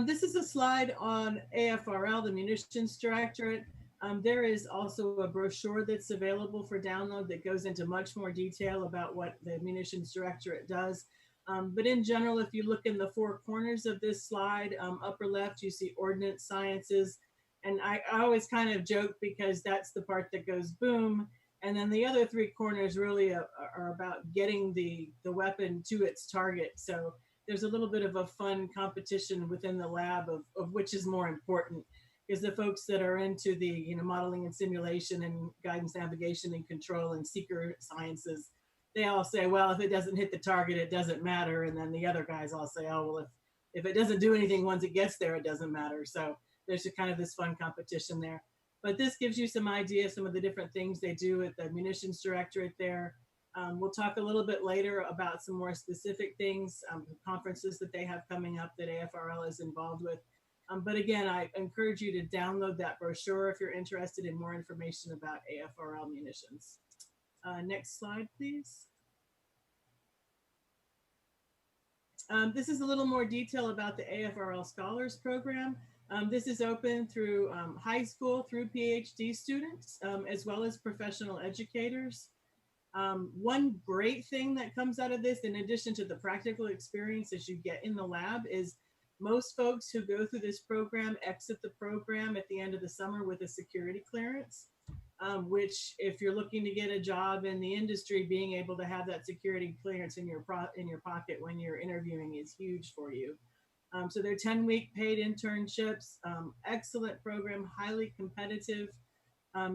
This is a slide on AFRL, the Munitions Directorate. There is also a brochure that's available for download that goes into much more detail about what the Munitions Directorate does. But in general, if you look in the 4 corners of this slide, upper left, you see Ordnance Sciences. And I always kind of joke because that's the part that goes boom. And then the other 3 corners really are about getting the weapon to its target. So there's a little bit of a fun competition within the lab of which is more important. Because the folks that are into the modeling and simulation and guidance, navigation and control and seeker sciences, they all say, well, if it doesn't hit the target, it doesn't matter. And then the other guys all say, oh, well, if it doesn't do anything once it gets there, it doesn't matter. So there's a kind of this fun competition there. But this gives you some idea of some of the different things they do at the Munitions Directorate there. We'll talk a little bit later about some more specific things, conferences that they have coming up that AFRL is involved with. But again, I encourage you to download that brochure if you're interested in more information about AFRL munitions. Next slide, please. This is a little more detail about the AFRL Scholars Program. This is open through high school, through PhD students, as well as professional educators. One great thing that comes out of this, in addition to the practical experiences you get in the lab, is most folks who go through this program exit the program at the end of the summer with a security clearance, which, if you're looking to get a job in the industry, being able to have that security clearance in your pocket when you're interviewing is huge for you. So they're 10-week paid internships, excellent program, highly competitive.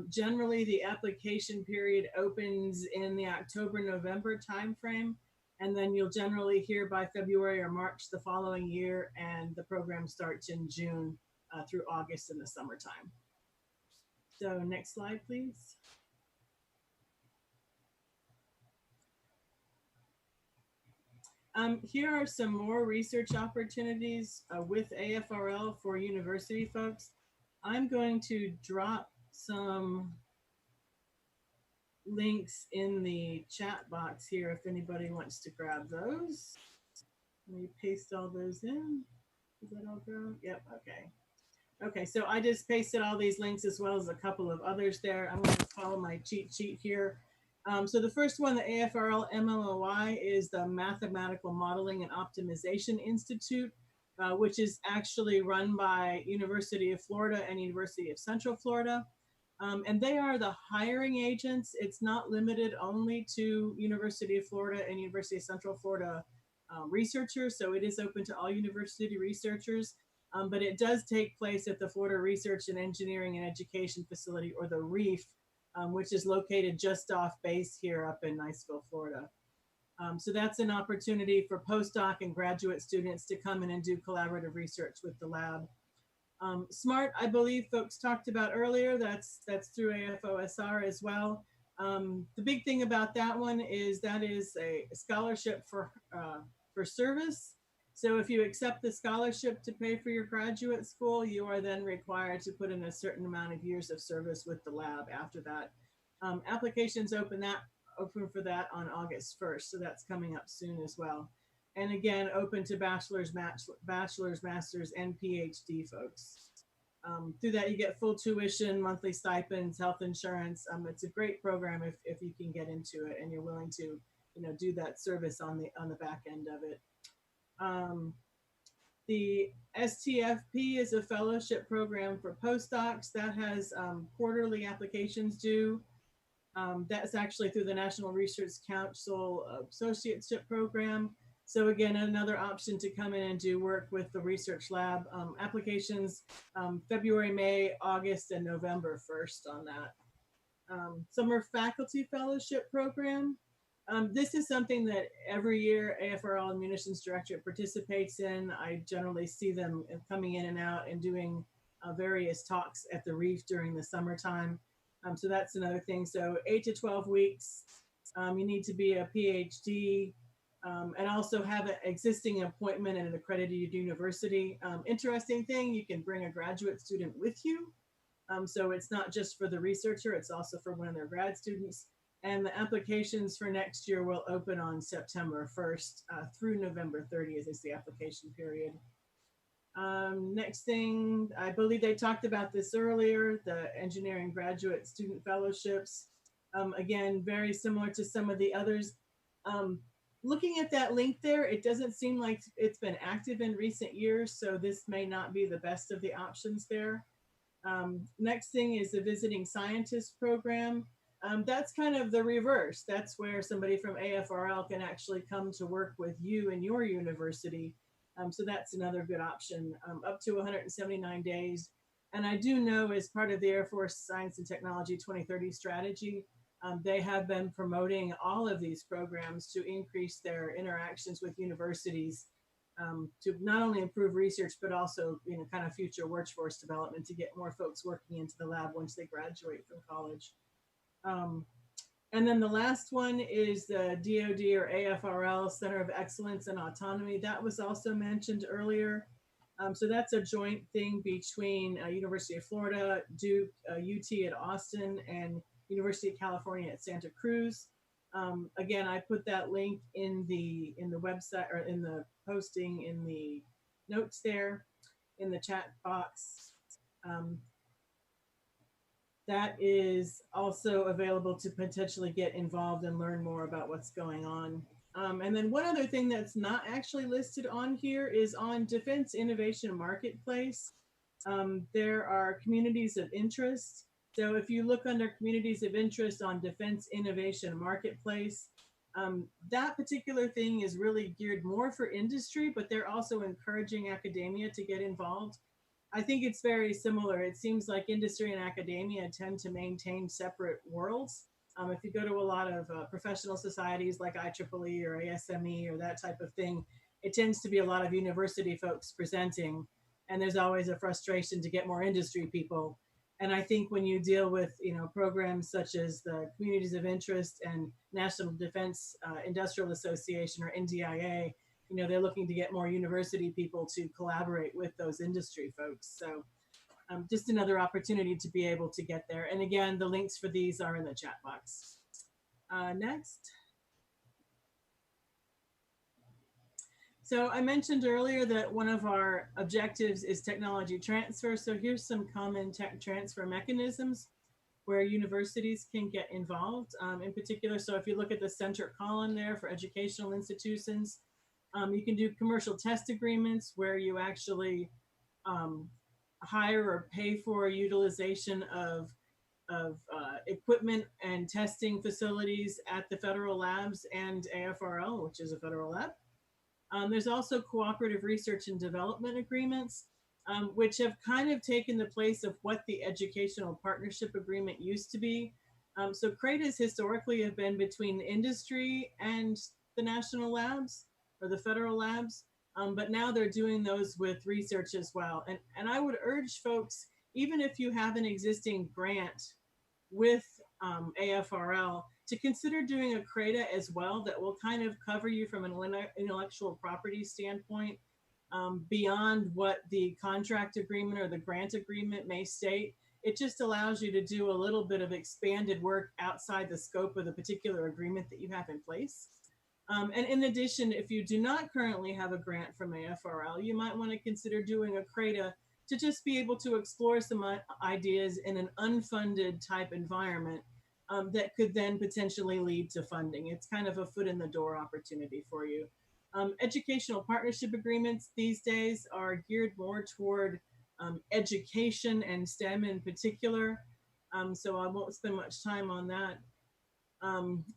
Generally, the application period opens in the October-November timeframe. And then you'll generally hear by February or March the following year, and the program starts in June through August in the summertime. So next slide, please. Here are some more research opportunities with AFRL for university folks. I'm going to drop some links in the chat box here if anybody wants to grab those. Let me paste all those in. Does that all go? Yep, okay. Okay, so I just pasted all these links as well as a couple of others there. I'm going to follow my cheat sheet here. So the first one, the AFRL MMOI, is the Mathematical Modeling and Optimization Institute, which is actually run by University of Florida and University of Central Florida. And they are the hiring agents. It's not limited only to University of Florida and University of Central Florida researchers. So it is open to all university researchers, but it does take place at the Florida Research and Engineering and Education Facility, or the REEF, which is located just off base here up in Niceville, Florida. So that's an opportunity for postdoc and graduate students to come in and do collaborative research with the lab. SMART, I believe folks talked about earlier, that's through AFOSR as well. The big thing about that one is that is a scholarship for service. So if you accept the scholarship to pay for your graduate school, you are then required to put in a certain amount of years of service with the lab after that. Applications open for that on August 1st, so that's coming up soon as well. And again, open to bachelor's, master's, and PhD folks. Through that, you get full tuition, monthly stipends, health insurance. It's a great program if you can get into it and you're willing to, do that service on the back end of it. The STFP is a fellowship program for postdocs that has quarterly applications due. That's actually through the National Research Council Associateship Program. So again, another option to come in and do work with the research lab. Applications February, May, August, and November 1st on that. Summer Faculty Fellowship Program. This is something that every year AFRL and Munitions Directorate participates in. I generally see them coming in and out and doing various talks at the REEF during the summertime. So that's another thing. So 8 to 12 weeks, you need to be a PhD and also have an existing appointment at an accredited university. Interesting thing, you can bring a graduate student with you. So it's not just for the researcher, it's also for one of their grad students. And the applications for next year will open on September 1st through November 30th is the application period. Next thing, I believe they talked about this earlier, the engineering graduate student fellowships. Again, very similar to some of the others. Looking at that link there, it doesn't seem like it's been active in recent years, so this may not be the best of the options there. Next thing is the visiting scientist program. That's kind of the reverse. That's where somebody from AFRL can actually come to work with you and your university. So that's another good option, up to 179 days. And I do know as part of the Air Force Science and Technology 2030 strategy, they have been promoting all of these programs to increase their interactions with universities to not only improve research, but also, kind of future workforce development to get more folks working into the lab once they graduate from college. And then the last one is the DoD or AFRL Center of Excellence and Autonomy. That was also mentioned earlier. So that's a joint thing between University of Florida, Duke, UT at Austin, and University of California at Santa Cruz. Again, I put that link in the website or in the posting in the notes there in the chat box. That is also available to potentially get involved and learn more about what's going on. And then one other thing that's not actually listed on here is on Defense Innovation Marketplace. There are communities of interest. So if you look under communities of interest on Defense Innovation Marketplace, that particular thing is really geared more for industry, but they're also encouraging academia to get involved. I think it's very similar. It seems like industry and academia tend to maintain separate worlds. If you go to a lot of professional societies like IEEE or ASME or that type of thing, it tends to be a lot of university folks presenting, and there's always a frustration to get more industry people. And I think when you deal with, programs such as the Communities of Interest and National Defense Industrial Association or NDIA, they're looking to get more university people to collaborate with those industry folks. So just another opportunity to be able to get there. And again, the links for these are in the chat box. Next. So I mentioned earlier that one of our objectives is technology transfer. So here's some common tech transfer mechanisms where universities can get involved in particular. So if you look at the center column there for educational institutions, you can do commercial test agreements where you actually hire or pay for utilization of equipment and testing facilities at the federal labs and AFRL, which is a federal lab. There's also cooperative research and development agreements, which have kind of taken the place of what the educational partnership agreement used to be. So CRADAs historically have been between the industry and the national labs or the federal labs, but now they're doing those with research as well. And I would urge folks, even if you have an existing grant with AFRL, to consider doing a CRADA as well that will kind of cover you from an intellectual property standpoint beyond what the contract agreement or the grant agreement may state. It just allows you to do a little bit of expanded work outside the scope of the particular agreement that you have in place. And in addition, if you do not currently have a grant from AFRL, you might want to consider doing a CRADA to just be able to explore some ideas in an unfunded type environment that could then potentially lead to funding. It's kind of a foot in the door opportunity for you. Educational partnership agreements these days are geared more toward education and STEM in particular. So I won't spend much time on that.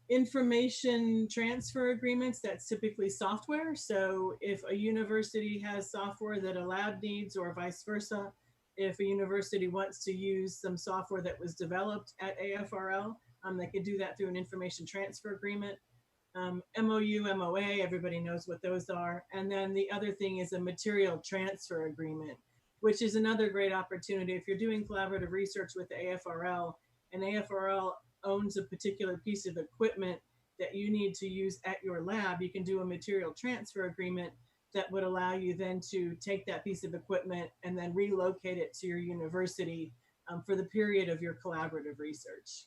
Information transfer agreements, that's typically software. So if a university has software that a lab needs or vice versa, if a university wants to use some software that was developed at AFRL, they could do that through an information transfer agreement. MOU, MOA, everybody knows what those are. And then the other thing is a material transfer agreement, which is another great opportunity. If you're doing collaborative research with the AFRL, and AFRL owns a particular piece of equipment that you need to use at your lab, you can do a material transfer agreement that would allow you then to take that piece of equipment and then relocate it to your university for the period of your collaborative research.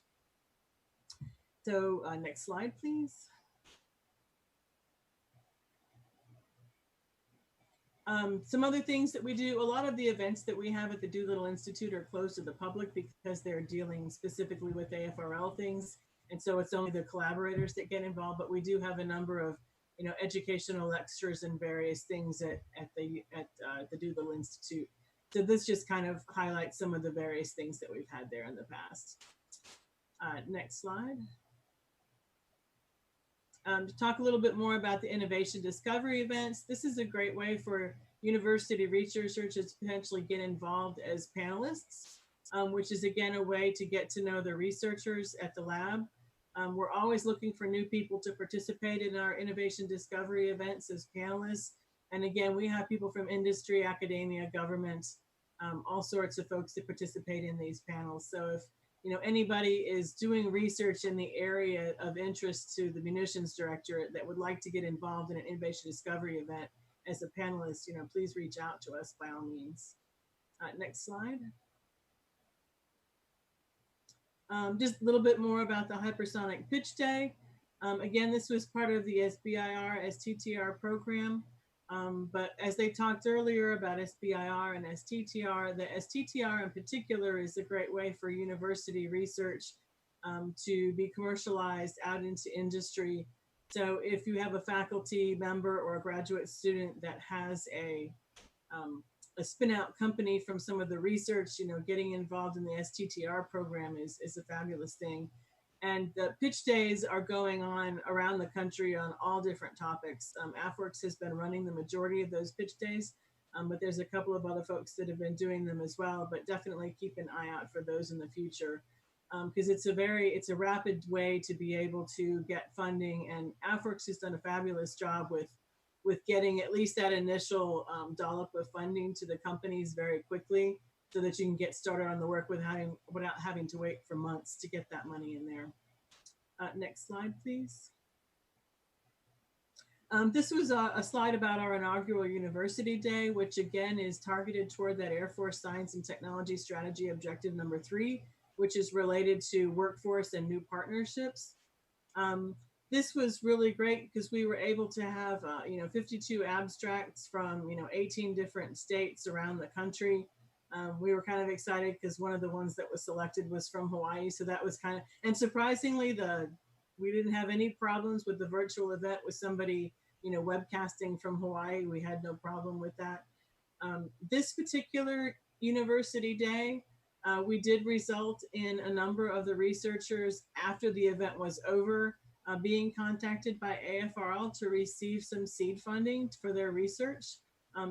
So next slide, please. Some other things that we do, a lot of the events that we have at the Doolittle Institute are closed to the public because they're dealing specifically with AFRL things. And so it's only the collaborators that get involved, but we do have a number of, educational lectures and various things at the Doolittle Institute. So this just kind of highlights some of the various things that we've had there in the past. Next slide. To talk a little bit more about the innovation discovery events, this is a great way for university researchers to potentially get involved as panelists, which is again a way to get to know the researchers at the lab. We're always looking for new people to participate in our innovation discovery events as panelists. And again, we have people from industry, academia, government, all sorts of folks that participate in these panels. So if anybody is doing research in the area of interest to the munitions directorate that would like to get involved in an innovation discovery event as a panelist, please reach out to us by all means. Next slide. Just a little bit more about the Hypersonic Pitch Day. Again, this was part of the SBIR STTR program. But as they talked earlier about SBIR and STTR, the STTR in particular is a great way for university research to be commercialized out into industry. So if you have a faculty member or a graduate student that has a spin-out company from some of the research, getting involved in the STTR program is a fabulous thing. And the pitch days are going on around the country on all different topics. AFWorks has been running the majority of those pitch days, but there's a couple of other folks that have been doing them as well, but definitely keep an eye out for those in the future because it's a rapid way to be able to get funding, and AFWorks has done a fabulous job with getting at least that initial dollop of funding to the companies very quickly, so that you can get started on the work without having to wait for months to get that money in there. Next slide, please. This was a slide about our inaugural University Day, which again is targeted toward that Air Force Science and Technology Strategy Objective number 3, which is related to workforce and new partnerships. This was really great because we were able to have 52 abstracts from 18 different states around the country. We were kind of excited because one of the ones that was selected was from Hawaii. So that was kind of, and surprisingly, we didn't have any problems with the virtual event with somebody, webcasting from Hawaii. We had no problem with that. This particular University Day We did result in a number of the researchers after the event was over being contacted by AFRL to receive some seed funding for their research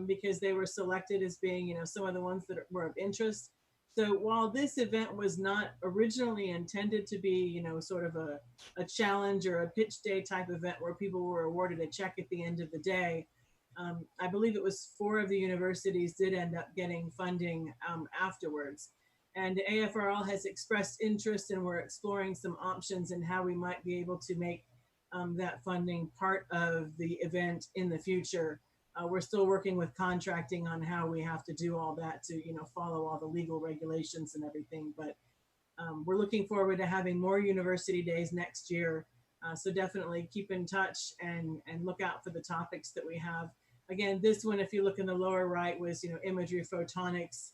because they were selected as being, you know, some of the ones that were of interest. So while this event was not originally intended to be, you know, sort of a challenge or a pitch day type event where people were awarded a check at the end of the day, I believe it was 4 of the universities did end up getting funding afterwards. And AFRL has expressed interest, and we're exploring some options in how we might be able to make that funding part of the event in the future. We're still working with contracting on how we have to do all that to, you know, follow all the legal regulations and everything. But we're looking forward to having more university days next year. So definitely keep in touch and look out for the topics that we have. Again, this one, if you look in the lower right, was, you know, imagery, photonics,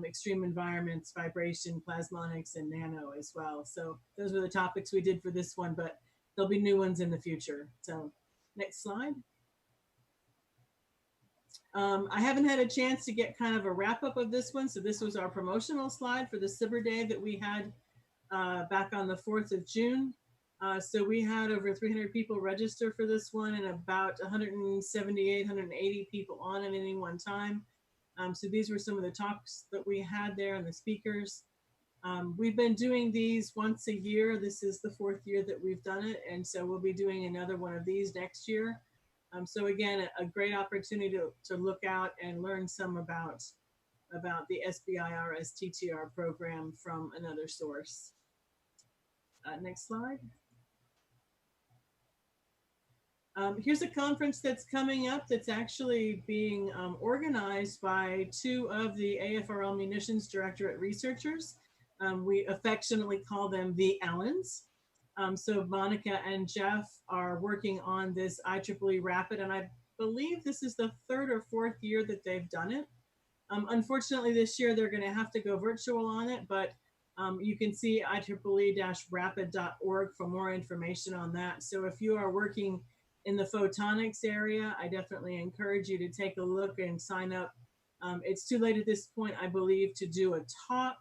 extreme environments, vibration, plasmonics, and nano as well. So those were the topics we did for this one, but there'll be new ones in the future. So next slide. I haven't had a chance to get kind of a wrap up of this one. So this was our promotional slide for the SIBR Day that we had back on the 4th of June. So we had over 300 people register for this one and about 178, 180 people on at any one time. So these were some of the talks that we had there and the speakers. We've been doing these once a year. This is the 4th year that we've done it. And so we'll be doing another one of these next year. So again, a great opportunity to look out and learn some about the SBIR STTR program from another source. Next slide. Here's a conference that's coming up that's actually being organized by 2 of the AFRL Munitions Directorate researchers. We affectionately call them the Allens. So Monica and Jeff are working on this IEEE Rapid, and I believe this is the 3rd or 4th year that they've done it. Unfortunately, this year they're going to have to go virtual on it, but you can see IEEE-rapid.org for more information on that. So if you are working in the photonics area, I definitely encourage you to take a look and sign up. It's too late at this point, I believe, to do a talk,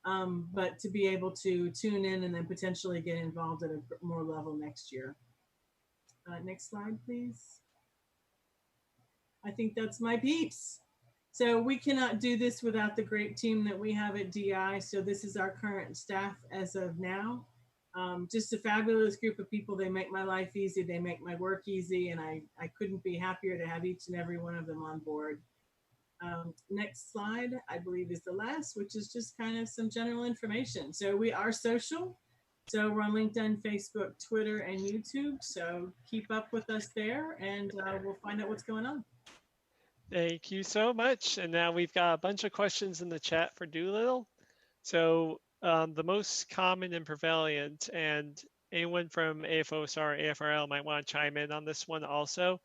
but to be able to tune in and then potentially get involved at a more level next year. Next slide, please. I think that's my peeps. So we cannot do this without the great team that we have at DI. So this is our current staff as of now. Just a fabulous group of people. They make my life easy. They make my work easy. And I couldn't be happier to have each and every one of them on board. Next slide, I believe, is the last, which is just kind of some general information. So we are social. So we're on LinkedIn, Facebook, Twitter, and YouTube. So keep up with us there and we'll find out what's going on. Thank you so much. And now we've got a bunch of questions in the chat for Doolittle. So the most common and prevalent, and anyone from AFOSR, AFRL might want to chime in on this one also,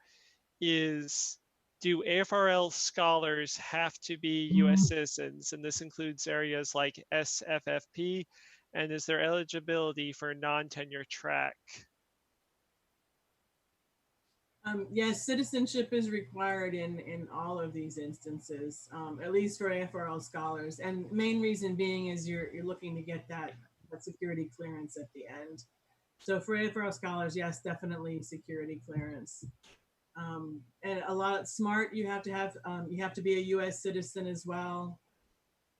is do AFRL scholars have to be US citizens? And this includes areas like SFFP, and is there eligibility for non-tenure track? Yes, citizenship is required in all of these instances, at least for AFRL scholars. And main reason being is you're looking to get that security clearance at the end. So for AFRL scholars, yes, definitely security clearance. And a lot of SMART, you have to be a US citizen as well.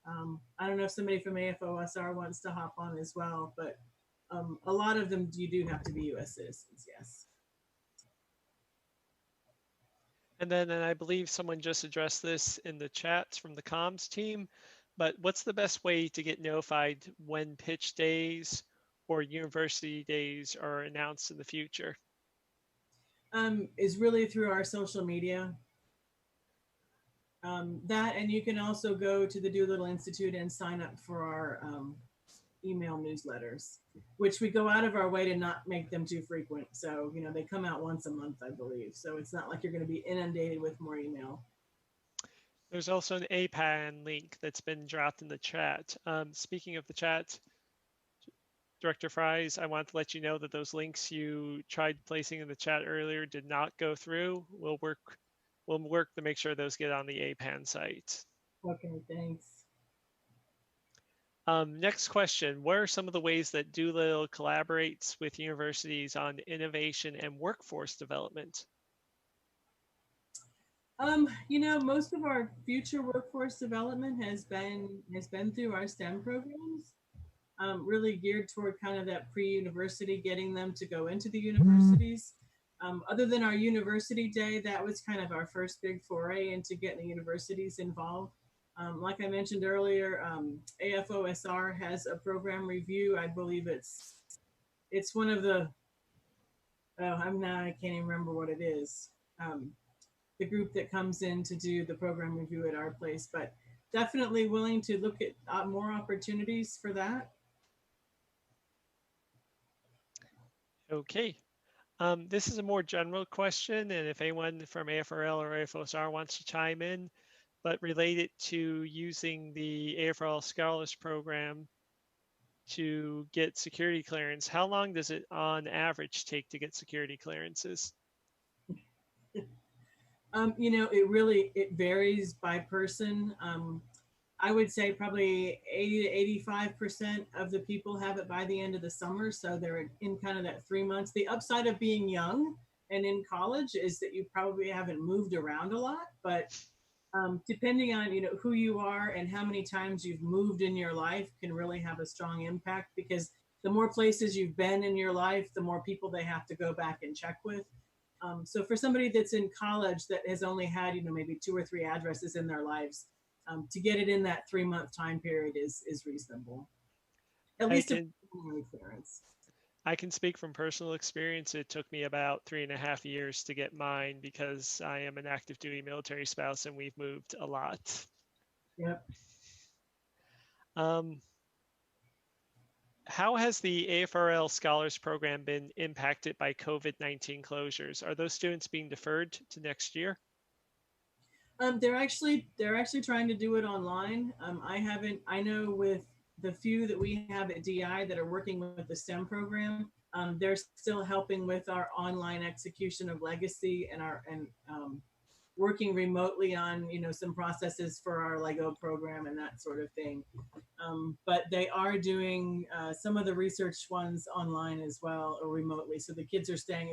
I don't know if somebody from AFOSR wants to hop on as well, but a lot of them, you do have to be US citizens, yes. And then I believe someone just addressed this in the chats from the comms team, but what's the best way to get notified when pitch days or university days are announced in the future? Is really through our social media. That, and you can also go to the Doolittle Institute and sign up for our email newsletters, which we go out of our way to not make them too frequent. So, you know, they come out once a month, I believe. So it's not like you're going to be inundated with more email. There's also an APAN link that's been dropped in the chat. Speaking of the chat, Director Fries, I want to let you know that those links you tried placing in the chat earlier did not go through. We'll work to make sure those get on the APAN site. Okay, thanks. Next question, what are some of the ways that Doolittle collaborates with universities on innovation and workforce development? You know, most of our future workforce development has been through our STEM programs, really geared toward kind of that pre-university, getting them to go into the universities. Other than our university day, that was kind of our first big foray into getting the universities involved. Like I mentioned earlier, AFOSR has a program review. I believe it's one of the, I can't even remember what it is. The group that comes in to do the program review at our place, but definitely willing to look at more opportunities for that. Okay. This is a more general question, and if anyone from AFRL or AFOSR wants to chime in, but related to using the AFRL Scholars Program to get security clearance, how long does it on average take to get security clearances? You know, it varies by person. I would say probably 80 to 85% of the people have it by the end of the summer. So they're in kind of that 3 months. The upside of being young and in college is that you probably haven't moved around a lot, but depending on, you know, who you are and how many times you've moved in your life can really have a strong impact, because the more places you've been in your life, the more people they have to go back and check with. So for somebody that's in college that has only had, you know, maybe 2 or 3 addresses in their lives, to get it in that 3-month time period is reasonable. At least a clearance. I can speak from personal experience. It took me about 3.5 years to get mine because I am an active duty military spouse and we've moved a lot. Yep. How has the AFRL Scholars Program been impacted by COVID-19 closures? Are those students being deferred to next year? They're actually trying to do it online. I know with the few that we have at DI that are working with the STEM program, they're still helping with our online execution of legacy and working remotely on, you know, some processes for our Lego program and that sort of thing. But they are doing some of the research ones online as well, or remotely. So the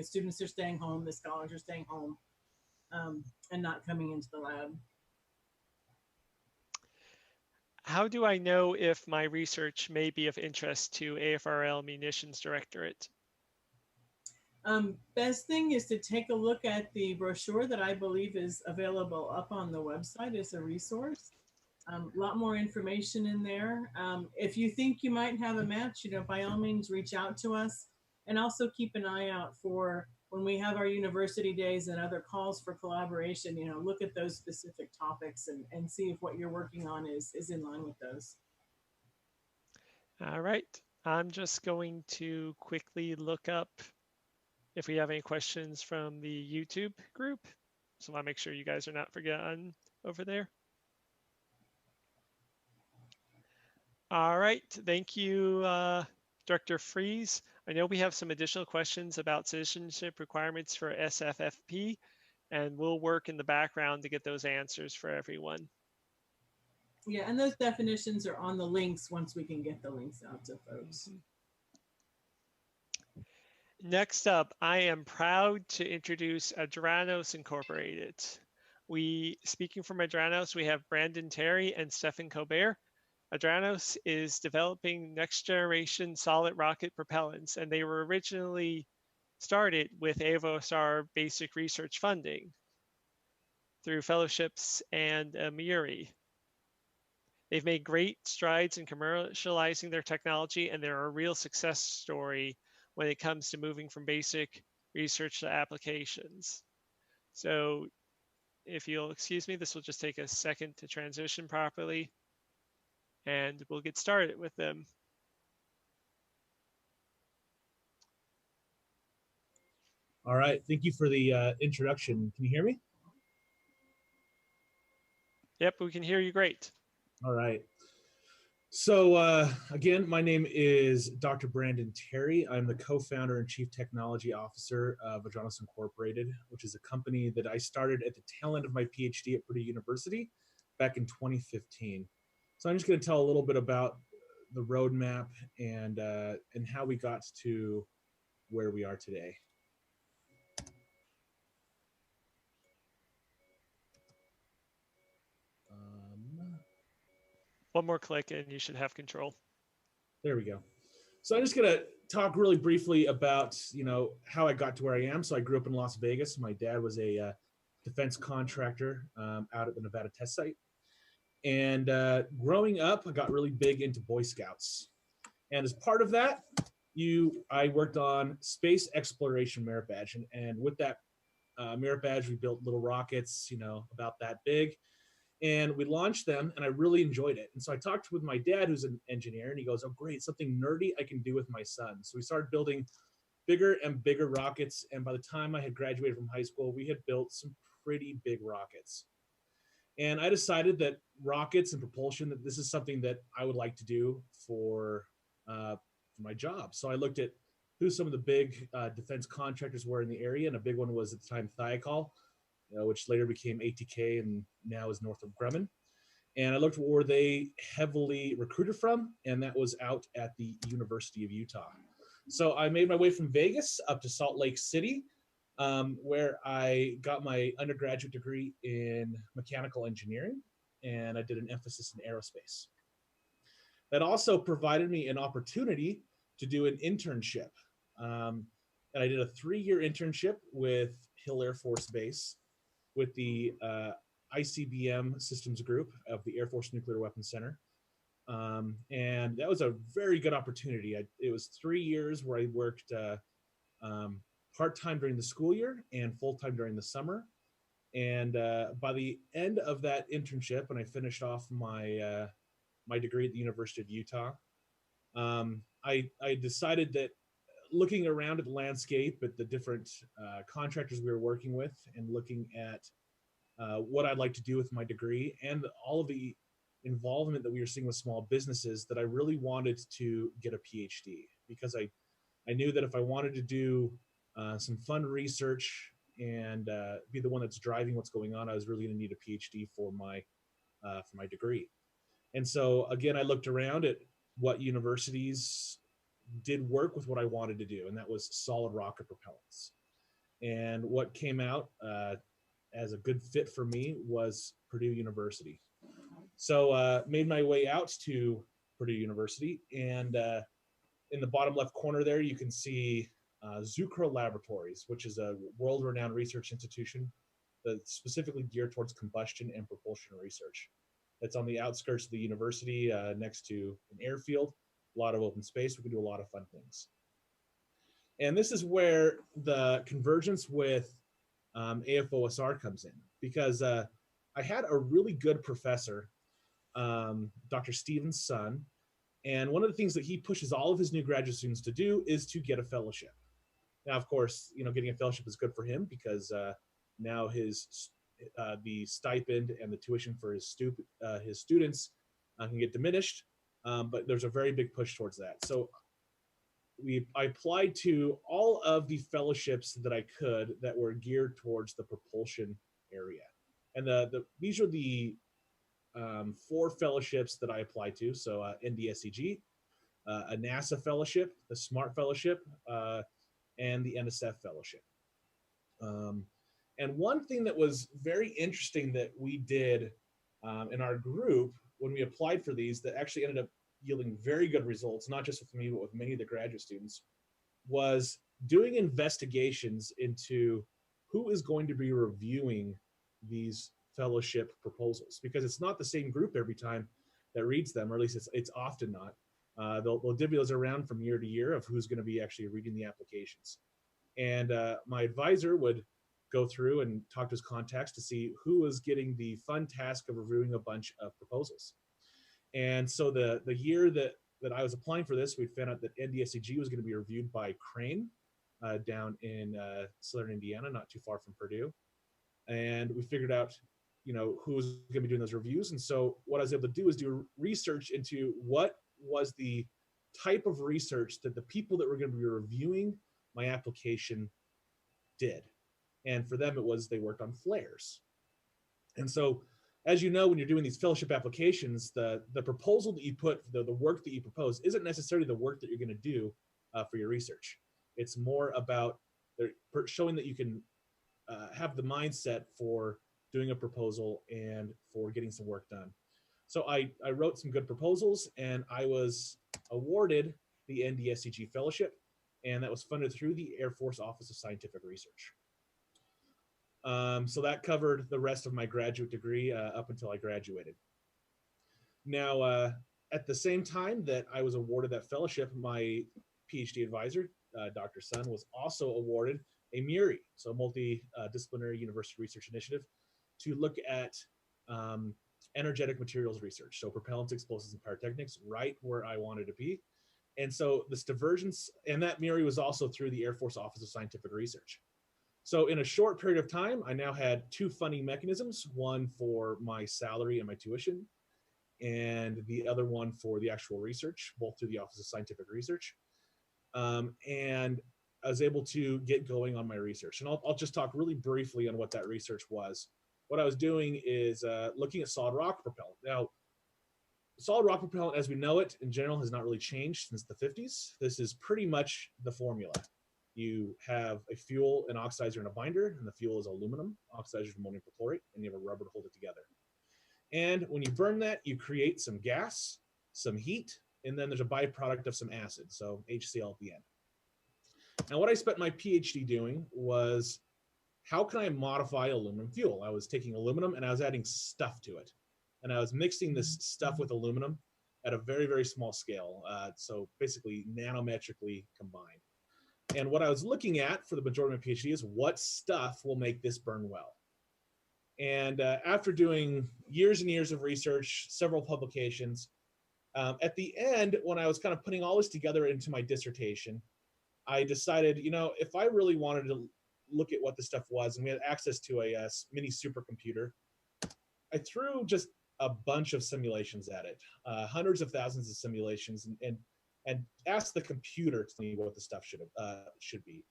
students are staying home, the scholars are staying home. And not coming into the lab. How do I know if my research may be of interest to AFRL Munitions Directorate? Best thing is to take a look at the brochure that I believe is available up on the website as a resource. A lot more information in there. If you think you might have a match, you know, by all means, reach out to us, and also keep an eye out for when we have our university days and other calls for collaboration. You know, look at those specific topics and see if what you're working on is in line with those. All right, I'm just going to quickly look up if we have any questions from the YouTube group. So I want to make sure you guys are not forgotten over there. All right, thank you, Director Fries. I know we have some additional questions about citizenship requirements for SFFP, and we'll work in the background to get those answers for everyone. Yeah, and those definitions are on the links once we can get the links out to folks. Next up, I am proud to introduce Adranos Incorporated. Speaking from Adranos, we have Brandon Terry and Stefan Colbert. Adranos is developing next generation solid rocket propellants, and they were originally started with AFOSR basic research funding through fellowships and Muri. They've made great strides in commercializing their technology, and they're a real success story when it comes to moving from basic research to applications. So if you'll excuse me, this will just take a second to transition properly, and we'll get started with them. All right, thank you for the introduction. Can you hear me? Yep, we can hear you great. All right. So again, my name is Dr. Brandon Terry. I'm the co-founder and chief technology officer of Adranos Incorporated, which is a company that I started at the tail end of my PhD at Purdue University back in 2015. So I'm just going to tell a little bit about the roadmap and how we got to where we are today. One more click and you should have control. There we go. So I'm just gonna talk really briefly about, how I got to where I am. So I grew up in Las Vegas. My dad was a defense contractor out at the Nevada test site. And growing up, I got really big into Boy Scouts. And as part of that, I worked on space exploration merit badge. And with that merit badge, we built little rockets, about that big. And we launched them, and I really enjoyed it. And so I talked with my dad, who's an engineer, and he goes, "Oh, great, something nerdy I can do with my son." So we started building bigger and bigger rockets. And by the time I had graduated from high school, we had built some pretty big rockets. And I decided that rockets and propulsion, that this is something that I would like to do for my job. So I looked at who some of the big defense contractors were in the area, and a big one was at the time Thiokol, which later became ATK and now is Northrop Grumman. And I looked where they heavily recruited from, and that was out at the University of Utah. So I made my way from Vegas up to Salt Lake City, where I got my undergraduate degree in mechanical engineering, and I did an emphasis in aerospace. That also provided me an opportunity to do an internship. And I did a 3-year internship with Hill Air Force Base with the ICBM systems group of the Air Force Nuclear Weapons Center. And that was a very good opportunity. It was 3 years where I worked part-time during the school year and full-time during the summer. And by the end of that internship, when I finished off my my degree at the University of Utah, I decided that looking around at the landscape, at the different contractors we were working with, and looking at what I'd like to do with my degree and all of the involvement that we were seeing with small businesses, that I really wanted to get a PhD, because I knew that if I wanted to do some fun research and be the one that's driving what's going on, I was really going to need a PhD for my degree. And so again, I looked around at what universities did work with what I wanted to do, and that was solid rocket propellants. And what came out as a good fit for me was Purdue University. So made my way out to Purdue University, and in the bottom left corner there, you can see Zucrow Laboratories, which is a world-renowned research institution that's specifically geared towards combustion and propulsion research. It's on the outskirts of the university, next to an airfield, a lot of open space. We can do a lot of fun things. And this is where the convergence with AFOSR comes in, because I had a really good professor, Dr. Stephen's son, and one of the things that he pushes all of his new graduate students to do is to get a fellowship. Now, of course, getting a fellowship is good for him, because now the stipend and the tuition for his students can get diminished, but there's a very big push towards that. So I applied to all of the fellowships that I could that were geared towards the propulsion area. And these are the 4 fellowships that I applied to. So NDSCG, a NASA fellowship, the SMART fellowship, and the NSF fellowship. And one thing that was very interesting that we did in our group when we applied for these, that actually ended up yielding very good results, not just with me, but with many of the graduate students, was doing investigations into who is going to be reviewing these fellowship proposals, because it's not the same group every time that reads them, or at least it's often not. They'll divvy those around from year to year of who's going to be actually reading the applications. And my advisor would go through and talk to his contacts to see who was getting the fun task of reviewing a bunch of proposals. And so the year that I was applying for this, we found out that NDSCG was going to be reviewed by Crane down in Southern Indiana, not too far from Purdue. And we figured out, who was going to be doing those reviews. And so what I was able to do is do research into what was the type of research that the people that were going to be reviewing my application did. And for them, it was they worked on flares. And so as you know, when you're doing these fellowship applications, the proposal that you put, the work that you propose isn't necessarily the work that you're going to do for your research. It's more about showing that you can have the mindset for doing a proposal and for getting some work done. So I wrote some good proposals, and I was awarded the NDSCG Fellowship, and that was funded through the Air Force Office of Scientific Research. So that covered the rest of my graduate degree up until I graduated. Now, at the same time that I was awarded that fellowship, my PhD advisor, Dr. Sun, was also awarded a Muri, so a multidisciplinary university research initiative, to look at energetic materials research, so propellants, explosives, and pyrotechnics, right where I wanted to be. And so this divergence, and that Muri was also through the Air Force Office of Scientific Research. So in a short period of time, I now had 2 funding mechanisms, one for my salary and my tuition, and the other one for the actual research, both through the Office of Scientific Research. And I was able to get going on my research. And I'll just talk really briefly on what that research was. What I was doing is looking at solid rocket propellant. Now, solid rocket propellant, as we know it, in general, has not really changed since the 50s. This is pretty much the formula. You have a fuel, an oxidizer, and a binder, and the fuel is aluminum, oxidizer is ammonium perchlorate, and you have a rubber to hold it together. And when you burn that, you create some gas, some heat, and then there's a byproduct of some acid, so HCl at the end. Now, what I spent my PhD doing was, how can I modify aluminum fuel? I was taking aluminum and I was adding stuff to it. And I was mixing this stuff with aluminum at a very, very small scale. So basically nanometrically combined. And what I was looking at for the majority of my PhD is what stuff will make this burn well. And after doing years and years of research, several publications, at the end, when I was kind of putting all this together into my dissertation, I decided, you know, if I really wanted to look at what this stuff was, and we had access to a mini supercomputer, I threw just a bunch of simulations at it, hundreds of thousands of simulations, and asked the computer to tell me what the stuff should be.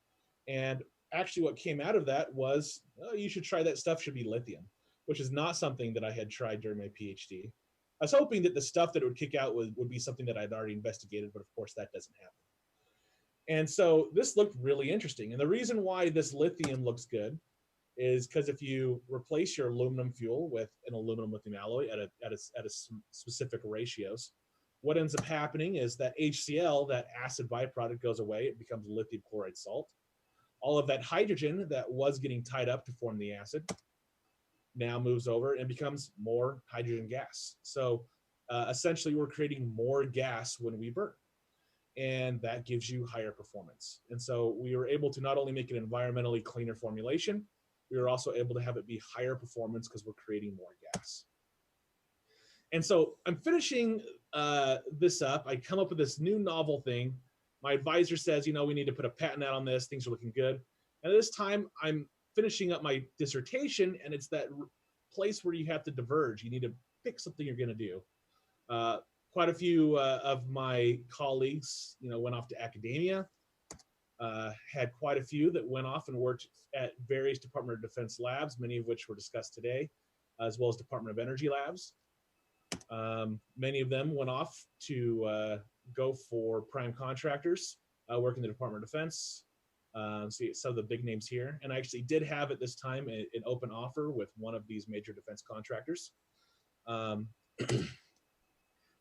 And actually what came out of that was, oh, you should try that stuff should be lithium, which is not something that I had tried during my PhD. I was hoping that the stuff that it would kick out would be something that I'd already investigated, but of course that doesn't happen. And so this looked really interesting. And the reason why this lithium looks good is because if you replace your aluminum fuel with an aluminum lithium alloy at a specific ratios, what ends up happening is that HCl, that acid byproduct, goes away. It becomes lithium chloride salt. All of that hydrogen that was getting tied up to form the acid now moves over and becomes more hydrogen gas. So essentially we're creating more gas when we burn, and that gives you higher performance. And so we were able to not only make an environmentally cleaner formulation, we were also able to have it be higher performance because we're creating more gas. And so I'm finishing this up. I come up with this new novel thing. My advisor says, you know, we need to put a patent out on this. Things are looking good. And at this time, I'm finishing up my dissertation, and it's that place where you have to diverge. You need to pick something you're going to do. Quite a few of my colleagues, you know, went off to academia. Had quite a few that went off and worked at various Department of Defense labs, many of which were discussed today, as well as Department of Energy labs. Many of them went off to go for prime contractors, work in the Department of Defense. See some of the big names here. And I actually did have at this time an open offer with one of these major defense contractors.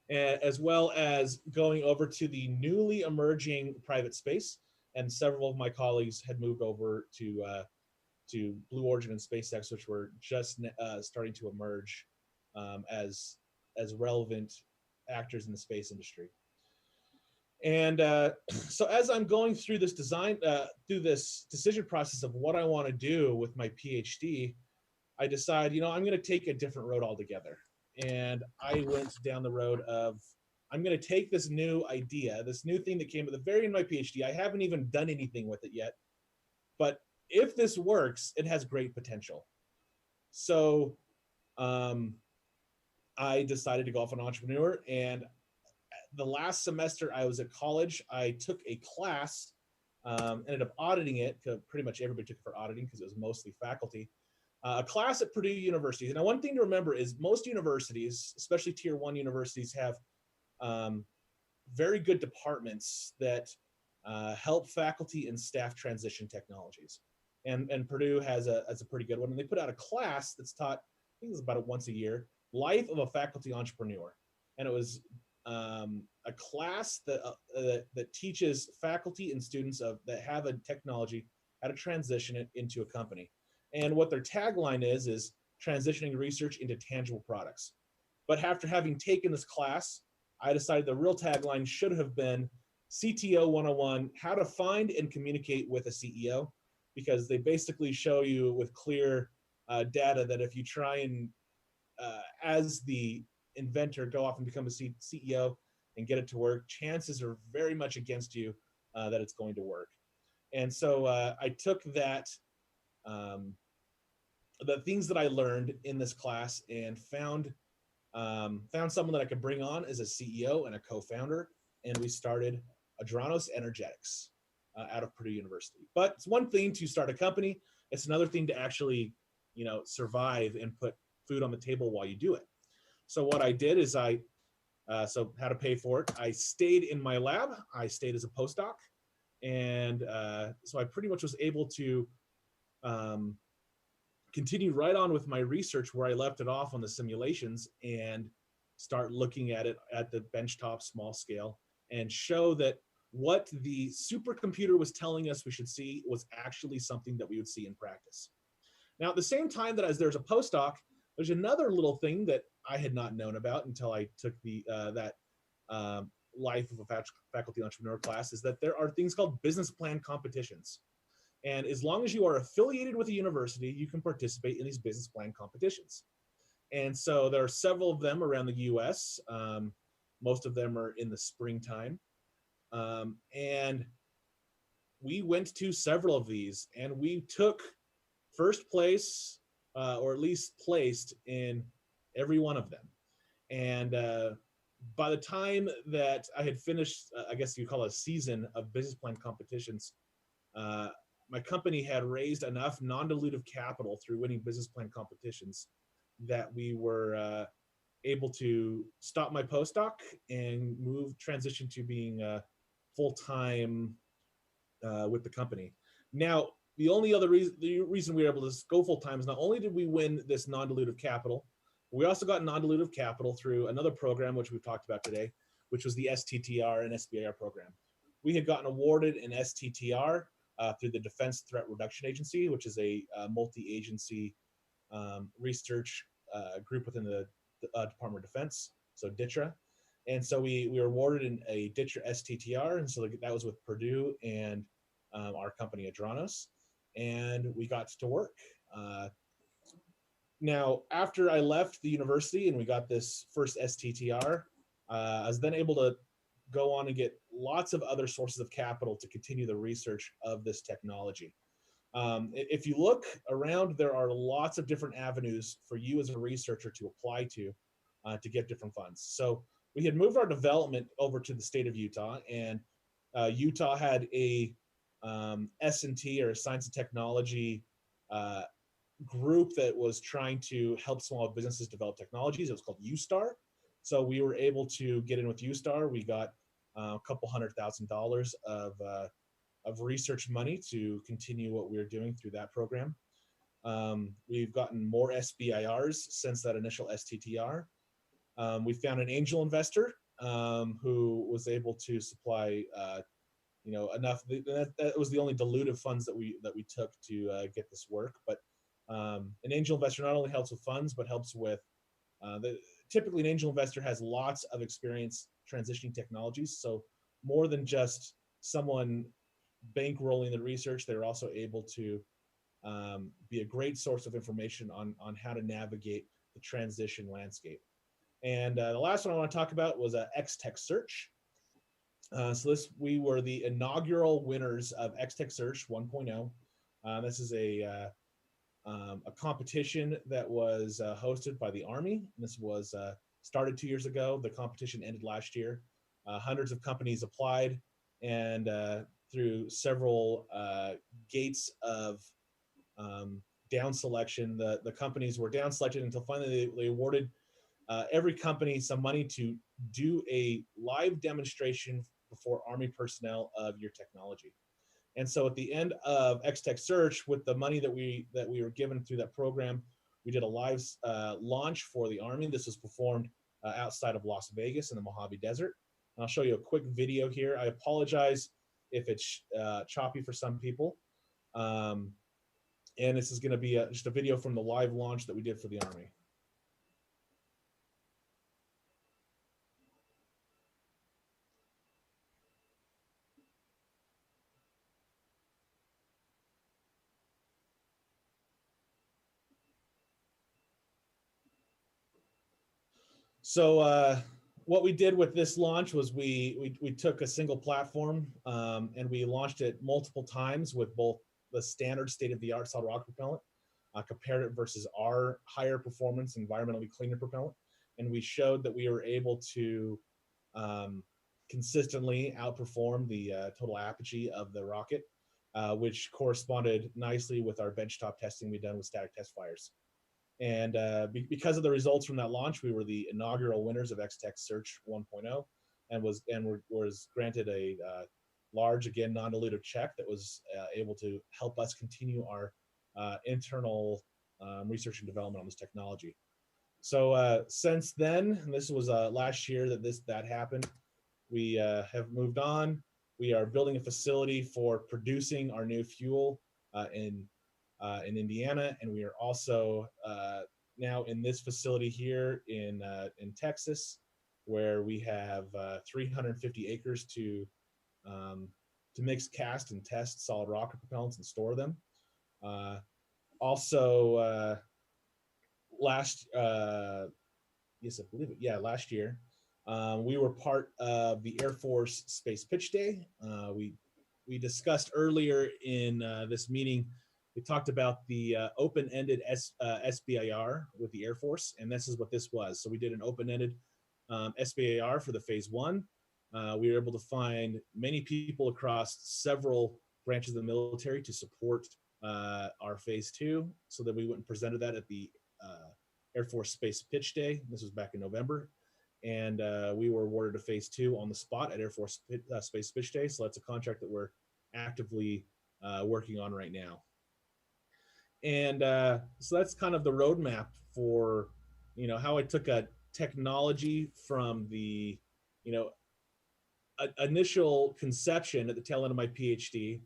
As well as going over to the newly emerging private space. And several of my colleagues had moved over to Blue Origin and SpaceX, which were just starting to emerge as relevant actors in the space industry. And so as I'm going through this through this decision process of what I want to do with my PhD, I decide, you know, I'm going to take a different road altogether. And I went down the road of, I'm going to take this new idea, this new thing that came at the very end of my PhD. I haven't even done anything with it yet, but if this works, it has great potential. So I decided to go off an entrepreneur, and the last semester I was at college, I took a class, ended up auditing it, because pretty much everybody took it for auditing because it was mostly faculty, a class at Purdue University. Now, one thing to remember is most universities, especially tier 1 universities, have very good departments that help faculty and staff transition technologies. And Purdue has a pretty good one. And they put out a class that's taught, I think it's about once a year, Life of a Faculty Entrepreneur. And it was a class that teaches faculty and students that have a technology how to transition it into a company. And what their tagline is transitioning research into tangible products. But after having taken this class, I decided the real tagline should have been CTO 101, how to find and communicate with a CEO, because they basically show you with clear data that if you try and, as the inventor, go off and become a CEO and get it to work, chances are very much against you that it's going to work. And so I took that, the things that I learned in this class and found someone that I could bring on as a CEO and a co-founder, and we started Adranos Energetics out of Purdue University. But it's one thing to start a company; it's another thing to actually, survive and put food on the table while you do it. So what I did is so how to pay for it? I stayed in my lab. I stayed as a postdoc, and so I pretty much was able to continue right on with my research where I left it off on the simulations and start looking at it at the benchtop small scale and show that what the supercomputer was telling us we should see was actually something that we would see in practice. Now, at the same time that there's a postdoc, there's another little thing that I had not known about until I took that Life of a Faculty Entrepreneur class, is that there are things called business plan competitions. And as long as you are affiliated with a university, you can participate in these business plan competitions. And so there are several of them around the US. Most of them are in the springtime. And we went to several of these, and we took first place, or at least placed in every one of them. And by the time that I had finished, I guess you call it a season of business plan competitions, my company had raised enough non-dilutive capital through winning business plan competitions that we were able to stop my postdoc and transition to being full-time with the company. Now, the only other reason we were able to go full-time is not only did we win this non-dilutive capital, we also got non-dilutive capital through another program, which we've talked about today, which was the STTR and SBIR program. We had gotten awarded an STTR through the Defense Threat Reduction Agency, which is a multi-agency research group within the Department of Defense, so DTRA. And so we were awarded a DTRA STTR, and so that was with Purdue and our company Adranos, and we got to work. Now, after I left the university and we got this first STTR, I was then able to go on and get lots of other sources of capital to continue the research of this technology. If you look around, there are lots of different avenues for you as a researcher to apply to get different funds. So we had moved our development over to the state of Utah, and Utah had a S&T, or a science and technology group that was trying to help small businesses develop technologies. It was called USTAR. So we were able to get in with USTAR. We got a couple $100,000 of research money to continue what we were doing through that program. We've gotten more SBIRs since that initial STTR. We found an angel investor who was able to supply enough. That was the only dilutive funds that we took to get this work. But an angel investor not only helps with funds, but helps with typically an angel investor has lots of experience transitioning technologies. So more than just someone bankrolling the research, they're also able to be a great source of information on how to navigate the transition landscape. And the last one I want to talk about was X-Tech Search. So we were the inaugural winners of X-Tech Search 1.0. This is a competition that was hosted by the Army. This was started 2 years ago. The competition ended last year. Hundreds of companies applied, and through several gates of down selection. The companies were down selected until finally they awarded every company some money to do a live demonstration before Army personnel of your technology. And so at the end of X-Tech Search, with the money that we were given through that program, we did a live launch for the Army. This was performed outside of Las Vegas in the Mojave Desert. And I'll show you a quick video here. I apologize if it's choppy for some people. And this is going to be just a video from the live launch that we did for the Army. So what we did with this launch was we took a single platform and we launched it multiple times with both the standard state-of-the-art solid rocket propellant, compared it versus our higher performance, environmentally cleaner propellant. And we showed that we were able to consistently outperform the total apogee of the rocket, which corresponded nicely with our benchtop testing we've done with static test fires. And because of the results from that launch, we were the inaugural winners of X-Tech Search 1.0 and was granted a large, again, non-dilutive check that was able to help us continue our internal research and development on this technology. So since then, and this was last year that happened, we have moved on. We are building a facility for producing our new fuel in Indiana, and we are also now in this facility here in Texas, where we have 350 acres to mix, cast, and test solid rocket propellants and store them. Also, last year, we were part of the Air Force Space Pitch Day. We discussed earlier in this meeting, we talked about the open-ended SBIR with the Air Force, and this is what this was. So we did an open-ended SBIR for the phase 1. We were able to find many people across several branches of the military to support our phase 2, so that we went and presented that at the Air Force Space Pitch Day. This was back in November. And we were awarded a phase 2 on the spot at Air Force Space Pitch Day. So that's a contract that we're actively working on right now. And so that's kind of the roadmap for, how I took a technology from the, initial conception at the tail end of my PhD,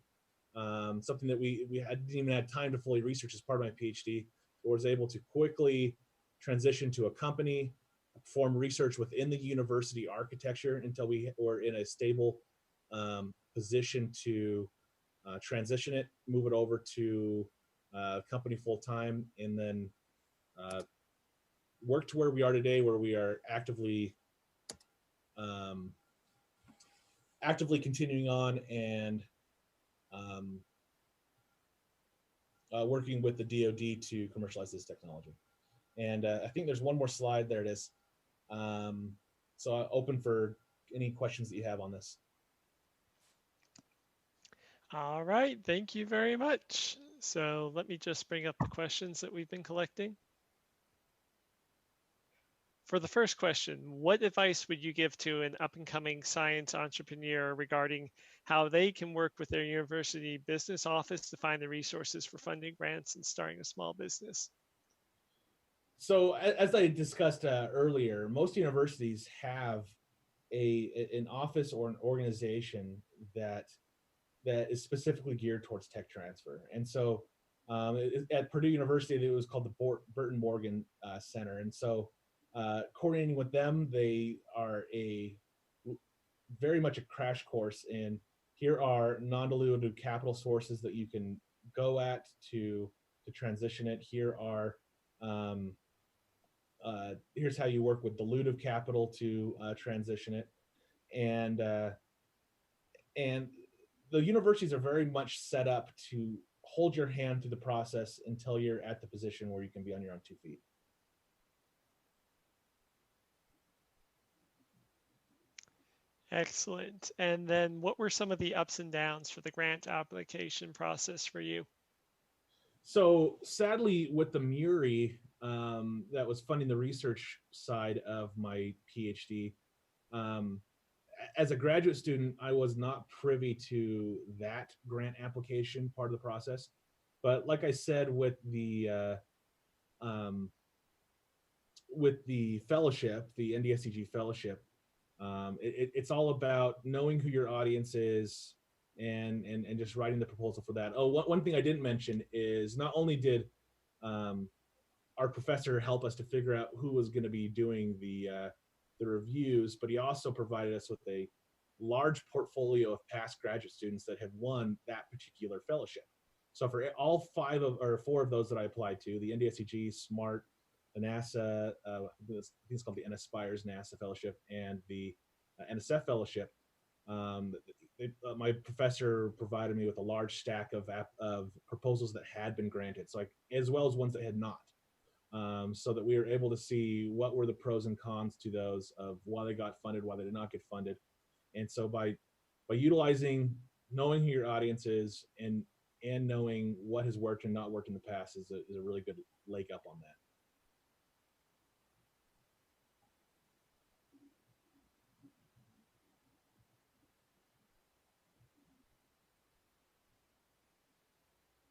something that we didn't even have time to fully research as part of my PhD, but was able to quickly transition to a company, perform research within the university architecture until we were in a stable position to transition it, move it over to company full-time, and then work to where we are today, where we are actively continuing on and working with the DoD to commercialize this technology. And I think there's one more slide. There it is. So I'm open for any questions that you have on this. All right, thank you very much. So let me just bring up the questions that we've been collecting. For the first question, what advice would you give to an up-and-coming science entrepreneur regarding how they can work with their university business office to find the resources for funding grants and starting a small business? So as I discussed earlier, most universities have an office or an organization that is specifically geared towards tech transfer. And so at Purdue University, it was called the Burton Morgan Center. And so coordinating with them, they are very much a crash course in, here are non-dilutive capital sources that you can go at to transition it. Here are here's how you work with dilutive capital to transition it, and the universities are very much set up to hold your hand through the process until you're at the position where you can be on your own 2 feet. Excellent. And then what were some of the ups and downs for the grant application process for you? So sadly, with the Muri, that was funding the research side of my PhD, as a graduate student, I was not privy to that grant application part of the process. But like I said, with the fellowship, the NDSCG fellowship, it's all about knowing who your audience is and just writing the proposal for that. Oh, one thing I didn't mention is not only did our professor help us to figure out who was going to be doing the reviews, but he also provided us with a large portfolio of past graduate students that had won that particular fellowship. So for all 4 of those that I applied to, the NDSCG, SMART, the NASA, I think it's called the NSPIRES NASA Fellowship, and the NSF Fellowship, my professor provided me with a large stack of proposals that had been granted, so as well as ones that had not, so that we were able to see what were the pros and cons to those, of why they got funded, why they did not get funded. And so by utilizing, knowing who your audience is, and knowing what has worked and not worked in the past is a really good leg up on that.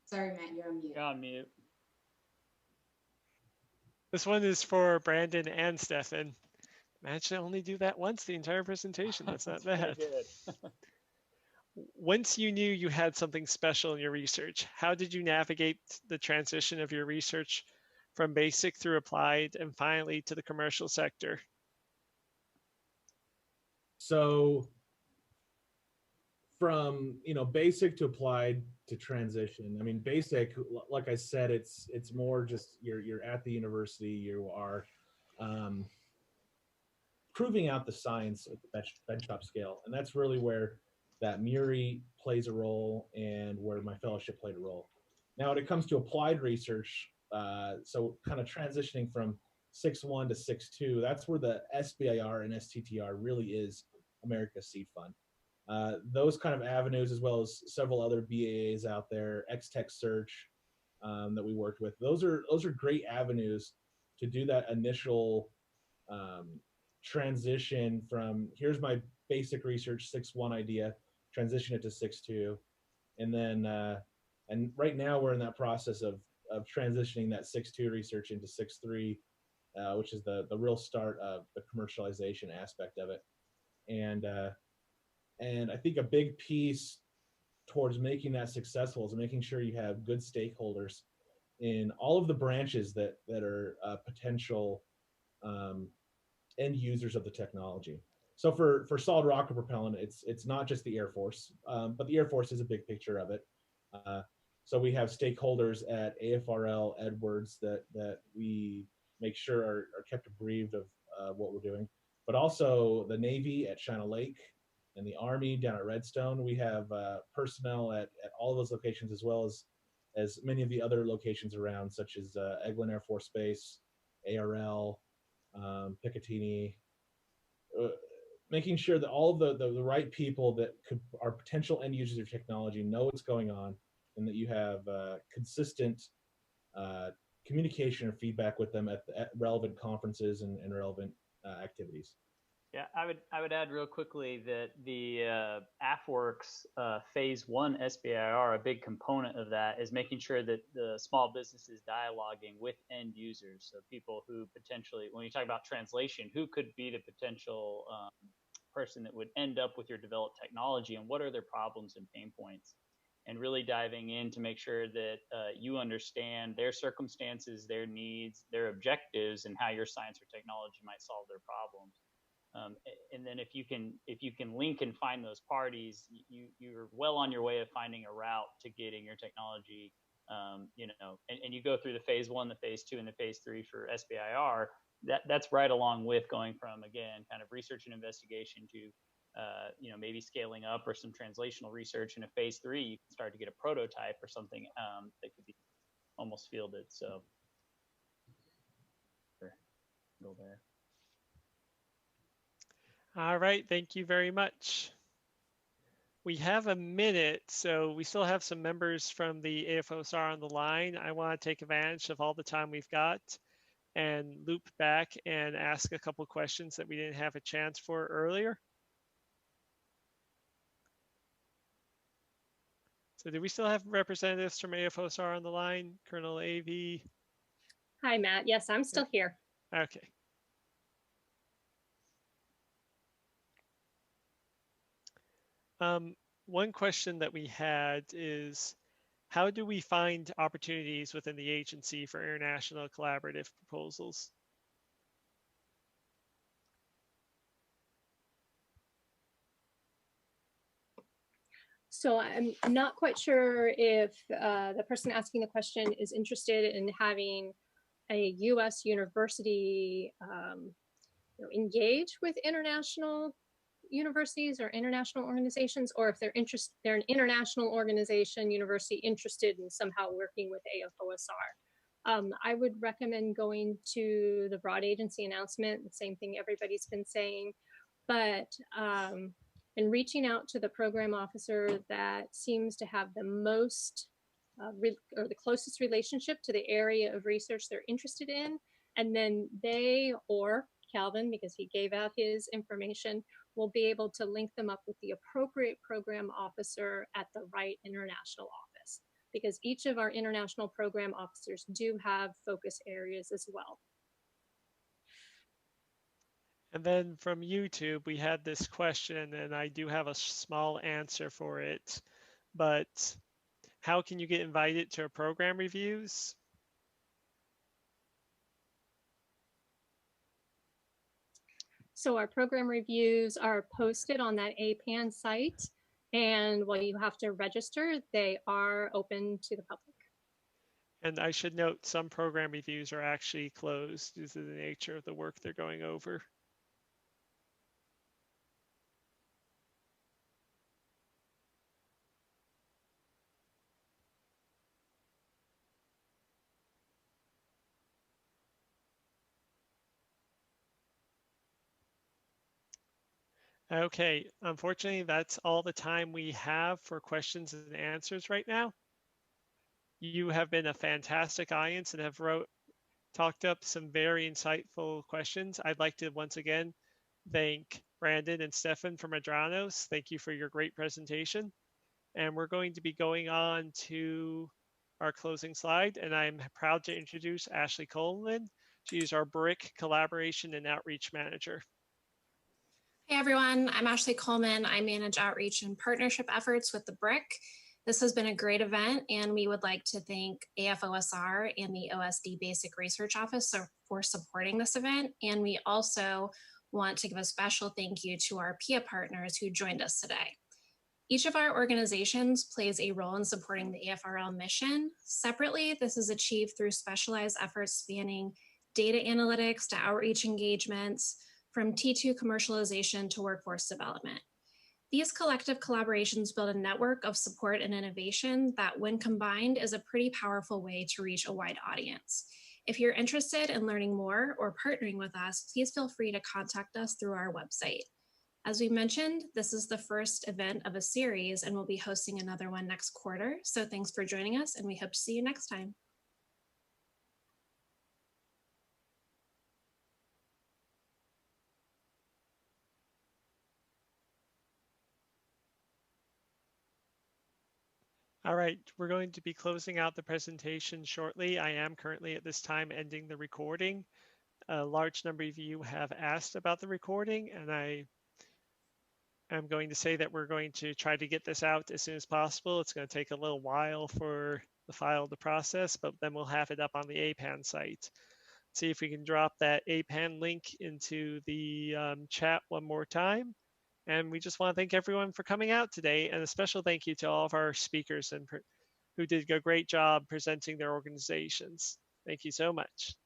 Sorry, Matt, you're on mute. You're on mute. This one is for Brandon and Stefan. Matt should only do that once the entire presentation. That's not bad. Once you knew you had something special in your research, how did you navigate the transition of your research from basic through applied and finally to the commercial sector? So from basic to applied to transition, I mean, basic, like I said, it's more just you're at the university, you are proving out the science at the benchtop scale, and that's really where that Muri plays a role and where my fellowship played a role. Now, when it comes to applied research, so kind of transitioning from 6.1 to 6.2, that's where the SBIR and STTR really is America's seed fund. Those kind of avenues, as well as several other BAAs out there, X-Tech Search that we worked with, those are great avenues to do that initial transition from here's my basic research 6.1 idea, transition it to 6.2, and then and right now we're in that process of transitioning that 6.2 research into 6.3, which is the real start of the commercialization aspect of it. And I think a big piece towards making that successful is making sure you have good stakeholders in all of the branches that are potential end users of the technology. So for solid rocket propellant, it's not just the Air Force, but the Air Force is a big picture of it. So we have stakeholders at AFRL, Edwards, that we make sure are kept abreast of what we're doing, but also the Navy at China Lake and the Army down at Redstone. We have personnel at all of those locations, as well as many of the other locations around, such as Eglin Air Force Base, ARL, Picatinny, making sure that all of the right people that are potential end users of technology know what's going on, and that you have consistent communication or feedback with them at relevant conferences and relevant activities. Yeah, I would add real quickly that the AFWorks Phase 1 SBIR, a big component of that is making sure that the small business is dialoguing with end users. So people who potentially, when you talk about translation, who could be the potential person that would end up with your developed technology, and what are their problems and pain points, and really diving in to make sure that you understand their circumstances, their needs, their objectives, and how your science or technology might solve their problems. And then if you can link and find those parties, you're well on your way of finding a route to getting your technology, and you go through the Phase 1, the Phase 2, and the Phase 3 for SBIR. That's right along with going from, again, kind of research and investigation to, maybe scaling up or some translational research. In a Phase 3, you can start to get a prototype or something that could be almost fielded. So go there. All right, thank you very much. We have a minute, so we still have some members from the AFOSR on the line. I want to take advantage of all the time we've got and loop back and ask a couple questions that we didn't have a chance for earlier. So do we still have representatives from AFOSR on the line? Colonel AV? Hi, Matt. Yes, I'm still here. Okay. One question that we had is, how do we find opportunities within the agency for international collaborative proposals? So I'm not quite sure if the person asking the question is interested in having a U.S. university engage with international universities or international organizations, or if they're an international organization, university interested in somehow working with AFOSR. I would recommend going to the broad agency announcement, the same thing everybody's been saying, but and reaching out to the program officer that seems to have the most or the closest relationship to the area of research they're interested in, and then they, or Calvin, because he gave out his information, will be able to link them up with the appropriate program officer at the right international office, because each of our international program officers do have focus areas as well. And then from YouTube, we had this question, and I do have a small answer for it, but how can you get invited to program reviews? So our program reviews are posted on that APAN site, and while you have to register, they are open to the public. And I should note, some program reviews are actually closed due to the nature of the work they're going over. Okay, unfortunately, that's all the time we have for questions and answers right now. You have been a fantastic audience and have talked up some very insightful questions. I'd like to once again thank Brandon and Stefan from Adranos. Thank you for your great presentation. And we're going to be going on to our closing slide, and I'm proud to introduce Ashley Coleman. She's our BRICC Collaboration and Outreach Manager. Hey everyone, I'm Ashley Coleman. I manage outreach and partnership efforts with the BRICC. This has been a great event, and we would like to thank AFOSR and the OSD Basic Research Office for supporting this event. And we also want to give a special thank you to our PIA partners who joined us today. Each of our organizations plays a role in supporting the AFRL mission. Separately, this is achieved through specialized efforts spanning data analytics to outreach engagements, from T2 commercialization to workforce development. These collective collaborations build a network of support and innovation that, when combined, is a pretty powerful way to reach a wide audience. If you're interested in learning more or partnering with us, please feel free to contact us through our website. As we mentioned, this is the first event of a series, and we'll be hosting another one next quarter. So thanks for joining us, and we hope to see you next time. All right, we're going to be closing out the presentation shortly. I am currently at this time ending the recording. A large number of you have asked about the recording, and I am going to say that we're going to try to get this out as soon as possible. It's going to take a little while for the file to process, but then we'll have it up on the APAN site. See if we can drop that APAN link into the chat one more time. And we just want to thank everyone for coming out today, and a special thank you to all of our speakers who did a great job presenting their organizations. Thank you so much.